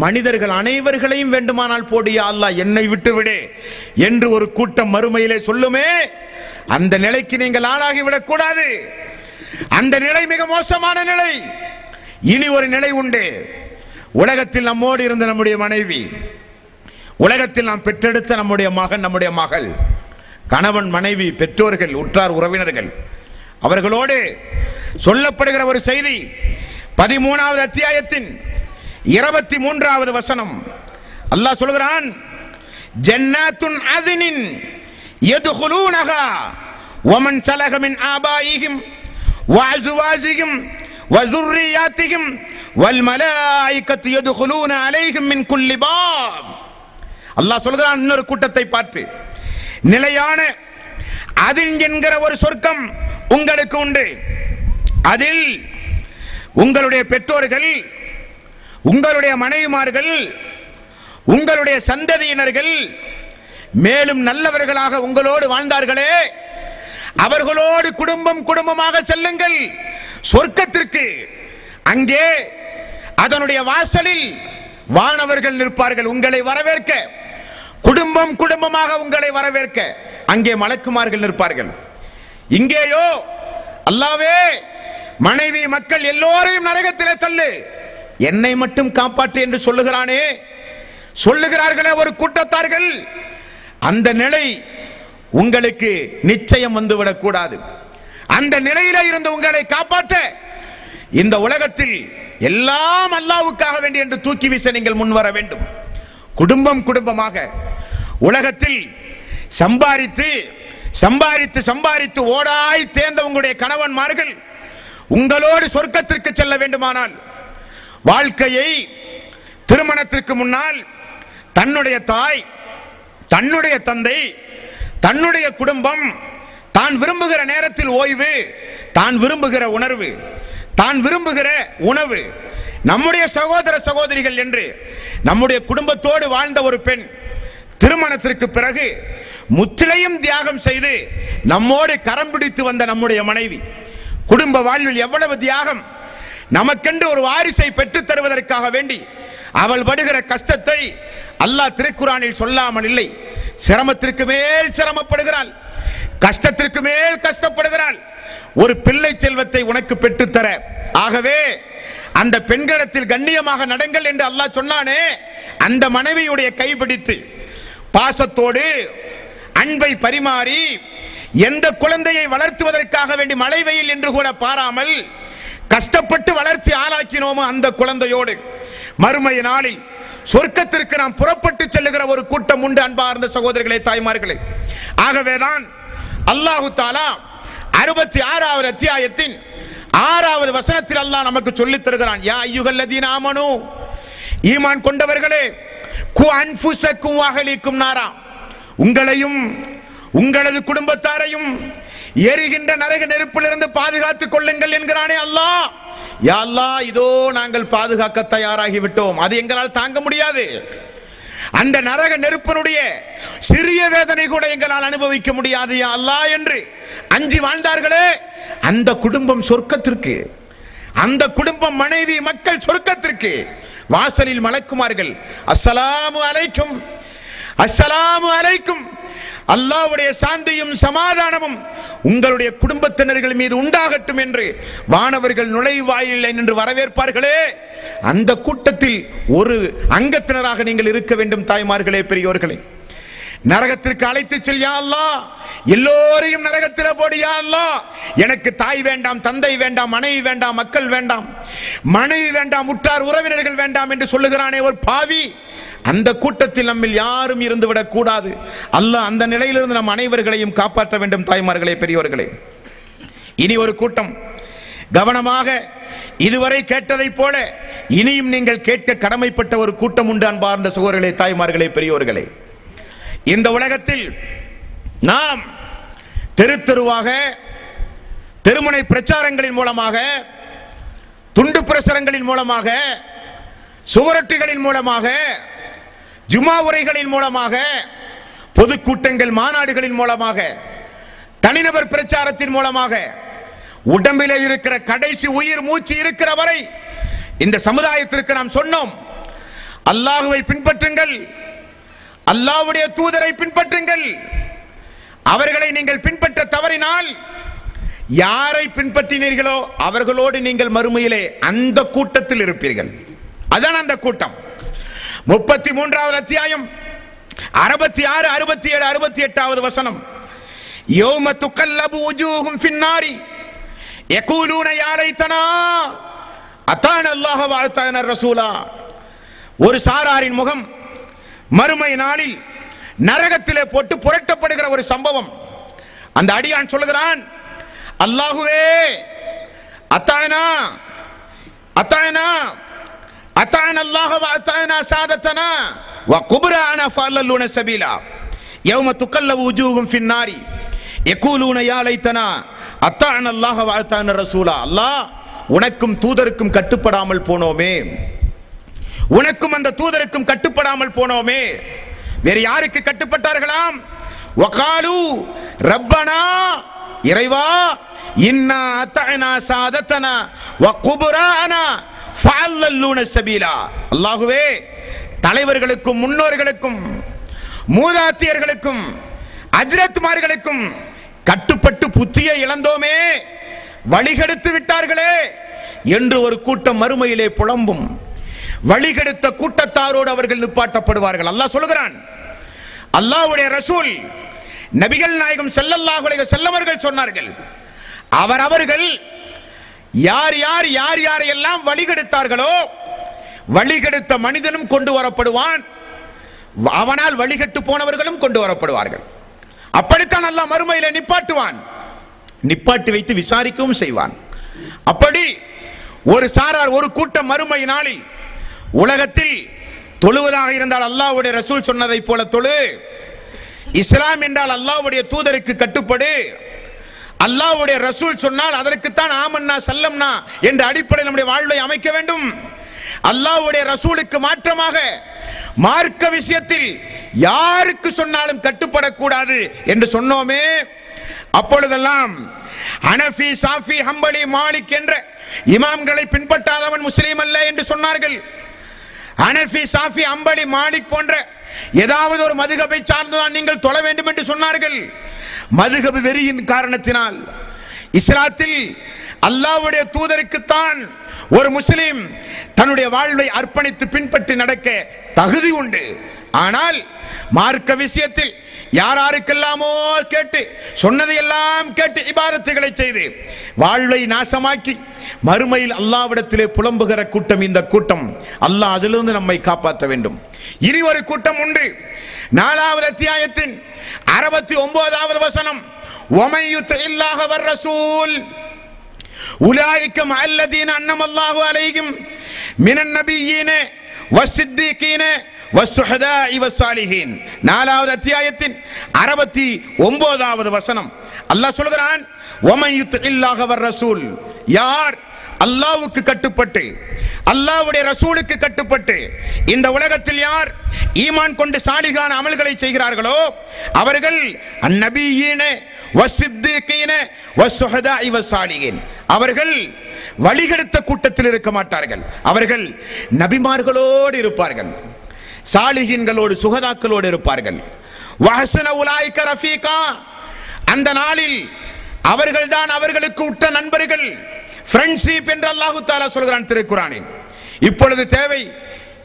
மனிதர்கள் அனைவர்களையும் வேண்டுமானால் போடியா அல்லாஹ், என்னை விட்டு விடு என்று ஒரு கூட்டம் மறுமையிலே சொல்லுமே. அந்த நிலைக்கு நீங்கள் ஆளாகிவிடக் கூடாது. அந்த நிலை மிக மோசமான நிலை. இனி ஒரு நிலை உண்டு. உலகத்தில் நம்மோடு இருந்த நம்முடைய மனைவி, உலகத்தில் நாம் பெற்றெடுத்த நம்முடைய மகன், நம்முடைய மகள், கணவன், மனைவி, பெற்றோர்கள், உற்றார் உறவினர்கள், அவர்களோடு சொல்லப்படுகிற ஒரு செய்தி 13வது அத்தியாயத்தின் 23வது வசனம். அல்லாஹ் சொல்கிறான், ஜன்னாத்துன் அத்னின் யதுகுலூனஹா வமன் ஸலக மின் ஆபாயிஹிம் வஅஸ்வாஜிஹிம் வذுர்ரியாத்திஹிம் வல்மலாயிகத்து யதுகுலூன அலைஹிம் மின் குல்லி பாப். அல்லாஹ் சொல்கிறான் இன்னொரு கூட்டத்தை பார்த்து, நிலையான அதின் என்கிற ஒரு சொர்க்கம் உங்களுக்கு உண்டு. அதில் உங்களுடைய பெற்றோர்கள், உங்களுடைய மனைவிமார்கள், உங்களுடைய சந்ததியினர்கள் மேலும் நல்லவர்களாக உங்களோடு வாழ்ந்தார்களே, அவர்களோடு குடும்பம் குடும்பமாக செல்லுங்கள் சொர்க்கத்திற்கு. அங்கே அதனுடைய வாசலில் வானவர்கள் நிற்பார்கள் உங்களை வரவேற்க, குடும்பம் குடும்பமாக உங்களை வரவேற்க அங்கே மலக்குமார்கள் நிற்பார்கள். இங்கேயோ அல்லாஹ்வே மனைவி, மக்கள் எல்லோரையும் நரகத்திலே தள்ளு, என்னை மட்டும் காப்பாற்று என்று சொல்லுகிறானே, சொல்லுகிறார்களே ஒரு கூட்டத்தார்கள். அந்த நிலை உங்களுக்கு நிச்சயம் வந்துவிடக் கூடாது. அந்த நிலையில இருந்து உங்களை காப்பாற்ற இந்த உலகத்தில் எல்லாம் அல்லாஹ்வுக்காக வேண்டி என்று தூக்கி வீச நீங்கள் முன்வர வேண்டும். குடும்பம் குடும்பமாக உலகத்தில் சம்பாதித்து சம்பாதித்து சம்பாதித்து ஓடாய் தேர்ந்த உங்களுடைய கணவன்மார்கள் உங்களோடு சொர்க்கத்திற்கு செல்ல வேண்டுமானால் வாழ்க்கையை திருமணத்திற்கு முன்னால் தன்னுடைய தாய், தன்னுடைய தந்தை, தன்னுடைய குடும்பம், தான் விரும்புகிற நேரத்தில் ஓய்வு, தான் விரும்புகிற உணர்வு, தான் விரும்புகிற உணவு, நம்முடைய சகோதர சகோதரிகள் என்று நம்முடைய குடும்பத்தோடு வாழ்ந்த ஒரு பெண் திருமணத்திற்கு பிறகு முற்றிலையும் தியாகம் செய்து நம்மோடு கரம் பிடித்து வந்த நம்முடைய மனைவி, குடும்ப வாழ்வில் எவ்வளவு தியாகம்! நமக்கென்று ஒரு வாரிசை பெற்றுத் தருவதற்காக வேண்டி அவள் படுகிற கஷ்டத்தை அல்லாஹ் திருக்குர்ஆனில் சொல்லாமல் இல்லை. சிரமத்திற்கு மேல் சிரமப்படுகிறாள், கஷ்டத்திற்கு மேல் கஷ்டப்படுகிறாள், ஒரு பிள்ளை செல்வத்தை உனக்கு பெற்றுத்தர. ஆகவே அந்த பெண்களிடத்தில் கண்ணியமாக நடங்கள் என்று அல்லாஹ் சொன்னானே, அந்த மனைவியுடைய கைபிடித்து பாசத்தோடு அன்பை பரிமாறி எந்த குழந்தையை வளர்த்துவதற்காக வேண்டி மழை வெயில் என்று கூட பாராமல் கஷ்டப்பட்டு வளர்ச்சி ஆளாக்கினோமோ அந்த குழந்தையோடு மறுமை நாளில் சொர்க்கத்திற்கு நாம் புறப்பட்டு செல்லுகிற ஒரு கூட்டம் உண்டு. அன்பார்ந்த சகோதரர்களே, தாய்மார்களே, ஆகவேதான் அல்லாஹு தஆலா 66வது அத்தியாயத்தின் 6வது வசனத்தில் அல்லாஹ் நமக்கு சொல்லித் தருகிறான், யா அய்யுஹல்லதீன ஆமனூ, ஈமான் கொண்டவர்களே, கு அன்ஃபுஸக்கும் வஅஹ்லீக்கும் நாரா, உங்களையும் உங்களது குடும்பத்தாரையும் எரிகின்ற நரக நெருப்பிலிருந்து பாதுகாத்துக் கொள்ளுங்கள் என்கிறானே அல்லாஹ். யா அல்லாஹ், இதோ நாங்கள் பாதுகாக்க தயாராகி விட்டோம், அது எங்களால் தாங்க முடியாது. அந்த நரக நெருப்பினுடைய சிறிய வேதனை கூட எங்களால் அனுபவிக்க முடியாது யா அல்லாஹ் என்று அஞ்சி வாழ்ந்தார்களே, அந்த குடும்பம் சொர்க்கத்திற்கு, அந்த குடும்பம் மனைவி மக்கள் சொர்க்கத்திற்கு. வாசலில் மலக்குமார்கள் அஸ்ஸலாமு அலைக்கும், அஸ்ஸலாமு அலைக்கும், அல்லாஹ்வுடைய சாந்தியும் சமாதானமும் உங்களுடைய குடும்பத்தினர்கள் மீது உண்டாகட்டும் என்று வானவர்கள் நுழைவாயிலில் நின்று வரவேற்பார்களே, அந்த கூட்டத்தில் ஒரு அங்கத்தினராக நீங்கள் இருக்க வேண்டும். தாய்மார்களே, பெரியோர்களே, நரகத்திற்கு அழைத்து செல் யா அல்லாஹ், எல்லோரையும் நரகத்தில் போடு யா அல்லாஹ். எனக்கு தாய் வேண்டாம், தந்தை வேண்டாம், மனைவி வேண்டாம், மக்கள் வேண்டாம், மனைவி வேண்டாம், உற்றார் உறவினர்கள் வேண்டாம் என்று சொல்லுகிறானே ஒரு பாவி, அந்த கூட்டத்தில் நம்மில் யாரும் இருந்துவிடக் கூடாது. அல்லாஹ் அந்த நிலையிலிருந்து நம் அனைவர்களையும் காப்பாற்ற வேண்டும். தாய்மார்களே, பெரியோர்களே, இனி ஒரு கூட்டம் கவனமாக இதுவரை கேட்டதை போல இனியும் நீங்கள் கேட்க கடமைப்பட்ட ஒரு கூட்டம் உண்டு. அன்பார்ந்த சகோதரர்களே, தாய்மார்களே, பெரியோர்களே, இந்த உலகத்தில் நாம் தெரு தெருவாக தெருமுனை பிரச்சாரங்களின் மூலமாக, துண்டு பிரசுரங்களின் மூலமாக, சுவரொட்டிகளின் மூலமாக, ஜுமா உரைகளின் மூலமாக, பொதுக்கூட்டங்கள் மாநாடுகளின் மூலமாக, தனிநபர் பிரச்சாரத்தின் மூலமாக, உடம்பிலே இருக்கிற கடைசி உயிர் மூச்சு இருக்கிற வரை இந்த சமுதாயத்திற்கு நாம் சொன்னோம், அல்லாஹ்வை பின்பற்றுங்கள், அல்லாஹ்வுடைய தூதரை பின்பற்றுங்கள். அவர்களை நீங்கள் பின்பற்ற தவறினால் யாரை பின்பற்றினீர்களோ அவர்களோடு நீங்கள் மறுமையிலே அந்த கூட்டத்தில் இருப்பீர்கள். அதான் அந்த கூட்டம். 33வது அத்தியாயம் 66, 67, 68வது வசனம். யௌம துகல்லபு வுஜூஹும் ஃபின்னாரி யகூலூன யா லைதனா அதான அல்லாஹ் வ அதான ரசூலா. ஒரு சாராரின் முகம் மறுமை நாளில் நரகத்திலே போட்டு புரட்டப்படுகிற ஒரு சம்பவம். அந்த அடியான் சொல்லுகிறான், அல்லாஹுவே அத்தானா அத்தானா அத்தான அல்லாஹ் வ அத்தானா சாதத்தனா வ குப்ரானா ஃபல்லூன சபீலா யௌம துகல்லபு வுஜூஹும் ஃபின்னாரி யகூலூன யா லைதனா அத்தான அல்லாஹ் வ அத்தான ரசூலா. அல்லாஹ், உனக்கும் தூதருக்கும் கட்டுப்படாமல் போனோமே, உனக்கும் அந்த தூதருக்கும் கட்டுப்படாமல் போனோமே. வேறு யாருக்கு கட்டுப்பட்டார்களாம்? வகாலு ரப்பனா, இறைவா, இன்னா அத்தஅனா சாதத்தனா வ குப்ரானா ஃபல்லூன சபீலா. அல்லாஹ்வே, தலைவர்களுக்கும் முன்னோர்களுக்கும் மூதாத்தியர்களுக்கும் அஜ்ரத்மார்களுக்கும் கட்டுப்பட்டு புத்தியை இழந்தோமே, வழிகெடுத்து விட்டார்களே என்று ஒரு கூட்டம் மறுமையிலே புலம்பும். வழிகெடுத்த கூட்டத்தாரோடு அவர்கள் நிப்பாட்டப்படுவார்கள். அல்லாஹ் சொல்கிறான், அல்லாஹ்வுடைய ரசூல் நபிகள் நாயகம் ஸல்லல்லாஹு அலைஹி வஸல்லம் அவர்கள் சொன்னார்கள், அவர்கள் யார் யார் யார் யாரையெல்லாம் வழிகெடுத்தார்களோ வழிகெடுத்த மனிதனும் கொண்டு வரப்படுவான், அவனால் வழிகெட்டு போனவர்களும் கொண்டு வரப்படுவார்கள். அப்படித்தான் அல்லாஹ் மறுமையிலே நிப்பாட்டுவான், நிப்பாட்டி வைத்து விசாரிக்கவும் செய்வான். அப்படி ஒரு சாரார், ஒரு கூட்டம் மறுமை நாளில் உலகத்தில் தொழுவதாக இருந்தால் அல்லாஹ்வுடைய ரசூல் சொன்னதை போல தொழு, இஸ்லாம் என்றால் அல்லாஹ்வுடைய தூதருக்கு கட்டுப்படு, அல்லாஹ்வுடைய ரசூல் சொன்னால் அதற்குத்தான் ஆமன்னா சல்லம்னா என்ற அடிப்படையில் நம்முடைய வாழ்வை அமைக்க வேண்டும். அல்லாஹ்வுடைய ரசூலுக்கு மாற்றமாக மார்க்க விஷயத்தில் யாருக்கு சொன்னாலும் கட்டுப்படக்கூடாது என்று சொன்னோமே, அப்பொழுதெல்லாம் ஹனஃபி, ஷாஃபி, ஹம்பலி, மாலிக் என்ற இமாம்களை பின்பற்றாதவன் முஸ்லீம் அல்ல என்று சொன்னார்கள். ஹனஃபி, ஷாஃபி, ஹம்பலி, மாலிக் போன்ற ஏதாவது ஒரு மதுஹபை சார்ந்துதான் நீங்கள் தொழ வேண்டும் என்று சொன்னார்கள். மதுஹப் வெறியின் காரணத்தினால் இஸ்லாத்தில் அல்லாஹ்வுடைய தூதருக்குத்தான் ஒரு முஸ்லிம் தன்னுடைய வாழ்வை அர்ப்பணித்து பின்பற்றி நடக்க தகுதி உண்டு. ஆனால் மார்க்க விஷயத்தில் யாராருக்கெல்லாமோ கேட்டு சொன்னதையெல்லாம் கேட்டு இபாதத்துகளை செய்து வாழ்வை நாசமாக்கி மறுமையில் அல்லாஹ்விடத்திலே புலம்புகிற கூட்டம் இந்த கூட்டம். அல்லாஹ் அதிலிருந்து நம்மை காப்பாற்ற வேண்டும். இனி ஒரு கூட்டம் உண்டு. 4வது அத்தியாயத்தின் 69வது வசனம். وَمَن يُطِعِ اللَّهَ وَالرَّسُولَ أُولَئِكَ مَعَ الَّذِينَ أَنْعَمَ اللَّهُ عَلَيْهِمْ مِنَ النَّبِيِّينَ وَالصِّدِّيقِينَ وَالشُّهَدَاءِ وَالصَّالِحِينَ. 4வது அத்தியாயத்தின் 69வது வசனம். அல்லாஹ் சொல்கிறான், وَمَن يُطِعِ اللَّهَ وَالرَّسُولَ, யார் அல்லாஹ்வுக்கு கட்டுப்பட்டு அல்லாஹ்வுடைய ரசூலுக்கு கட்டுப்பட்டு இந்த உலகத்தில் யார் ஈமான் கொண்டு சாலிகான அமல்களை செய்கிறார்களோ அவர்கள் அந்நபியீன வஸ்ஸித்தீகீன வஸ்ஸுஹதாஇ வஸ்ஸாலிஹீன், அவர்கள் வழிகெடுத்த கூட்டத்தில் இருக்க மாட்டார்கள். அவர்கள் நபிமார்களோடு இருப்பார்கள், சாலிஹீன்களோடு சுஹதாக்களோடு இருப்பார்கள். வஹஸன உலாயிக ரஃபீகா, அந்த நாளில் அவர்கள்தான் அவர்களுக்கு உற்ற நண்பர்கள், ஃப்ரெண்ட்ஷிப் என்று அல்லாஹ் தஆலா சொல்கிறான் திருக்குர்ஆனில். இப்பொழுது தேவை,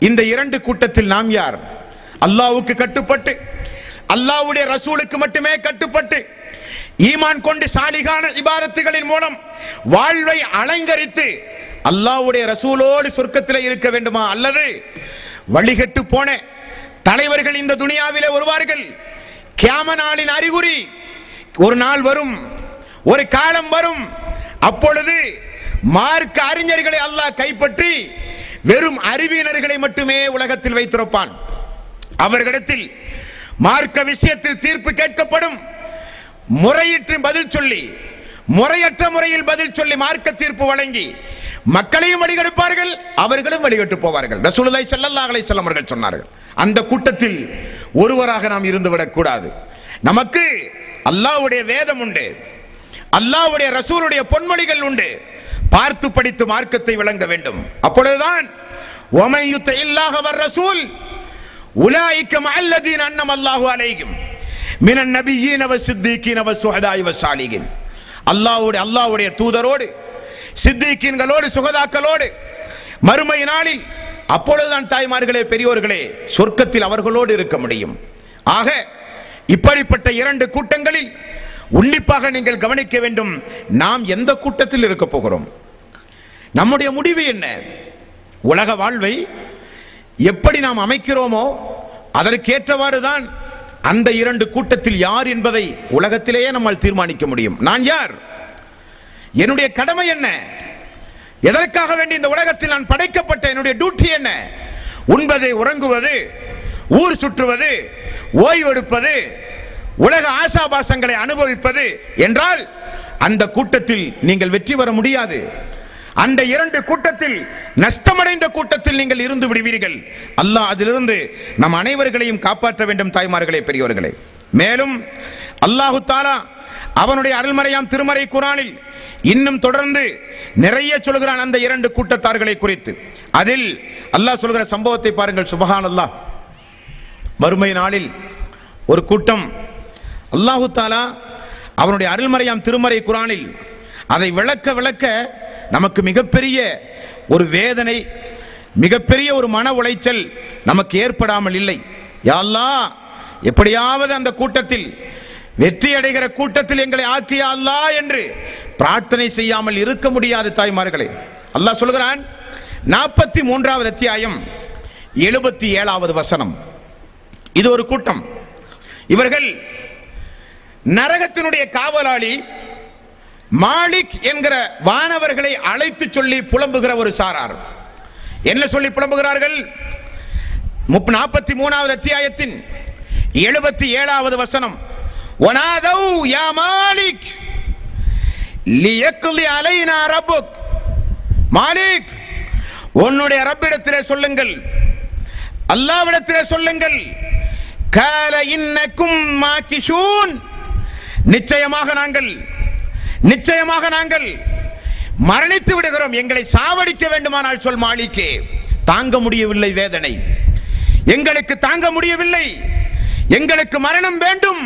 இந்த இரண்டு கூட்டத்தில் நாம் யார்? அல்லாஹ்வுக்கு கட்டுப்பட்டு அல்லாஹ்வுடைய ரசூலுக்கு மட்டுமே கட்டுப்பட்டு ஈமான் கொண்டு சாலிகான இபாதத்துகளின் மூலம் வாழ்வை அலங்கரித்து அல்லாஹ்வுடைய ரசூலோடு சொர்க்கத்தில் இருக்க வேண்டுமா? அல்லது வழிகெட்டு போன தலைவர்கள் இந்த துனியாவிலே வருவார்கள். கியாம நாளின் அறிகுறி ஒரு நாள் வரும், ஒரு காலம் வரும். அப்பொழுது மார்க்க அறிஞர்களை அல்லாஹ் கைப்பற்றி வெறும் அறிவியனர்களை மட்டுமே உலகத்தில் வைத்திருப்பான். அவர்களிடத்தில் மார்க்க விஷயத்தில் தீர்ப்பு கேட்கப்படும். முறையிட்டு பதில் சொல்லி, முறையற்ற முறையில் பதில் சொல்லி மார்க்க தீர்ப்பு வழங்கி மக்களையும் வழிகெடுப்பார்கள், அவர்களும் வழிகட்டு போவார்கள். ரசூலுல்லாஹி ஸல்லல்லாஹு அலைஹி வஸல்லம் அவர்கள் சொன்னார்கள். அந்த கூட்டத்தில் ஒருவராக நாம் இருந்துவிடக் கூடாது. நமக்கு அல்லாஹ்வுடைய வேதம் உண்டு, அல்லாஹ்வுடைய ரசூலுடைய பொன்மொழிகள் உண்டு. பார்த்து படித்து மார்க்கத்தை விளங்க வேண்டும். அப்பொழுதுதான் வமன் யுத்தில்லாஹ வர்ரசூல் உலாயிக மஅல்லதீன அன்அம அல்லாஹு அலைஹிம் மினன் நபிய்யீன வஸ்ஸித்தீகீன வஸ்ஸுஹதாஇ வஸ்ஸாலிஹீன். அல்லாஹ்வுடைய தூதரோடு, சித்திகீன்களோடு, சுகதாக்களோடு மறுமை நாளில், அப்பொழுதுதான் தாய்மார்களே, பெரியோர்களே, சொர்க்கத்தில் அவர்களோடு இருக்க முடியும். ஆக இப்படிப்பட்ட இரண்டு கூட்டங்களில் உன்னிப்பாக நீங்கள் கவனிக்க வேண்டும். நாம் எந்த கூட்டத்தில் இருக்க போகிறோம்? நம்முடைய முடிவு என்ன? உலக வாழ்வை எப்படி நாம் அமைக்கிறோமோ அதற்கேற்றவாறு தான் அந்த இரண்டு கூட்டத்தில் யார் என்பதை உலகத்திலேயே நம்மால் தீர்மானிக்க முடியும். நான் யார்? என்னுடைய கடமை என்ன? எதற்காக வேண்டி இந்த உலகத்தில் நான் படைக்கப்பட்ட என்னுடைய டியூட்டி என்ன? உண்பது, உறங்குவது, ஊர் சுற்றுவது, ஓய்வெடுப்பது, உலக ஆசாபாசங்களை அனுபவிப்பது என்றால் அந்த கூட்டத்தில் நீங்கள் வெற்றி பெற முடியாது. அந்த இரண்டு கூட்டத்தில், நஷ்டமடைந்த கூட்டத்தில் நீங்கள் இருந்து விடுவீர்கள். அல்லாஹ் அதிலிருந்து நம் அனைவர்களையும் காப்பாற்ற வேண்டும். தாய்மார்களே, பெரியோர்களே, மேலும் அல்லாஹு தஆலா அவனுடைய அருள்மறையாம் திருமறை குர்ஆனில் இன்னும் தொடர்ந்து நிறைய சொல்கிறான் அந்த இரண்டு கூட்டத்தார்களை குறித்து. அதில் அல்லாஹ் சொல்கிற சம்பவத்தை பாருங்கள். சுப்ஹானல்லாஹ். மறுமை நாளில் ஒரு கூட்டம், அல்லாஹு தஆலா அவனுடைய அருள்மறையாம் திருமறை குர்ஆனில் அதை விளக்க நமக்கு மிகப்பெரிய ஒரு வேதனை, மிகப்பெரிய ஒரு மன உளைச்சல் நமக்கு ஏற்படாமல் இல்லை. யா அல்லாஹ், எப்படியாவது அந்த கூட்டத்தில், வெற்றி அடைகிற கூட்டத்தில் எங்களை ஆக்கியா அல்லாஹ் என்று பிரார்த்தனை செய்யாமல் இருக்க முடியாது. தாய்மார்களே, அல்லாஹ் சொல்கிறான் 43வது அத்தியாயம் 77வது வசனம். இது ஒரு கூட்டம். இவர்கள் நரகத்தினுடைய காவலாளி மாலிக் என்கிற வானவர்களை அழைத்து சொல்லி புலம்புகிற ஒரு சாரார். என்ன சொல்லி புலம்புகிறார்கள்? 43வது அத்தியாயத்தின் 77வது வசனம். வனாதௌ யா மாலிக் லியக்லி அலைனா ரப்புக். மாலிக், உன்னுடைய ரப்பிடத்திலே சொல்லுங்கள், அல்லாஹ்விடத்திலே சொல்லுங்கள். கால இன்னக்கும் மாகிஷூன். நிச்சயமாக நாங்கள் மரணித்து விடுகிறோம். எங்களை சாவடிக்க வேண்டுமானால் சொல் மாலிக்கே. தாங்க முடியவில்லை வேதனை, எங்களுக்கு தாங்க முடியவில்லை, எங்களுக்கு மரணம் வேண்டும்.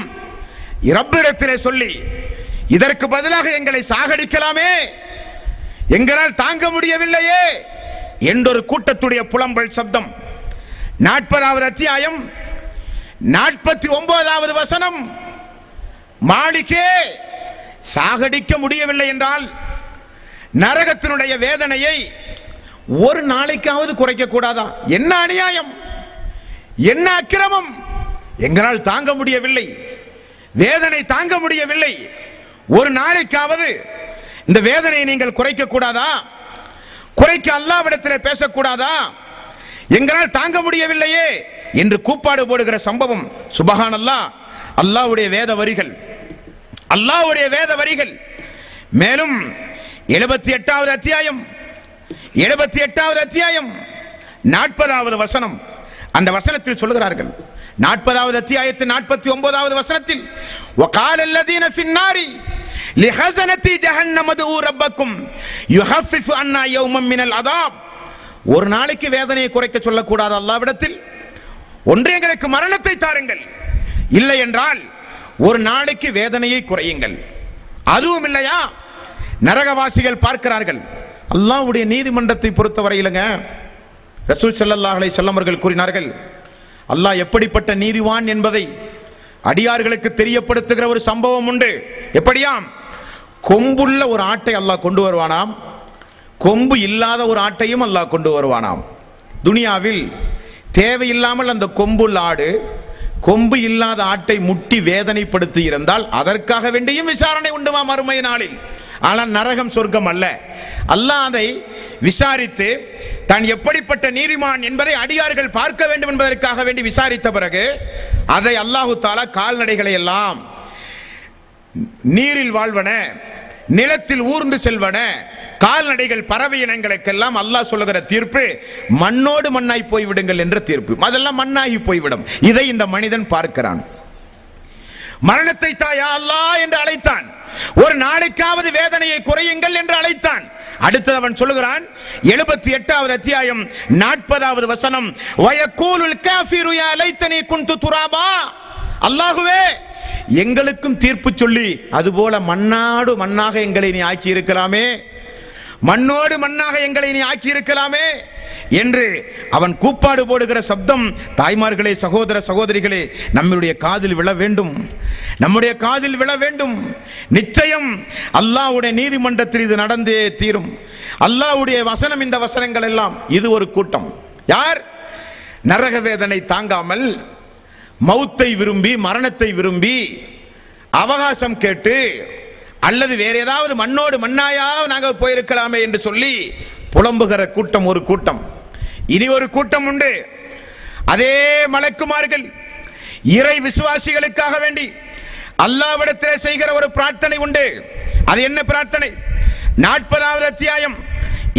ரப்பிடத்திலே சொல்லி இதற்கு பதிலாக எங்களை சாகடிக்கலாமே, எங்களால் தாங்க முடியவில்லையே என்றொரு கூட்டத்துடைய புலம்பல் சப்தம். 40வது அத்தியாயம் 49வது வசனம். மாலிக்கே, சாகடிக்க முடியவில்லை என்றால் நரகத்தினுடைய வேதனையை ஒரு நாளைக்காவது குறைக்க கூடாதா? என்ன அநியாயம், என்ன அக்கிரமம்! எங்களால் தாங்க முடியவில்லை, வேதனை தாங்க முடியவில்லை, ஒரு நாளைக்காவது இந்த வேதனையை நீங்கள் குறைக்க கூடாதா? குறைக்க அல்லாஹ்விடத்தில் பேசக்கூடாதா? எங்களால் தாங்க முடியவில்லையே என்று கூப்பாடு போடுகிற சம்பவம். சுப்ஹானல்லாஹ். அல்லாஹ்வுடைய வேத வரிகள், அல்லாஹ்வுடைய வேத வரிகள். மேலும் 78வது அத்தியாயம் 40வது வசனம். அந்த வசனத்தில் சொல்கிறார்கள், 40வது அத்தியாயத்தின் 49வது வசனத்தில், வகால அல்லதீன ஃபின்னாரி லிஹஸனதி ஜஹன்னம துஉ ரப்பக்கும் யுஹஃபிஃபு அன்னா யௌமன் மினல் அதாப். ஒரு நாளைக்கு வேதனையை குறைக்க சொல்லக்கூடாது அல்லாஹ்விடத்தில். ஒன்று எங்களுக்கு மரணத்தை தாருங்கள், இல்லை என்றால் ஒரு நாளைக்கு வேதனையை குறையுங்கள். அதுவும் இல்லையா, நரகவாசிகள் பார்க்கிறார்கள். அல்லாஹ்வுடைய நீதிமன்றத்தை பொறுத்தவரையிலங்க, ரசூல் ஸல்லல்லாஹு அலைஹி வஸல்லம் அவர்கள் கூறினார்கள், அல்லாஹ் எப்படிப்பட்ட நீதிவான் என்பதை அடியார்களுக்கு தெரியப்படுத்துகிற ஒரு சம்பவம் உண்டு. எப்படியாம்? கொம்புள்ள ஒரு ஆட்டை அல்லாஹ் கொண்டு வருவானாம், கொம்பு இல்லாத ஒரு ஆட்டையும் அல்லாஹ் கொண்டு வருவானாம். துனியாவில் தேவையில்லாமல் அந்த கொம்புள்ள ஆடு கொம்பு இல்லாத ஆட்டை முட்டி வேதனைப்படுத்தி இருந்தால் அதற்காக வேண்டியும் விசாரணை உண்டுமா மறுமை நாளில். ஆனால் நரகம் சொர்க்கம் அல்ல. அல்லாஹ் அதை விசாரித்து தான் எப்படிப்பட்ட நீதிமான் என்பதை அடியார்கள் பார்க்க வேண்டும் என்பதற்காக வேண்டி விசாரித்த பிறகு அதை அல்லாஹு தஆலா கால்நடைகளை எல்லாம் நீரில் வாழ்வன, நிலத்தில் ஊர்ந்து செல்வன, கால்நடைகள் பறவை இனங்களுக்கெல்லாம் அல்லாஹ் சொல்லுகிற தீர்ப்பு மண்ணோடு மண்ணாய் போய்விடுங்கள் என்ற தீர்ப்பு. அதெல்லாம் மண்ணாகி போய்விடும். இதை இந்த மனிதன் பார்க்கிறான். மரணத்தை தாயா அல்லாஹ் என்று அழைத்தான். ஒரு நாளைக்காவது வேதனையை குறையுங்கள் என்று அழைத்தான். அடுத்து அவன் சொல்லுகிறான் 78வது அத்தியாயம் 40வது வசனம், வயக்கூலுல் காஃபிரு யா லைத்தனி குன்து துராபா. அல்லாஹ்வே, எங்களுக்கும் தீர்ப்பு சொல்லி அதுபோல மண்ணாடு மண்ணாக எங்களை நீ ஆக்கி இருக்கலாமே, மண்ணோடு மண்ணாக எங்களை நீ ஆக்கி இருக்கலாமே என்று அவன் கூப்பாடு போடுகிற சப்தம், தாய்மார்களே, சகோதர சகோதரிகளே, நம்முடைய காதில் விழ வேண்டும், நம்முடைய காதில் விழ வேண்டும். நிச்சயம் அல்லாஹ்வுடைய நீதிமன்றத்தில் இது நடந்தே தீரும். அல்லாஹ்வுடைய வசனம், இந்த வசனங்கள் எல்லாம். இது ஒரு கூட்டம். யார்? நரக வேதனை தாங்காமல், மௌத்தை விரும்பி, மரணத்தை விரும்பி, அவகாசம் கேட்டு, அல்லது வேற ஏதாவது மண்ணோடு மண்ணாயா நாங்கள் போயிருக்கலாமே என்று சொல்லி புலம்புகிற கூட்டம் ஒரு கூட்டம். இனி ஒரு கூட்டம் உண்டு. அதே மலக்குமார்கள் இறை விசுவாசிகளுக்காக வேண்டி அல்லாஹ்விடத்தில் செய்கிற ஒரு பிரார்த்தனை உண்டு. அது என்ன பிரார்த்தனை? 40வது அத்தியாயம்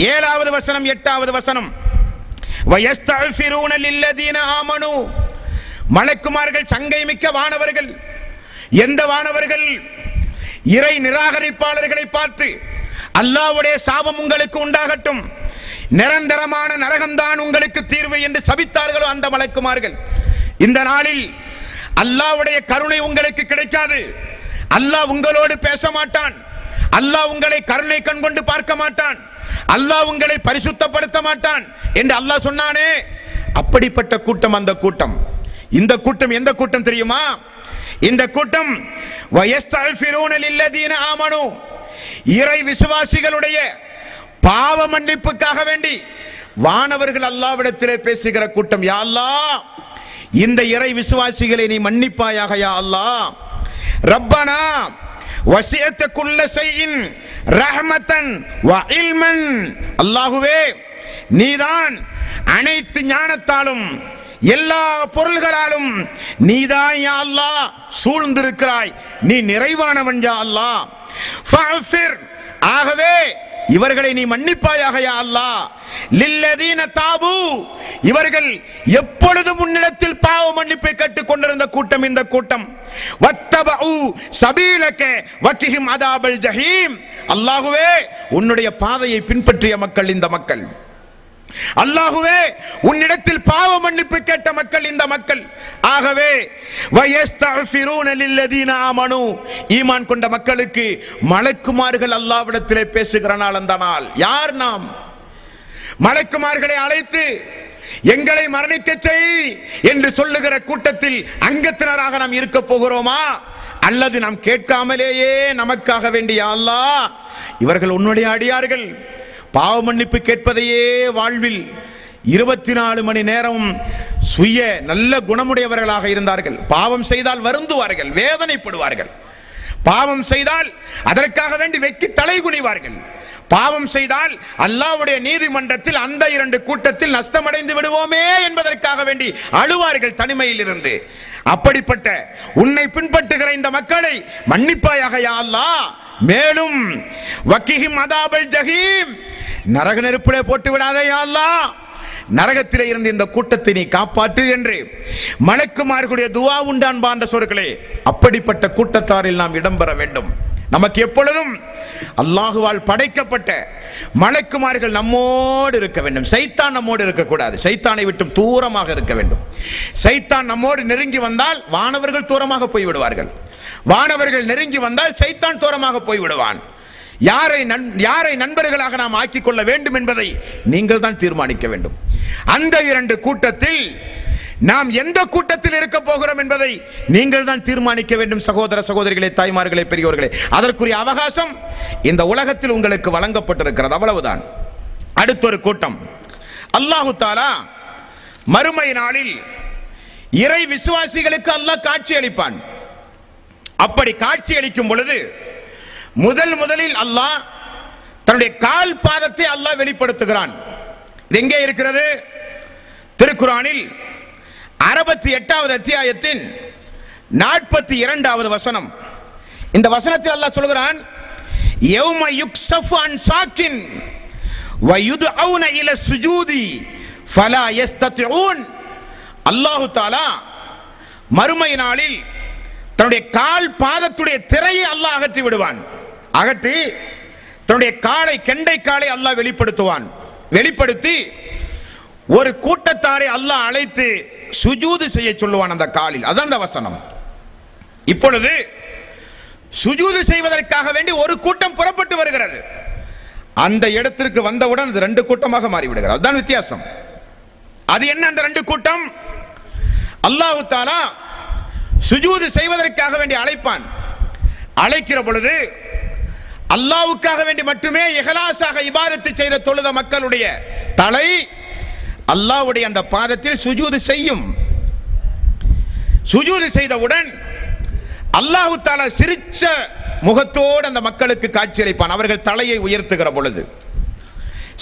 7வது வசனம் 8வது வசனம், வயஸ்தஃபிரூன லில்லதீன ஆமனு. மலக்குமார்கள் சங்கை மிக்க வானவர்கள். எந்த வானவர்கள்? இறை நிராகரிப்பாளர்களை பார்த்து, அல்லாஹ்வுடைய சாபம் உங்களுக்கு உண்டாகட்டும், நிரந்தரமான நரகம்தான் உங்களுக்கு தீர்வு என்று சபித்தார்களோ அந்த மலக்குமார்கள். இந்த நாளில் அல்லாஹ்வுடைய கருணை உங்களுக்கு கிடைக்காது, அல்லாஹ் உங்களோடு பேச மாட்டான், அல்லாஹ் உங்களை கருணை கண் கொண்டு பார்க்க மாட்டான், அல்லாஹ் உங்களை பரிசுத்தப்படுத்த மாட்டான் என்று அல்லாஹ் சொன்னானே. அப்படிப்பட்ட கூட்டம் அந்த கூட்டம். இந்த கூட்டம் எந்த கூட்டம் தெரியுமா? இந்த கூட்டம் வயஸ்தஃபிரூன லில்லதீன ஆமனு, இறை விசுவாசிகளுடைய பாவ மன்னிப்புக்காக வேண்டி வானவர்கள் அல்லாஹ்விடத்திலே பேசுகிற கூட்டம். யா அல்லாஹ், இந்த இறை விசுவாசிகளை நீ மன்னிப்பாயாக யா அல்லாஹ். ரப்பனா வசியத்த குல்ல ஷைஇன் ரஹ்மத்தன் வ இல்மன். அல்லாஹ்வே, நீதான் அனைத்து ஞானத்தாலும் எல்லா பொருள்களாலும் நீதான் யா அல்லாஹ் சூழ்ந்திருக்கிறாய், நீ நிறைவானவன் யா அல்லாஹ். ஃபஃபிர், ஆகவே இவர்களை நீ மன்னிப்பாயாக யா அல்லாஹ். லில்லதீன தாபு, இவர்கள் எப்பொழுதும் உன்னிடத்தில் பாவ மன்னிப்பை கேட்டுக் கொண்டிருந்த கூட்டம் இந்த கூட்டம். வத்தபஉ சபீலக வகிஹிம் அதாபல் ஜஹீம். அல்லாஹ்வே, உன்னுடைய பாதையை பின்பற்றிய மக்கள் இந்த மக்கள். அல்லாஹ்வே, உன்னிடத்தில் பாவ மன்னிப்பு கேட்ட மக்கள் இந்த மக்கள். ஆகவே வயஸ்தஃபிரூன லில்லதீன ஆமனு, ஈமான் கொண்ட மக்களுக்கு மலக்குமார்கள் அல்லாஹ்விடத்திலே பேசுகிற நாள் அந்த நாள். யார் நாம்? மலக்குமார்களை அழைத்து எங்களை மரணிக்க செய் என்று சொல்லுகிற கூட்டத்தில் அங்கத்தினராக நாம் இருக்க போகிறோமா? அல்லது நாம் கேட்காமலேயே நமக்காக வேண்டிய அல்லாஹ், இவர்கள் உன்னுடைய அடியார்கள், பாவ மன்னிப்பு கேட்பதையே வாழ்வில் 24 மணி நேரம் சுய நல்ல குணமுடையவர்களாக இருந்தார்கள். பாவம் செய்தால் வருந்துவார்கள், வேதனைப்படுவார்கள். பாவம் செய்தால் அதற்காக வேண்டி வெக்கி தலை குனிவார்கள். பாவம் செய்தால் அல்லாஹ்வுடைய நீதிமன்றத்தில் அந்த 2 கூட்டத்தில் நஷ்டமடைந்து விடுவோமே என்பதற்காக வேண்டி அழுவார்கள் தனிமையில் இருந்து. அப்படிப்பட்ட உன்னை பின்பற்றுகிற இந்த மக்களை மன்னிப்பாயாக யா அல்லாஹ். மேலும் வகிஹிம் அதாபல் ஜஹீம், நரக நெருப்பிலே போட்டு விடாதே யா அல்லாஹ், நரகத்திலே இருந்து இந்த கூட்டத்தை நீ காப்பாற்று என்று மலக்குமார்களுடைய துஆ உண்டான்பா என்ற சொற்களே. அப்படிப்பட்ட கூட்டத்தாரில் நாம் இடம்பெற வேண்டும். நமக்கு எப்பொழுதும் அல்லாஹுவால் படைக்கப்பட்ட மலக்குமார்கள் நம்மோடு இருக்க வேண்டும். சைத்தான் நம்மோடு இருக்கக்கூடாது. சைத்தானை விட்டும் தூரமாக இருக்க வேண்டும். சைத்தான் நம்மோடு நெருங்கி வந்தால் வானவர்கள் தூரமாக போய்விடுவார்கள். வானவர்கள் நெருங்கி வந்தால் சைத்தான் தூரமாக போய்விடுவான். யாரை நண்பர்களாக நாம் ஆக்கிக் கொள்ள வேண்டும் என்பதை நீங்கள் தான் தீர்மானிக்க வேண்டும். அந்த 2 கூட்டத்தில் நாம் எந்த கூட்டத்தில் இருக்க போகிறோம் என்பதை நீங்கள் தான் தீர்மானிக்க வேண்டும். சகோதர சகோதரிகளே, தாய்மார்களே, பெரியோர்களே, அதற்குரிய அவகாசம் இந்த உலகத்தில் உங்களுக்கு வழங்கப்பட்டிருக்கிறது. அவ்வளவுதான். அடுத்தொரு கூட்டம், அல்லாஹு தஆலா மறுமை நாளில் இறை விசுவாசிகளுக்கு அல்லாஹ் காட்சி அளிப்பான். அப்படி காட்சி அளிக்கும் பொழுது முதலில் அல்லாஹ் தன்னுடைய கால் பாதத்தை அல்லாஹ் வெளிப்படுத்துகிறான். இது எங்கே இருக்கிறது? திருக்குர்ஆனில் 68வது அத்தியாயத்தின் 42வது வசனம். இந்த வசனத்தில் அல்லாஹ் சொல்கிறான், யௌம யுக்ஸஃபு அன் சாக்கின் வ யுத்அவுன இல சுஜூதி ஃபலா யஸ்ததிஊன். அல்லாஹ் தஆலா மறுமை நாளில் தன்னுடைய கால் பாதத்துடைய திரையை அல்லாஹ் அகற்றி விடுவான். அகற்றி தன்னுடைய காலை, கெண்டை காலை அல்லாஹ் வெளிப்படுத்துவான். வெளிப்படுத்தி ஒரு கூட்டத்தாரை அல்லாஹ் அழைத்து சுஜூது செய்ய சொல்லுவான் அந்த காலில். அதான் அந்த வசனம். இப்பொழுது சுஜூது செய்வதற்காக வேண்டி ஒரு கூட்டம் புறப்பட்டு வருகிறது. அந்த இடத்திற்கு வந்தவுடன் அது 2 கூட்டமாக மாறிவிடுகிறது. அதுதான் வித்தியாசம். அது என்ன அந்த 2 கூட்டம்? அல்லாஹ் தஆலா சுஜூது செய்வதற்காக வேண்டி அழைப்பான். அழைக்கிற பொழுது அல்லாஹ்வுக்காக வேண்டி மட்டுமே இஹ்லாஸாக இபாதத்து செய்த தொழுத மக்களுடைய தலை அல்லாஹ்வுடைய அந்த பாதத்தில் சுஜூது செய்யும். சுஜூது செய்தவுடன் அல்லாஹ் தஆலா சிரிச்ச முகத்தோடு அந்த மக்களுக்கு காட்சி அளிப்பான். அவர்கள் தலையை உயர்த்துகிற பொழுது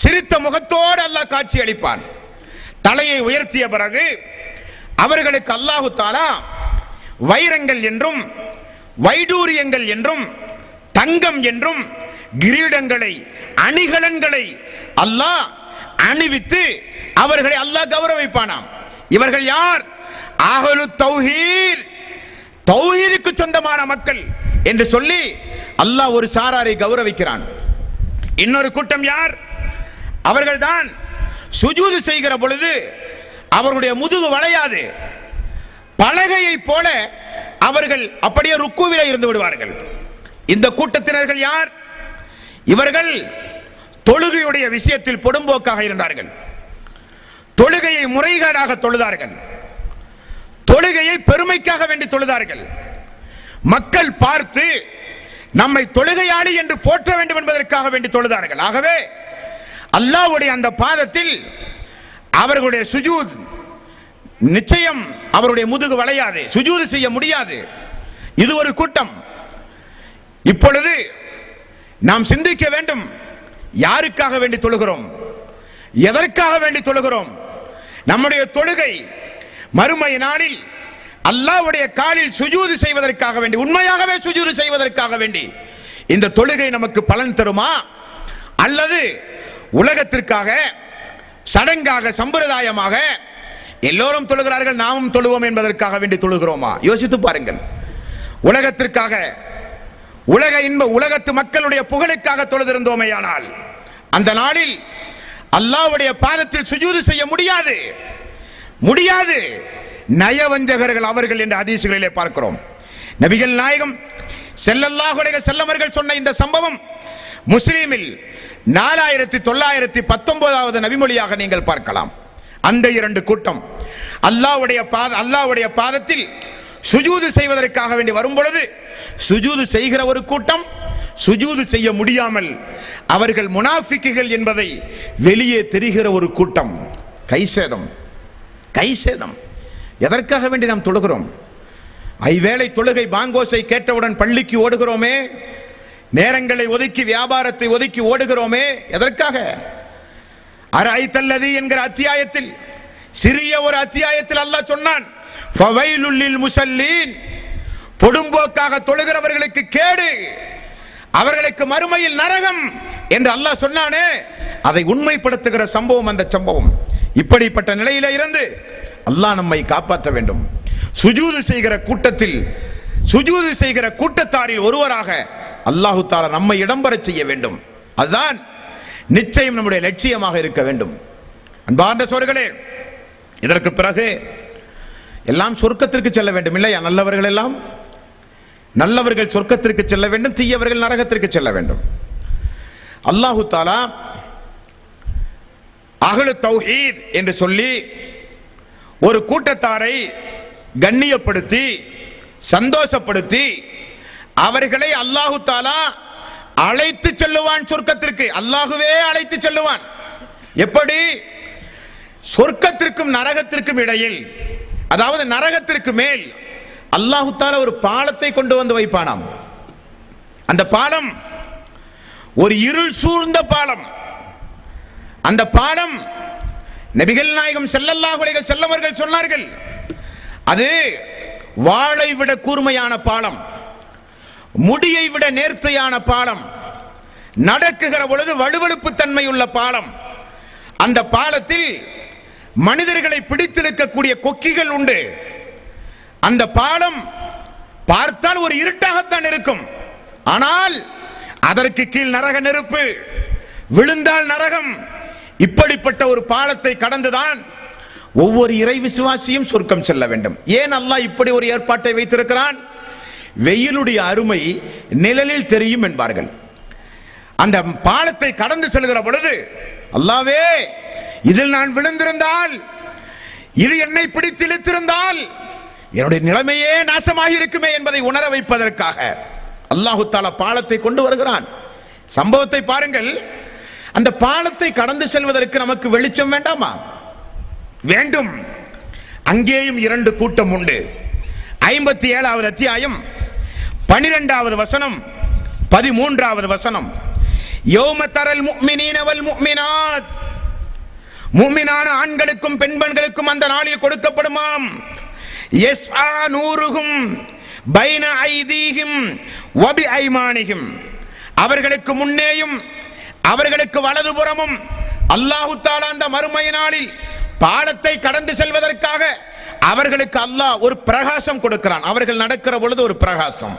சிரித்த முகத்தோடு அல்லாஹ் காட்சி அளிப்பான். தலையை உயர்த்திய பிறகு அவர்களுக்கு அல்லாஹ் தஆலா வைரங்கள் என்றும் வைடூரியங்கள் என்றும் தங்கம் என்றும் கிரீடங்களை, அணிகலன்களை அல்லாஹ் அணிவித்து அவர்களை அல்லாஹ் கௌரவிப்பானாம். இவர்கள் யார்? அஹ்லு தௌஹீத், தௌஹீதுக்கு சொந்தமான மக்கள் என்று சொல்லி அல்லாஹ் ஒரு சாராரை கௌரவிக்கிறான். இன்னொரு கூட்டம் யார்? அவர்கள்தான் சுஜூது செய்கிற பொழுது அவர்களுடைய முதுகு வளையாது, பலகையை போல அவர்கள் அப்படியே ருக்குவிலே இருந்து விடுவார்கள். இந்த கூட்டத்தினர்கள் யார்? இவர்கள் தொழுகையுடைய விஷயத்தில் பொடும்போக்காக இருந்தார்கள். தொழுகையை முறைகேடாக தொழுதார்கள். தொழுகையை பெருமைக்காக வேண்டி தொழுதார்கள். மக்கள் பார்த்து நம்மை தொழுகையாளி என்று போற்ற வேண்டும் என்பதற்காக வேண்டி தொழுதார்கள். ஆகவே அல்லாஹ்வுடைய அந்த பாதத்தில் அவர்களுடைய சுஜூத் நிச்சயம் அவருடைய முதுகு வளையாது, சுஜூது செய்ய முடியாது. இது ஒரு கூட்டம். இப்பொழுது நாம் சிந்திக்க வேண்டும், யாருக்காக வேண்டி தொழுகிறோம், எதற்காக வேண்டி தொழுகிறோம்? நம்முடைய தொழுகை மறுமை நாளில் அல்லாஹ்வுடைய காலில் சுஜூது செய்வதற்காக வேண்டி, உண்மையாகவே சுஜூது செய்வதற்காக வேண்டி இந்த தொழுகை நமக்கு பலன் தருமா, அல்லது உலகத்திற்காக சடங்காக சம்பிரதாயமாக எல்லோரும் தொழுகிறார்கள் நாமும் தொழுவோம் என்பதற்காக வேண்டி தொழுகிறோமா? யோசித்து பாருங்கள். உலகத்திற்காக, உலகத்து மக்களுடைய புகழுக்காக தொழுதிருந்தோமேயானால் அந்த நாளில் அல்லாஹ்வுடைய பாதத்தில் சுஜூது செய்ய முடியாது. முடியாது. நயவஞ்சகர்கள் அவர்கள் என்ற ஹதீஸ்களிலே பார்க்கிறோம். நபிகள் நாயகம் ஸல்லல்லாஹு அலைஹி வஸல்லம் அவர்கள் சொன்ன இந்த சம்பவம் முஸ்லிமில் 4919வது நபிமொழியாக நீங்கள் பார்க்கலாம். அந்த 2 கூட்டம் அல்லாஹ்வுடைய பாதத்தில் சுஜூது செய்வதற்காக வேண்டி வரும் பொழுது சுஜூது செய்கிற ஒரு கூட்டம், சுஜூது செய்ய முடியாமல் அவர்கள் முனாஃபிக்குகள் என்பதை வெளியே தெரிகிற ஒரு கூட்டம். கைசேதம், கைசேதம். எதற்காக வேண்டி நாம் தொழுகிறோம்? ஐவேளை தொழுகை பாங்கோசை கேட்டவுடன் பள்ளிக்கு ஓடுகிறோமே, நேரங்களை ஒதுக்கி வியாபாரத்தை ஒதுக்கி ஓடுகிறோமே, எதற்காக? அரைத்தல்லதி என்கிற அத்தியாயத்தில், சிறிய ஒரு அத்தியாயத்தில் அல்லாஹ் சொன்னான், ஃபவைலுல் லில் முஸல்லீன், பொடும்போக்காக தொழுகிறவர்களுக்கு கேடு, அவர்களுக்கு மறுமையில் நரகம் என்று அல்லாஹ் சொன்னானே, அதை உண்மைப்படுத்துகிற சம்பவம் அந்த சம்பவம். இப்படிப்பட்ட நிலையில இருந்து அல்லாஹ் நம்மை காப்பாற்ற வேண்டும். சுஜூது செய்கிற கூட்டத்தில், சுஜூது செய்கிற கூட்டத்தாரில் ஒருவராக அல்லாஹு தஆலா நம்மை இடம்பெற செய்ய வேண்டும். அதுதான் நிச்சயம் நம்முடைய லட்சியமாக இருக்க வேண்டும். அன்பார்ந்த சகோதரர்களே, இதற்கு பிறகு எல்லாம் சொர்க்கத்திற்கு செல்ல வேண்டும் இல்லையா? நல்லவர்கள் எல்லாம், நல்லவர்கள் சொர்க்கத்திற்கு செல்ல வேண்டும், தீயவர்கள் நரகத்திற்கு செல்ல வேண்டும். அல்லாஹு தஆலா அஹ்லு தௌஹீத் என்று சொல்லி ஒரு கூட்டத்தாரை கண்ணியப்படுத்தி சந்தோஷப்படுத்தி அவர்களை அல்லாஹு தஆலா அழைத்து செல்லுவான் சொர்க்கத்திற்கு. அல்லாஹுவே அழைத்து செல்லுவான். எப்படி? சொர்க்கத்திற்கும் நரகத்திற்கும் இடையில், அதாவது நரகத்திற்கு மேல் அல்லாஹு தஆலா ஒரு பாலத்தை கொண்டு வந்து வைப்பானாம். அந்த பாலம் ஒரு இருள் சூழ்ந்த பாலம். அந்த பாலம் நபிகள் நாயகம் ஸல்லல்லாஹு அலைஹி வஸல்லம் அவர்கள் சொன்னார்கள், அது வாளை விட கூர்மையான பாலம். முடியை விட நேர்த்தியான பாலம், நடக்குகிற பொழுது வழுவழுப்பு தன்மை உள்ள பாலம். அந்த பாலத்தில் மனிதர்களை பிடித்திருக்கக்கூடிய கொக்கிகள் உண்டு. அந்த பாலம் பார்த்தால் ஒரு இருட்டாகத்தான் இருக்கும். ஆனால் அதற்கு கீழ் நரக நெருப்பு, விழுந்தால் நரகம். இப்படிப்பட்ட ஒரு பாலத்தை கடந்துதான் ஒவ்வொரு இறை விசுவாசியும் சொர்க்கம் செல்ல வேண்டும். ஏன் அல்லாஹ் இப்படி ஒரு ஏற்பாட்டை வைத்திருக்கிறான்? வெயிலுடைய அருமை நிழலில் தெரியும் என்பார்கள். அந்த பாலத்தை கடந்து செல்கிற பொழுது, அல்லாவே இதில் நான் விழுந்திருந்தால், இது என்னை பிடித்து இழுத்திருந்தால் என்னுடைய நிலைமையே நாசமாகி இருக்குமே என்பதை உணர வைப்பதற்காக அல்லாஹு தஆலா பாலத்தை கொண்டு வருகிறான். சம்பவத்தை பாருங்கள். அந்த பாலத்தை கடந்து செல்வதற்கு நமக்கு வெளிச்சம் வேண்டாமா? வேண்டும். அங்கேயும் 2 கூட்டம் உண்டு. 57வது அத்தியாயம் 12வது வசனம், 13வது வசனம். யௌம தரல் முஃமினீன வல் முஃமினாத், முஃமினான ஆண்களுக்கும் பெண்களுக்கும் அந்த நாளில் கொடுக்கப்படுமாம். யஸ்ஆ நூருஹும் பைன ஐதீஹிம் வ பி ஐமானிஹிம், அவர்களுக்கு முன்னேயும் அவர்களுக்கு வலதுபுறமும் அல்லாஹ் தஆலா அந்த மறுமை நாளில் பாலத்தை கடந்து செல்வதற்காக அவர்களுக்கு அல்லாஹ் ஒரு பிரகாசம் கொடுக்கிறான். அவர்கள் நடக்கிற பொழுது ஒரு பிரகாசம்,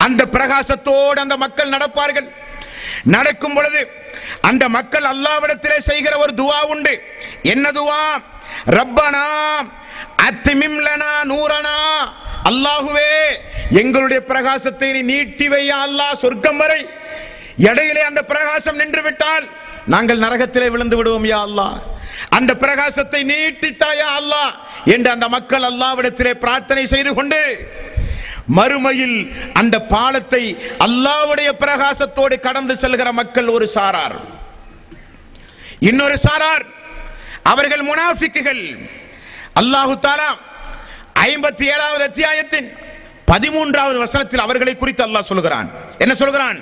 அந்த பிரகாசத்தோடு அந்த மக்கள் நடப்பார்கள். நடக்கும் பொழுது அந்த மக்கள் அல்லாஹ்விடத்திலே செய்கிற ஒரு துஆ உண்டு. என்ன துஆ? ரப்பனா அத்மிம் லனா நூரனா, அல்லாஹ்வே எங்களுடைய பிரகாசத்தை நீ நீட்டி வையா அல்லாஹ் சொர்க்கம் வரை. இடையிலே அந்த பிரகாசம் நின்று விட்டால் நாங்கள் நரகத்திலே விழுந்து விடுவோம் யா அல்லாஹ், அந்த பிரகாசத்தை நீட்டித்தாயா அல்லாஹ் என்று அந்த மக்கள் அல்லாஹ்விடத்திலே பிரார்த்தனை செய்து கொண்டு மறுமையில் அந்த பாலத்தை அல்லாஹ்வுடைய பிரகாசத்தோடு கடந்து செல்கிற மக்கள் ஒரு சாரார். இன்னொரு சாரார் அவர்கள் முனாஃபிக்குகள். அல்லாஹ் தஆலா 57வது அத்தியாயத்தின் 13வது வசனத்தில் அவர்களை குறித்து அல்லாஹ் சொல்கிறான். என்ன சொல்கிறான்?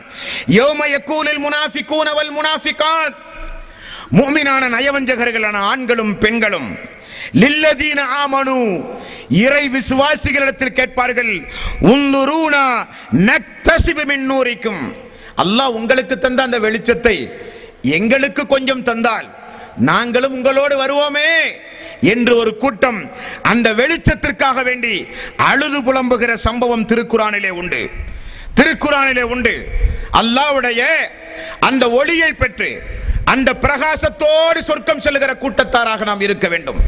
யௌம யகூலுல் முனாஃபிகூன வல் முனாஃபிகாத், முஃமினான நயவஞ்சகர்களான ஆண்களும் பெண்களும் லில்லதீன ஆமனு, இறை விசுவாசிகளிடத்தில் கேட்பார்கள், உன்துரூனா நக்தஸிபு மின் நூரிக்கும், அல்லாஹ் உங்களுக்கு தந்த அந்த வெளிச்சத்தை எங்களுக்கு கொஞ்சம் தந்தால் நாங்களும் உங்களோடு வருவோமே என்று ஒரு கூட்டம் அந்த வெளிச்சத்திற்காக வேண்டி அழுது புலம்புகிற சம்பவம் திருக்குரானிலே உண்டு. திருக்குரானிலே உண்டு. அல்லாஹ்வுடைய அந்த ஒளியை பெற்று அந்த பிரகாசத்தோடு சொர்க்கம் செல்கிற கூட்டத்தாராக நாம் இருக்க வேண்டும்.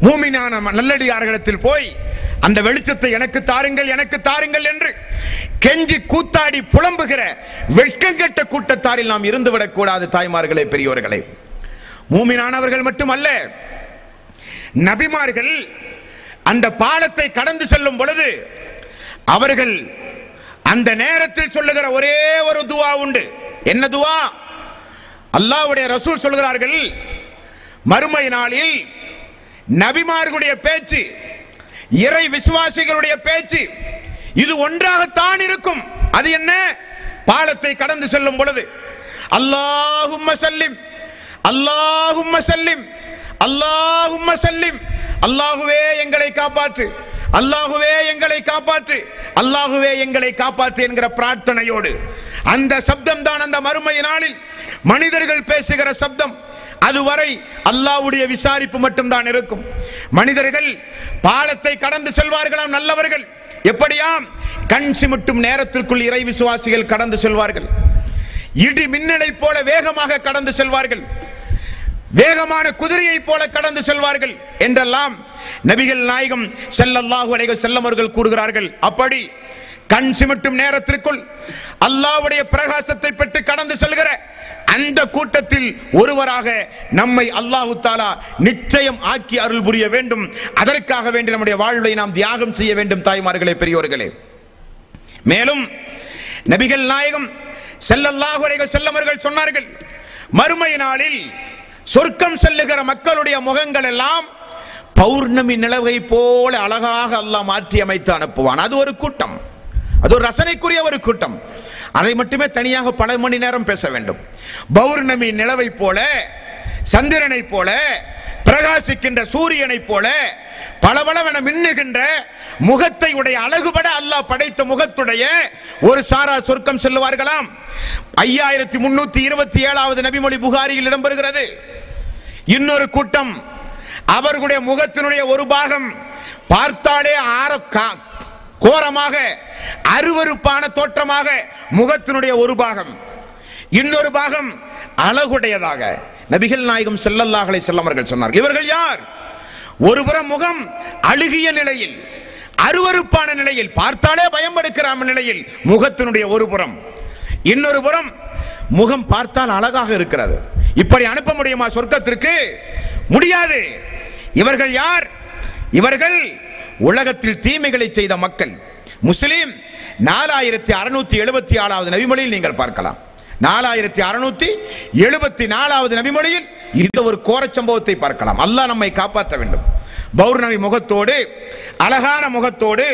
மூமினான நல்லடியார்களிடத்தில் போய் அந்த வெளிச்சத்தை எனக்கு தாருங்கள், எனக்கு தாருங்கள் என்று கெஞ்சி கூத்தாடி புலம்புகிற வெட்கங்கெட்ட கூட்டத்தாரில் நாம் இருந்துவிடக் கூடாது. தாய்மார்களே, பெரியோர்களே, மூமினானவர்கள் மட்டுமல்ல, நபிமார்கள் அந்த பாலத்தை கடந்து செல்லும் பொழுது அவர்கள் அந்த நேரத்தில் சொல்லுகிற ஒரே ஒரு துஆ உண்டு. என்ன துஆ? அல்லாஹ்வுடைய ரசூல் சொல்கிறார்கள், மறுமை நாளில் நபிமார்களுடைய பேச்சு, இறை விசுவாசிகளுடைய பேச்சு இது ஒன்றாகத்தான் இருக்கும். அது என்ன? பாலத்தை கடந்து செல்லும் பொழுது அல்லாஹும்ம சல்லிம், அல்லாஹும்ம சல்லிம், அல்லாஹும்ம சல்லிம், அல்லாஹுவே எங்களை காப்பாற்று, அல்லாஹுவே எங்களை காப்பாற்று, அல்லாஹுவே எங்களை காப்பாற்று என்கிற பிரார்த்தனையோடு அந்த சப்தம் தான் அந்த மறுமை நாளில் மனிதர்கள் பேசுகிற சப்தம். அதுவரை அல்லாஹ்வுடைய விசாரிப்பு மட்டும்தான் இருக்கும். மனிதர்கள் பாலத்தை கடந்து செல்வார்களாம் நல்லவர்கள். எப்படியாம்? கண் சிமிட்டும் நேரத்திற்குள் இறை விசுவாசிகள் கடந்து செல்வார்கள். இடி மின்னலை போல வேகமாக கடந்து செல்வார்கள், வேகமான குதிரையை போல கடந்து செல்வார்கள் என்றெல்லாம் நபிகள் நாயகம் ஸல்லல்லாஹு அலைஹி வஸல்லம் அவர்கள் கூறுகிறார்கள். அப்படி கண் சிமிட்டும் நேரத்திற்குள் அல்லாஹ்வுடைய பிரகாசத்தை பெற்று கடந்து செல்கிற அந்த கூட்டத்தில் ஒருவராக நம்மை அல்லாஹ் தஆலா நிச்சயம் ஆக்கி அருள் புரிய வேண்டும். அதற்காக வேண்டி நம்முடைய வாழ்வை நாம் தியாகம் செய்ய வேண்டும். தாய்மார்களே, பெரியோர்களே, மேலும் நபிகள் நாயகம் ஸல்லல்லாஹு அலைஹி வஸல்லம் அவர்கள் சொன்னார்கள், மறுமை நாளில் சொர்க்கம் செல்லுகிற மக்களுடைய முகங்கள் எல்லாம் பௌர்ணமி நிலவை போல அழகாக அல்லாஹ் மாற்றி அமைத்து அனுப்புவான். அது ஒரு கூட்டம், அது ஒரு ரசனைக்குரிய ஒரு கூட்டம். அதை மட்டுமே தனியாக பல மணி நேரம் பேச வேண்டும். பௌர்ணமி நிலவை போல, சந்திரனை போல, பிரகாசிக்கின்ற சூரியனை போல பளபளவென மின்னுகின்ற முகத்தை உடைய அழகுபட அல்லாஹ் படைத்த முகத்துடைய ஒரு சாரார் சொர்க்கம் செல்லுவார்களாம். 5327வது நபிமொழி புகாரியில் இடம்பெறுகிறது. இன்னொரு கூட்டம் அவர்களுடைய முகத்தினுடைய ஒரு பாகம் பார்த்தாலே கோரமாக அருவருப்பான தோற்றமாக முகத்தினுடைய ஒரு பாகம், இன்னொரு பாகம் அழகுடையதாக நபிகள் நாயகம் ஸல்லல்லாஹு அலைஹி வஸல்லம் அவர்கள் சொன்னார்கள். இவர்கள் யார்? ஒருபுறம் முகம் அழுகிய நிலையில், அருவருப்பான நிலையில், பார்த்தாலே பயம்படுக்கிற நிலையில் முகத்தினுடைய ஒரு புறம், இன்னொரு புறம் முகம் பார்த்தால் அழகாக இருக்கிறது. இப்படி அனுப்ப முடியுமா சொர்க்கத்திற்கு? முடியாது. இவர்கள் யார்? இவர்கள் உலகத்தில் தீமைகளை செய்த மக்கள். முஸ்லிம் 4674வது நபிமொழியில் நீங்கள் பார்க்கலாம். 4674வது நபிமொழியில் இந்த ஒரு கோர சம்பவத்தை பார்க்கலாம். அல்லாஹ் நம்மை காப்பாற்ற வேண்டும். பௌர்ணமி முகத்தோடு, அழகான முகத்தோடு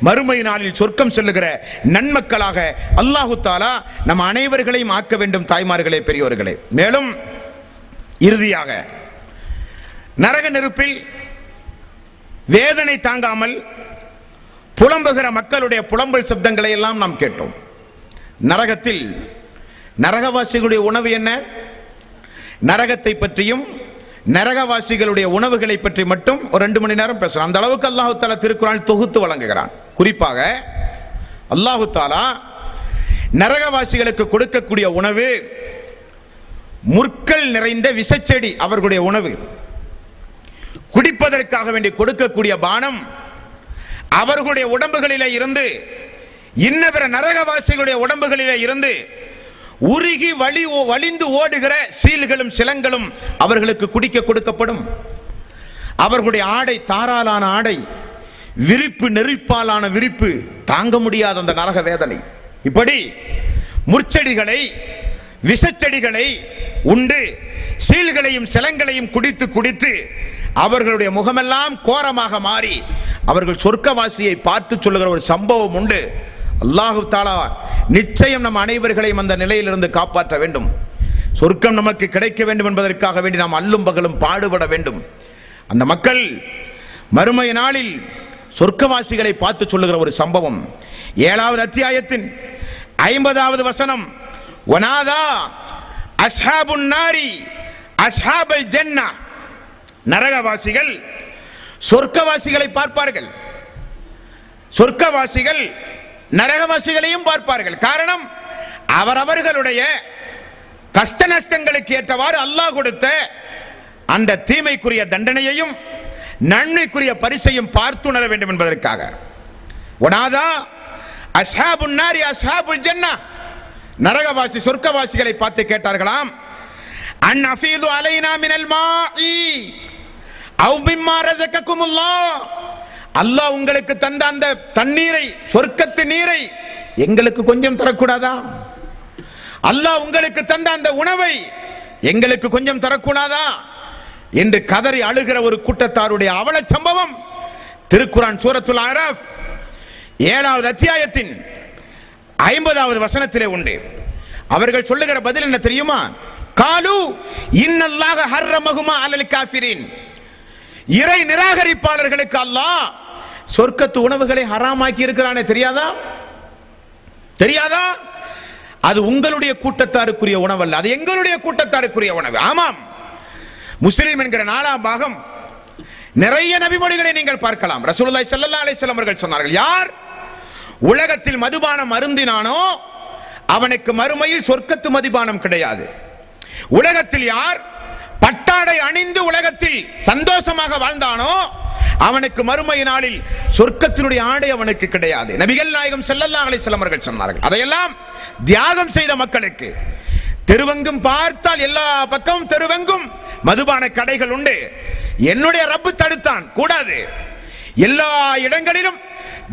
மறுமை நாளில் சொர்க்கம் செல்லுகிற நன்மக்களாக அல்லாஹு தஆலா நம் அனைவர்களையும் ஆக்க வேண்டும். தாய்மார்களே, பெரியோர்களே, மேலும் இறுதியாக நரக நெருப்பில் வேதனை தாங்காமல் புலம்புகிற மக்களுடைய புலம்பல் சப்தங்களை எல்லாம் நாம் கேட்டோம். நரகத்தில் நரகவாசிகளுடைய உணவு என்ன? நரகத்தை பற்றியும் நரகவாசிகளுடைய உணவுகளை பற்றி மட்டும் ஒரு 2 மணி நேரம் பேசலாம். அந்த அளவுக்கு அல்லாஹு தஆலா திருக்குர்ஆனில் தொகுத்து வழங்குகிறான். குறிப்பாக அல்லாஹு தஆலா நரகவாசிகளுக்கு கொடுக்கக்கூடிய உணவு முற்கள் நிறைந்த விஷச்செடி அவர்களுடைய உணவு. குடிப்பதற்காக வேண்டி கொடுக்கக்கூடிய பானம் அவர்களுடைய உடம்புகளிலே இருந்து, இன்னபிற நரகவாசிகளுடைய உடம்புகளிலே இருந்து உருகி வழிந்து ஓடுகிற சீல்களும் சிலங்களும் அவர்களுக்கு குடிக்க கொடுக்கப்படும். அவர்களுடைய ஆடை தாராளான ஆடை, விரிப்பு நெருப்பாலான விரிப்பு, தாங்க முடியாத அந்த நரக வேதனை. இப்படி முற்செடிகளை, விஷச்செடிகளை உண்டு சீல்களையும் சிலங்களையும் குடித்து குடித்து அவர்களுடைய முகமெல்லாம் கோரமாக மாறி அவர்கள் சொர்க்கவாசியை பார்த்து சொல்லுகிற ஒரு சம்பவம் உண்டு. அல்லாஹு தஆலா நிச்சயம் நம் அனைவர்களையும் அந்த நிலையிலிருந்து காப்பாற்ற வேண்டும். சொர்க்கம் நமக்கு கிடைக்க வேண்டும் என்பதற்காக வேண்டி நாம் அல்லும் பகலும் பாடுபட வேண்டும். அந்த மக்கள் மறுமை நாளில் சொர்க்கவாசிகளை பார்த்து சொல்லுகிற ஒரு சம்பவம் 7வது அத்தியாயத்தின் 50வது வசனம். வனாதா அஸ்ஹாபுன் நாரி அஸ்ஹாபல் ஜன்னah. நரகவாசிகள் சொர்க்கவாசிகளை பார்ப்பார்கள், சொர்க்கவாசிகள் நரகவாசிகளையும் பார்ப்பார்கள். காரணம், அவரவர்களுடைய கஷ்ட நஷ்டங்களுக்கு ஏற்றவாறு அல்லாஹ் கொடுத்த அந்த தீமைக்குரிய தண்டனையையும் நன்மைக்குரிய பரிசையும் பார்த்துணர வேண்டும் என்பதற்காக. வனாதா அஸ்ஹாபுன் நாரி அஸ்ஹாபுல் ஜன்னah. நரகவாசி சொர்க்கவாசிகளை பார்த்து கேட்டார்களாம், அன் அஃபீது அலைனா மினல் மாஇ அவ் மிம்மா ரஸககுமுல்லாஹ். அல்லாஹ் உங்களுக்கு தந்த அந்த தண்ணீரை, சொர்க்கத்து நீரை எங்களுக்கு கொஞ்சம் தரக்கூடாதா? அல்லாஹ் உங்களுக்கு தந்த அந்த உணவை எங்களுக்கு கொஞ்சம் தரக்கூடாதா என்று கதறி அழுகிற ஒரு கூட்டத்தாருடைய அவல சம்பவம் திருக்குர்ஆன் சூரத்துல் அராஃப் 7வது அத்தியாயத்தின் 50வது வசனத்திலே உண்டு. அவர்கள் சொல்லுகிற பதில் என்ன தெரியுமா? காலு இன்னல்லாஹ ஹர்ரமஹுமா அலல் காஃபிரின். இறை நிராகரிப்பாளர்களுக்கு அல்லாஹ் சொர்க்கத்து உணவுகளை ஹராமாக்கி இருக்கிறானே, தெரியாதா? தெரியாதா? அது உங்களுடைய கூட்டத்தாருக்குரிய உணவு அல்ல, அது எங்களுடைய கூட்டத்தாருக்குரிய உணவு. ஆமாம், முஸ்லிம் என்கிற 4ஆம் பாகம் நிறைய நபிமொழிகளை நீங்கள் பார்க்கலாம். ரசூலுல்லாஹி ஸல்லல்லாஹு அலைஹி வஸல்லம் அவர்கள் சொன்னார்கள், யார் உலகத்தில் மதுபானம் அருந்தினானோ அவனுக்கு மறுமையில் சொர்க்கத்து மதுபானம் கிடையாது. உலகத்தில் யார் பட்டாடை அணிந்து உலகத்தில் சந்தோஷமாக வாழ்ந்தானோ அவனுக்கு மறுமை நாளில் சொர்க்கத்தினுடைய ஆடை அவனுக்கு கிடையாது. நபிகள் நாயகம் ஸல்லல்லாஹு அலைஹி வஸல்லம் அவர்கள் சொன்னார்கள். அதையெல்லாம் தியாகம் செய்த மக்களுக்கு. தெருவெங்கும் பார்த்தால் எல்லா பக்கமும் தெருவெங்கும் மதுபான கடைகள் உண்டு. என்னுடைய ரப்பு தடுத்தான், கூடாது. எல்லா இடங்களிலும்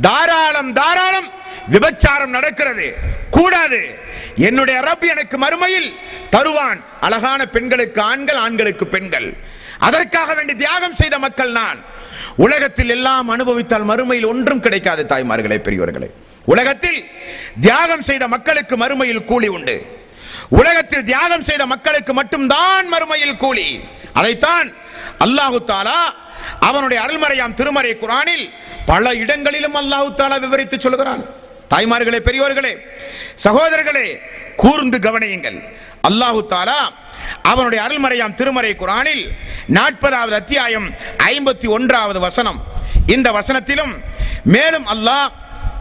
தாராளம் தாராளம் விபச்சாரம் நடக்கிறது, கூடாது. என்னுடைய ரப் எனக்கு மறுமையில் தருவான் அழகான பெண்களுக்கு ஆண்கள், ஆண்களுக்கு பெண்கள். அதற்காக வேண்டி தியாகம் செய்த மக்கள் நான். உலகத்தில் எல்லாம் அனுபவித்தால் மறுமையில் ஒன்றும் கிடைக்காது. தாய்மார்களே, பெரியோர்களே, உலகத்தில் தியாகம் செய்த மக்களுக்கு மறுமையில் கூலி உண்டு. உலகத்தில் தியாகம் செய்த மக்களுக்கு மட்டும்தான் மறுமையில் கூலி. அதைத்தான் அல்லாஹு தாலா அவனுடைய அருள்மறையாம் திருமறை குர்ஆனில் பல இடங்களிலும் அல்லாஹு தாலா விவரித்து சொல்கிறான். தாய்மார்களே, பெரியோர்களே, சகோதரர்களே, கூர்ந்து கவனியுங்கள். அல்லாஹு தாலா அவனுடைய அருள்மறையாம் திருமறை குர்ஆனில் 40வது அத்தியாயம் 51வது வசனம், இந்த வசனத்திலும் மேலும் அல்லாஹ்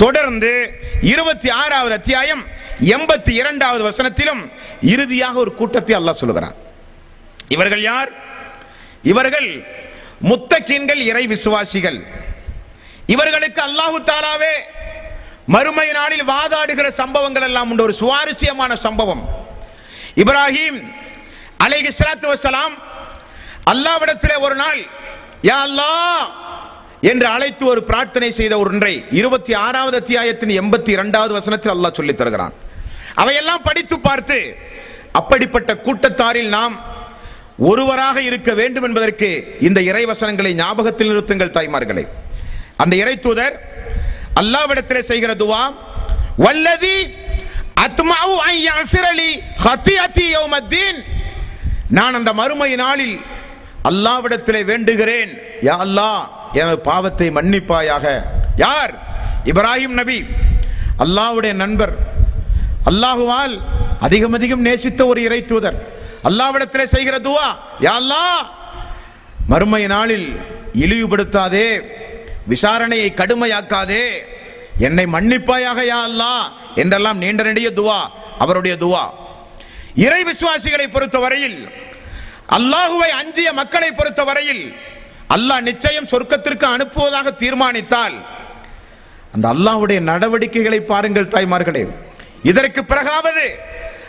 தொடர்ந்து 26வது அத்தியாயம் 82வது வசனத்திலும் இறுதியாக ஒரு கூட்டத்தை அல்லாஹ் சொல்கிறான். இவர்கள் யார்? இவர்கள் முத்தகீன்கள், இறை விசுவாசிகள். இவர்களுக்கு அல்லாஹு தாலாவே மறுமை நாளில் வாதாடுகிற சம்பவங்கள் எல்லாம் உண்டு. ஒரு சுவாரஸ்யமான சம்பவம், இப்ராஹிம் அலைஹிஸ்ஸலாத்து வஸ்ஸலாம் அல்லாஹ்விடத்திலே ஒரு நாள் யா அல்லாஹ் என்று அழைத்து ஒரு பிரார்த்தனை செய்த ஒன்றை 26வது அத்தியாயத்தின் 82வது வசனத்தில் அல்லாஹ் சொல்லித் தருகிறான். அவையெல்லாம் படித்து பார்த்து அப்படிப்பட்ட கூட்டத்தாரில் நாம் ஒருவராக இருக்க வேண்டும் என்பதற்கு இந்த இறை வசனங்களை ஞாபகத்தில் நிறுத்துங்கள் தாய்மார்களே. அந்த இறை தூதர் அல்லாஹ்விடத்திலே செய்கிற துஆ, வல்லதி அத்மஉ அன் யஃபிரலி ஹத்தியதி யௌமத்தீன், நான் அந்த மறுமை நாளில் அல்லாஹ்விடத்திலே வேண்டுகிறேன், யா அல்லாஹ் எனது பாவத்தை மன்னிப்பாயாக. யார்? இப்ராஹிம் நபி, அல்லாஹ்வுடைய நண்பர், அல்லாஹுவால் அதிகம் அதிகம் நேசித்த ஒரு இறை தூதர். அல்லாஹ்விடத்திலே செய்கிற துஆ, யா அல்லாஹ் மறுமை நாளில் இழிவுபடுத்தாதே, விசாரணையை கடுமையாக்காதே, என்னை மன்னிப்பாயாக யா அல்லாஹ் என்றெல்லாம் நீண்ட நெடிய துஆ அவருடைய துஆ. இறை விசுவாசிகளை பொறுத்தவரையில், அல்லாஹுவை அஞ்சிய மக்களை பொறுத்தவரையில், அல்லாஹ் நிச்சயம் சொர்க்கத்திற்கு அனுப்புவதாக தீர்மானித்தால் அந்த அல்லாஹ்வுடைய நடவடிக்கைகளை பாருங்கள் தாய்மார்களே. இதற்கு பிறகாவது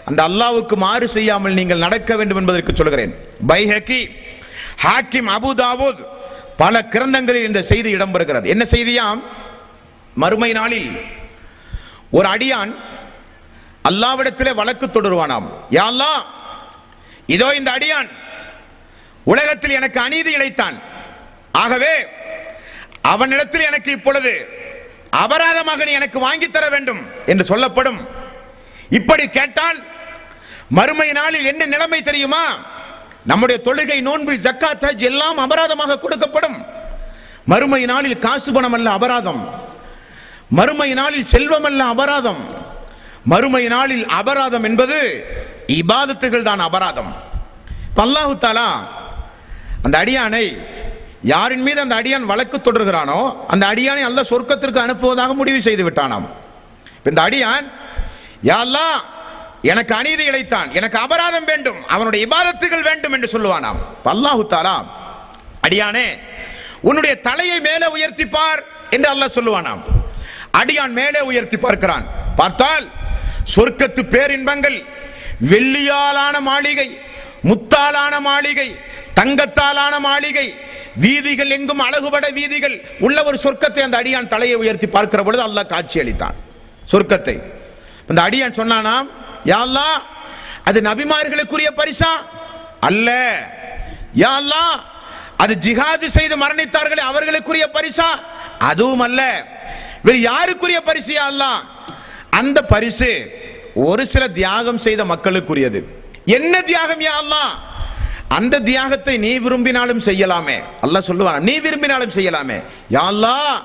அந்த அல்லாஹ்வுக்கு மாறு செய்யாமல் நீங்கள் நடக்க வேண்டும் என்பதற்கு சொல்கிறேன். பைஹகி, ஹாக்கிம், அபு தாவூத் பல கிரந்தங்களில் இந்த செய்தி இடம்பெறுகிறது. என்ன செய்தியாம்? மறுமை நாளில் ஒரு அடியான் அல்லாஹ்விடத்திலே வழக்கு தொடருவானாம். யா அல்லாஹ், இதோ இந்த அடியான் உலகத்தில் எனக்கு அநீதி இழைத்தான், ஆகவே அவனிடத்தில் எனக்கு இப்பொழுது அபராதமாக நீ எனக்கு வாங்கி தர வேண்டும் என்று சொல்லப்படும். இப்படி கேட்டால் மறுமை நாளில் என்ன நிலைமை தெரியுமா? நம்முடைய தொழுகை, நோன்பு, ஜக்காத், ஹஜ் எல்லாம் அபராதமாக கொடுக்கப்படும். மறுமை நாளில் காசு பணம் அல்ல அபராதம், மறுமை நாளில் செல்வம் அல்ல அபராதம், மறுமை நாளில் அபராதம் என்பது இபாதத்துகள் தான் அபராதம். அல்லாஹு தஆலா அந்த அடியானை, யாரின் மீது அந்த அடியான் வழக்கு தொடர்கிறானோ அந்த அடியானை அல்லாஹ் சொர்க்கத்திற்கு அனுப்புவதாக முடிவு செய்து விட்டானாம். இந்த அடியான் யா அல்லாஹ் எனக்கு அநீதி இழைத்தான், எனக்கு அபராதம் வேண்டும், அவனுடைய இபாதத்துகள் வேண்டும் என்று சொல்லுவானாம். அல்லாஹு தஆலா அடியானே உன்னுடைய தலையை மேலே உயர்த்தி பார் என்று அல்லாஹ் சொல்லுவானாம். அடியான் மேலே உயர்த்தி பார்க்கிறான். பார்த்தால் சொர்க்கத்து பேரின்பங்கள், வெள்ளியாலான மாளிகை, முத்தாலான மாளிகை, தங்கத்தாலான மாளிகை, வீதிகள் எங்கும் அழகுபட வீதிகள் உள்ள ஒரு சொர்க்கத்தை அந்த அடியான் தலையை உயர்த்தி பார்க்கிற பொழுது அல்லாஹ் காட்சி அளித்தான் சொர்க்கத்தை. அந்த அடியான் சொன்னானாம், யா அல்லாஹ் அது நபிமார்களுக்குரிய பரிசா? அல்ல. யா அல்லாஹ் அது ஜிஹாது செய்து மரணித்தார்களே அவர்களுக்குரிய பரிசா? அதுவும் அல்ல. வேறு யாருக்குரிய பரிசு யா அல்லாஹ்? அந்த பரிசு ஒரு சில தியாகம் செய்த மக்களுக்குரியது. என்ன தியாகம் யா அல்லாஹ்? அந்த தியாகத்தை நீ விரும்பினாலும் செய்யலாமே. அல்லாஹ் சொல்லுவான், நீ விரும்பினாலும் செய்யலாமே. யா அல்லாஹ்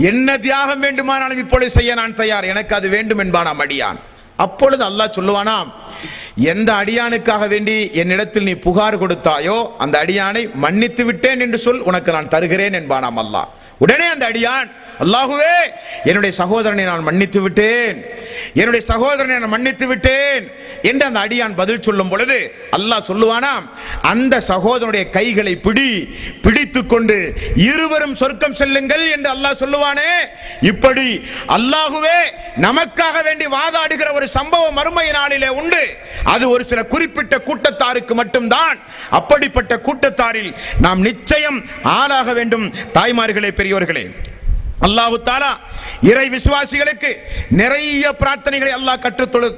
என்ன தியாகம் வேண்டுமானாலும் இப்பொழுது செய்ய நான் தயார், எனக்கு அது வேண்டும் என்பானாம் அடியான். அப்பொழுது அல்லாஹ் சொல்லுவானாம், எந்த அடியானுக்காக வேண்டி என்னிடத்தில் நீ புகார் கொடுத்தாயோ அந்த அடியானை மன்னித்து விட்டேன் என்று சொல், உனக்கு நான் தருகிறேன் என்பானாம் அல்லாஹ். உடனே அந்த அடியான், அல்லாஹுவே என்னுடைய சகோதரனை நான் மன்னித்து விட்டேன், என்னுடைய சகோதரனை நான் மன்னித்து விட்டேன் என்று அந்த அடியான் பதில் சொல்லும் பொழுது அல்லாஹ் சொல்லுவானாம், அந்த சகோதரனுடைய கைகளை பிடித்துக் கொண்டு இருவரும் சொர்க்கம் செல்லுங்கள் என்று அல்லாஹ் சொல்லுவானே. இப்படி அல்லாஹுவே நமக்காக வேண்டி வாதாடுகிற ஒரு சம்பவம் மறுமை நாளிலே உண்டு. அது ஒரு சில குறிப்பிட்ட கூட்டத்தாருக்கு மட்டும்தான். அப்படிப்பட்ட கூட்டத்தாரில் நாம் நிச்சயம் ஆளாக வேண்டும். தாய்மார்களே, பெரியோர்களே, அல்லாஹ் தஆலா இறை விசுவாசிகளுக்கு நிறைய பிரார்த்தனைகளை அல்லாஹ்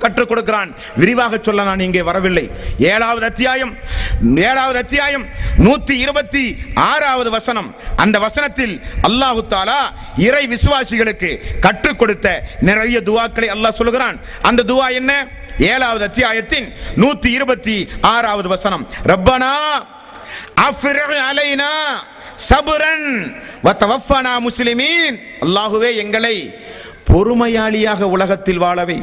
கற்றுக் கொடுக்கிறான். விரிவாக சொல்ல நான் இங்கே வரவில்லை. 7வது அத்தியாயம் 126வது வசனம், அந்த வசனத்தில் அல்லாஹ் தஆலா இறை விசுவாசிகளுக்கு கற்றுக் கொடுத்த நிறைய துஆக்களை அல்லாஹ் சொல்கிறான். அந்த துஆ என்ன? 7வது அத்தியாயத்தின் 126வது வசனம், ரப்பனா அஃபிர் அலைனா சபுரன் வதவஃபனா முஸ்லிமீன். அல்லாஹ்வே எங்களை பொறுமையாளியாக உலகத்தில் வாழவை,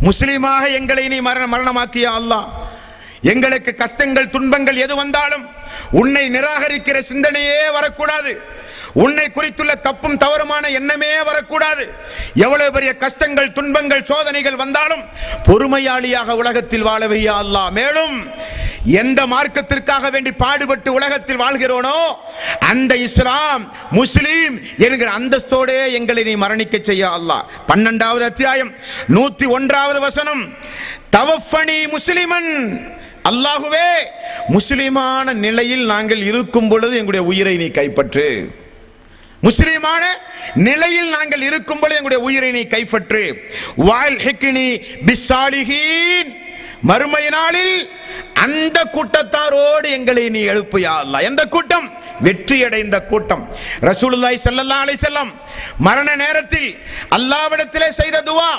முஸ்லிமாக எங்களை நீ மரணமாக்கிய அல்லாஹ். எங்களுக்கு கஷ்டங்கள் துன்பங்கள் எது வந்தாலும் உன்னை நிராகரிக்கிற சிந்தனையே வரக்கூடாது, உன்னை குறித்துள்ள தப்பும் தவறுமான எண்ணமே வரக்கூடாது. எவ்வளவு பெரிய கஷ்டங்கள் துன்பங்கள் சோதனைகள் வந்தாலும் பொறுமையாளியாக உலகத்தில் வாழவை யா அல்லாஹ். மேலும் எந்த மார்க்கத்திற்காக வேண்டி பாடுபட்டு உலகத்தில் வாழ்கிறோனோ அந்த இஸ்லாம் முஸ்லீம் என்கிற அந்தஸ்தோடே எங்களை நீ மரணிக்க செய்ய அல்லாஹ். 12வது அத்தியாயம் 101வது வசனம், தவஃபனி முஸ்லிமன். அல்லாஹுவே முஸ்லிமான நிலையில் நாங்கள் இருக்கும் பொழுது எங்களுடைய உயிரை நீ கைப்பற்று, முஸ்லிமான நிலையில் நாங்கள் இருக்கும் பொழுது எங்களுடைய உயிரை நீ கைப்பற்று. வல்ஹிக்னி பிஸ்ஸாலிஹீன். மறுமை நாளில் அந்த கூட்டத்தாரோடு எங்களை நீ எழுப்பு யா அல்லாஹ். எந்த கூட்டம்? வெற்றி அடைந்த கூட்டம். ரசூலுல்லாஹி ஸல்லல்லாஹு அலைஹி வஸல்லம் மரண நேரத்தில் அல்லாஹ்விடத்திலே செய்த துஆ,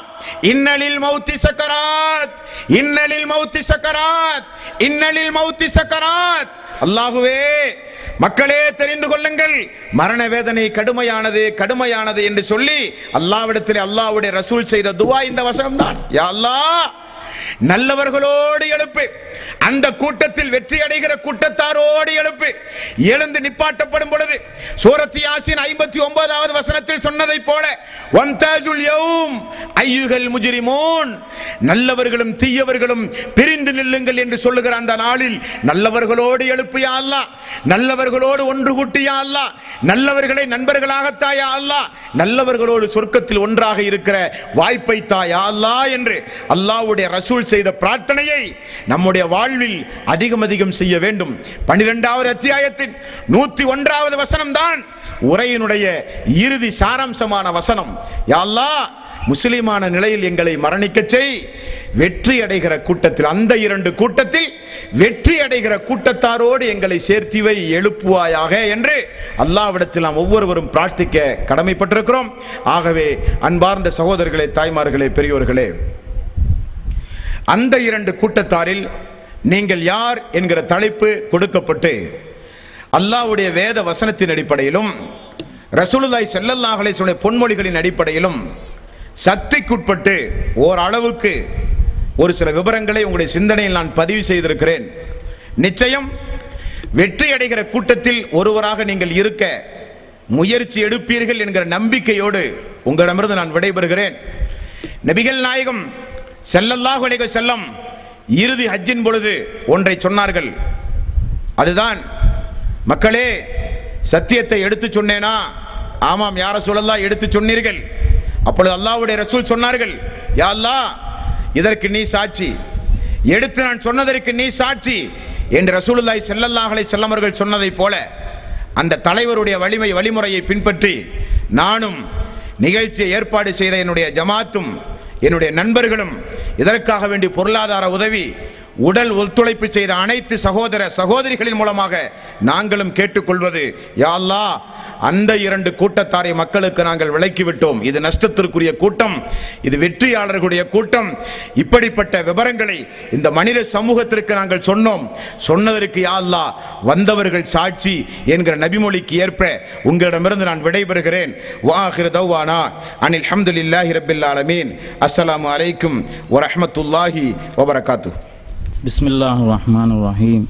இன்னலில் மௌத்தி சக்கராத், இன்னலில் மௌத்தி சக்கராத், இன்னலில் மௌத்தி சக்கராத். அல்லாஹ்வே மக்களே தெரிந்து கொள்ளுங்கள், மரண வேதனை கடுமையானது கடுமையானது என்று சொல்லி அல்லாஹ்விடத்திலே அல்லாஹ்வுடைய ரசூல் செய்த துஆ இந்த வசனம் தான். யா அல்லாஹ் நல்லவர்களோடு எழுப்பு, அந்த கூட்டத்தில் வெற்றி அடைகிற கூட்டத்தாரோடு எழுப்பு. எழுந்து நிப்பாட்டப்படும் பொழுது சூரத் யாசீன் 59வது வசனத்தில் சொன்னதை போல, வன்தாஜுல் யௌம் அய்யுஹல் முஜ்ரிமூன், நல்லவர்களும் தீயவர்களும் பிரிந்து நில்லுங்கள் என்று சொல்லுகிற அந்த நாளில் நல்லவர்களோடு எழுப்பு யா அல்லாஹ், நல்லவர்களோடு ஒன்று கூட்டி யா அல்லாஹ், நல்லவர்களை நண்பர்களாக தாயா அல்லாஹ், நல்லவர்களோடு சொர்க்கத்தில் ஒன்றாக இருக்கிற வாய்ப்பை தாயா அல்லாஹ் என்று அல்லாஹ்வுடைய ரசூல் செய்த பிரார்த்தனையை நம்முடைய வாழ்வில் அதிகம் அதிகம் செய்ய வேண்டும். 12வது அத்தியாயத்தின் 101வது வசனம் தான் உரையினுடைய இறுதி சாராம்சமான வசனம். யா அல்லாஹ் முஸ்லிமான நிலையில் எங்களை மரணிக்க செய், வெற்றி அடைகிற கூட்டத்தில், அந்த 2 கூட்டத்தில் வெற்றி அடைகிற கூட்டத்தாரோடு எங்களை சேர்த்திவை, எழுப்புவாயாக என்று அல்லாஹ்விடத்தில் நாம் ஒவ்வொருவரும் பிரார்த்திக்க கடமைப்பட்டிருக்கிறோம். ஆகவே அன்பார்ந்த சகோதரர்களே, தாய்மார்களே, பெரியோர்களே, அந்த 2 கூட்டத்தாரில் நீங்கள் யார் என்கிற தலைப்பு கொடுக்கப்பட்டு அல்லாஹ்வுடைய வேத வசனத்தின் அடிப்படையிலும் ரசூலுல்லாஹி ஸல்லல்லாஹு அலைஹி வஸல்லம் பொன்மொழிகளின் அடிப்படையிலும் சக்திக்குட்பட்டு ஓரளவுக்கு ஒரு சில விவரங்களை உங்களுடைய சிந்தனையில் நான் பதிவு செய்திருக்கிறேன். நிச்சயம் வெற்றி அடைகிற கூட்டத்தில் ஒருவராக நீங்கள் இருக்க முயற்சி எடுப்பீர்கள் என்கிற நம்பிக்கையோடு உங்களிடமிருந்து நான் விடைபெறுகிறேன். நபிகள் நாயகம் ஸல்லல்லாஹு அலைஹி வஸல்லம் இறுதி ஹஜ்ஜின் பொழுது ஒன்றை சொன்னார்கள். அதுதான், மக்களே சத்தியத்தை எடுத்து சொன்னேனா? ஆமாம் யா ரசூலல்லாஹ் எடுத்து சொன்னீர்கள். அப்பொழுது அல்லாஹ்வுடைய ரசூல் சொன்னார்கள், யா அல்லாஹ் இதற்கு நீ சாட்சி, எடுத்து நான் சொன்னதற்கு நீ சாட்சி என்று ரசூலுல்லாஹி ஸல்லல்லாஹு அலைஹி வஸல்லம் அவர்கள் சொன்னதை போல அந்த தலைவருடைய வழிமுறையை பின்பற்றி நானும் நிகழ்ச்சியை ஏற்பாடு செய்த என்னுடைய ஜமாத்தும் என்னுடைய நண்பர்களும் இதற்காக வேண்டி பொருளாதார உதவி உடல் ஒத்துழைப்பு செய்த அனைத்து சகோதர சகோதரிகளின் மூலமாக நாங்களும் கேட்டுக்கொள்வது, யா அல்லாஹ் அந்த 2 கூட்டத்தாரை மக்களுக்கு நாங்கள் விளக்கிவிட்டோம். இது நஷ்டத்திற்குரிய கூட்டம், இது வெற்றியாளர்களுடைய கூட்டம். இப்படிப்பட்ட விவரங்களை இந்த மனித சமூகத்திற்கு நாங்கள் சொன்னதற்கு யா அல்லாஹ் வந்தவர்கள் சாட்சி என்கிற நபிமொழிக்கு ஏற்ப உங்களிடமிருந்து நான் விடைபெறுகிறேன். வாஹிரு தௌவானா அனில் ஹம்துலில்லாஹி ரப்பில் ஆலமீன். அஸ்ஸலாமு அலைக்கும் வரஹ்மத்துல்லாஹி வபரகாத்துஹு. பிஸ்மில்லாஹிர் ரஹ்மானிர் ரஹீம்.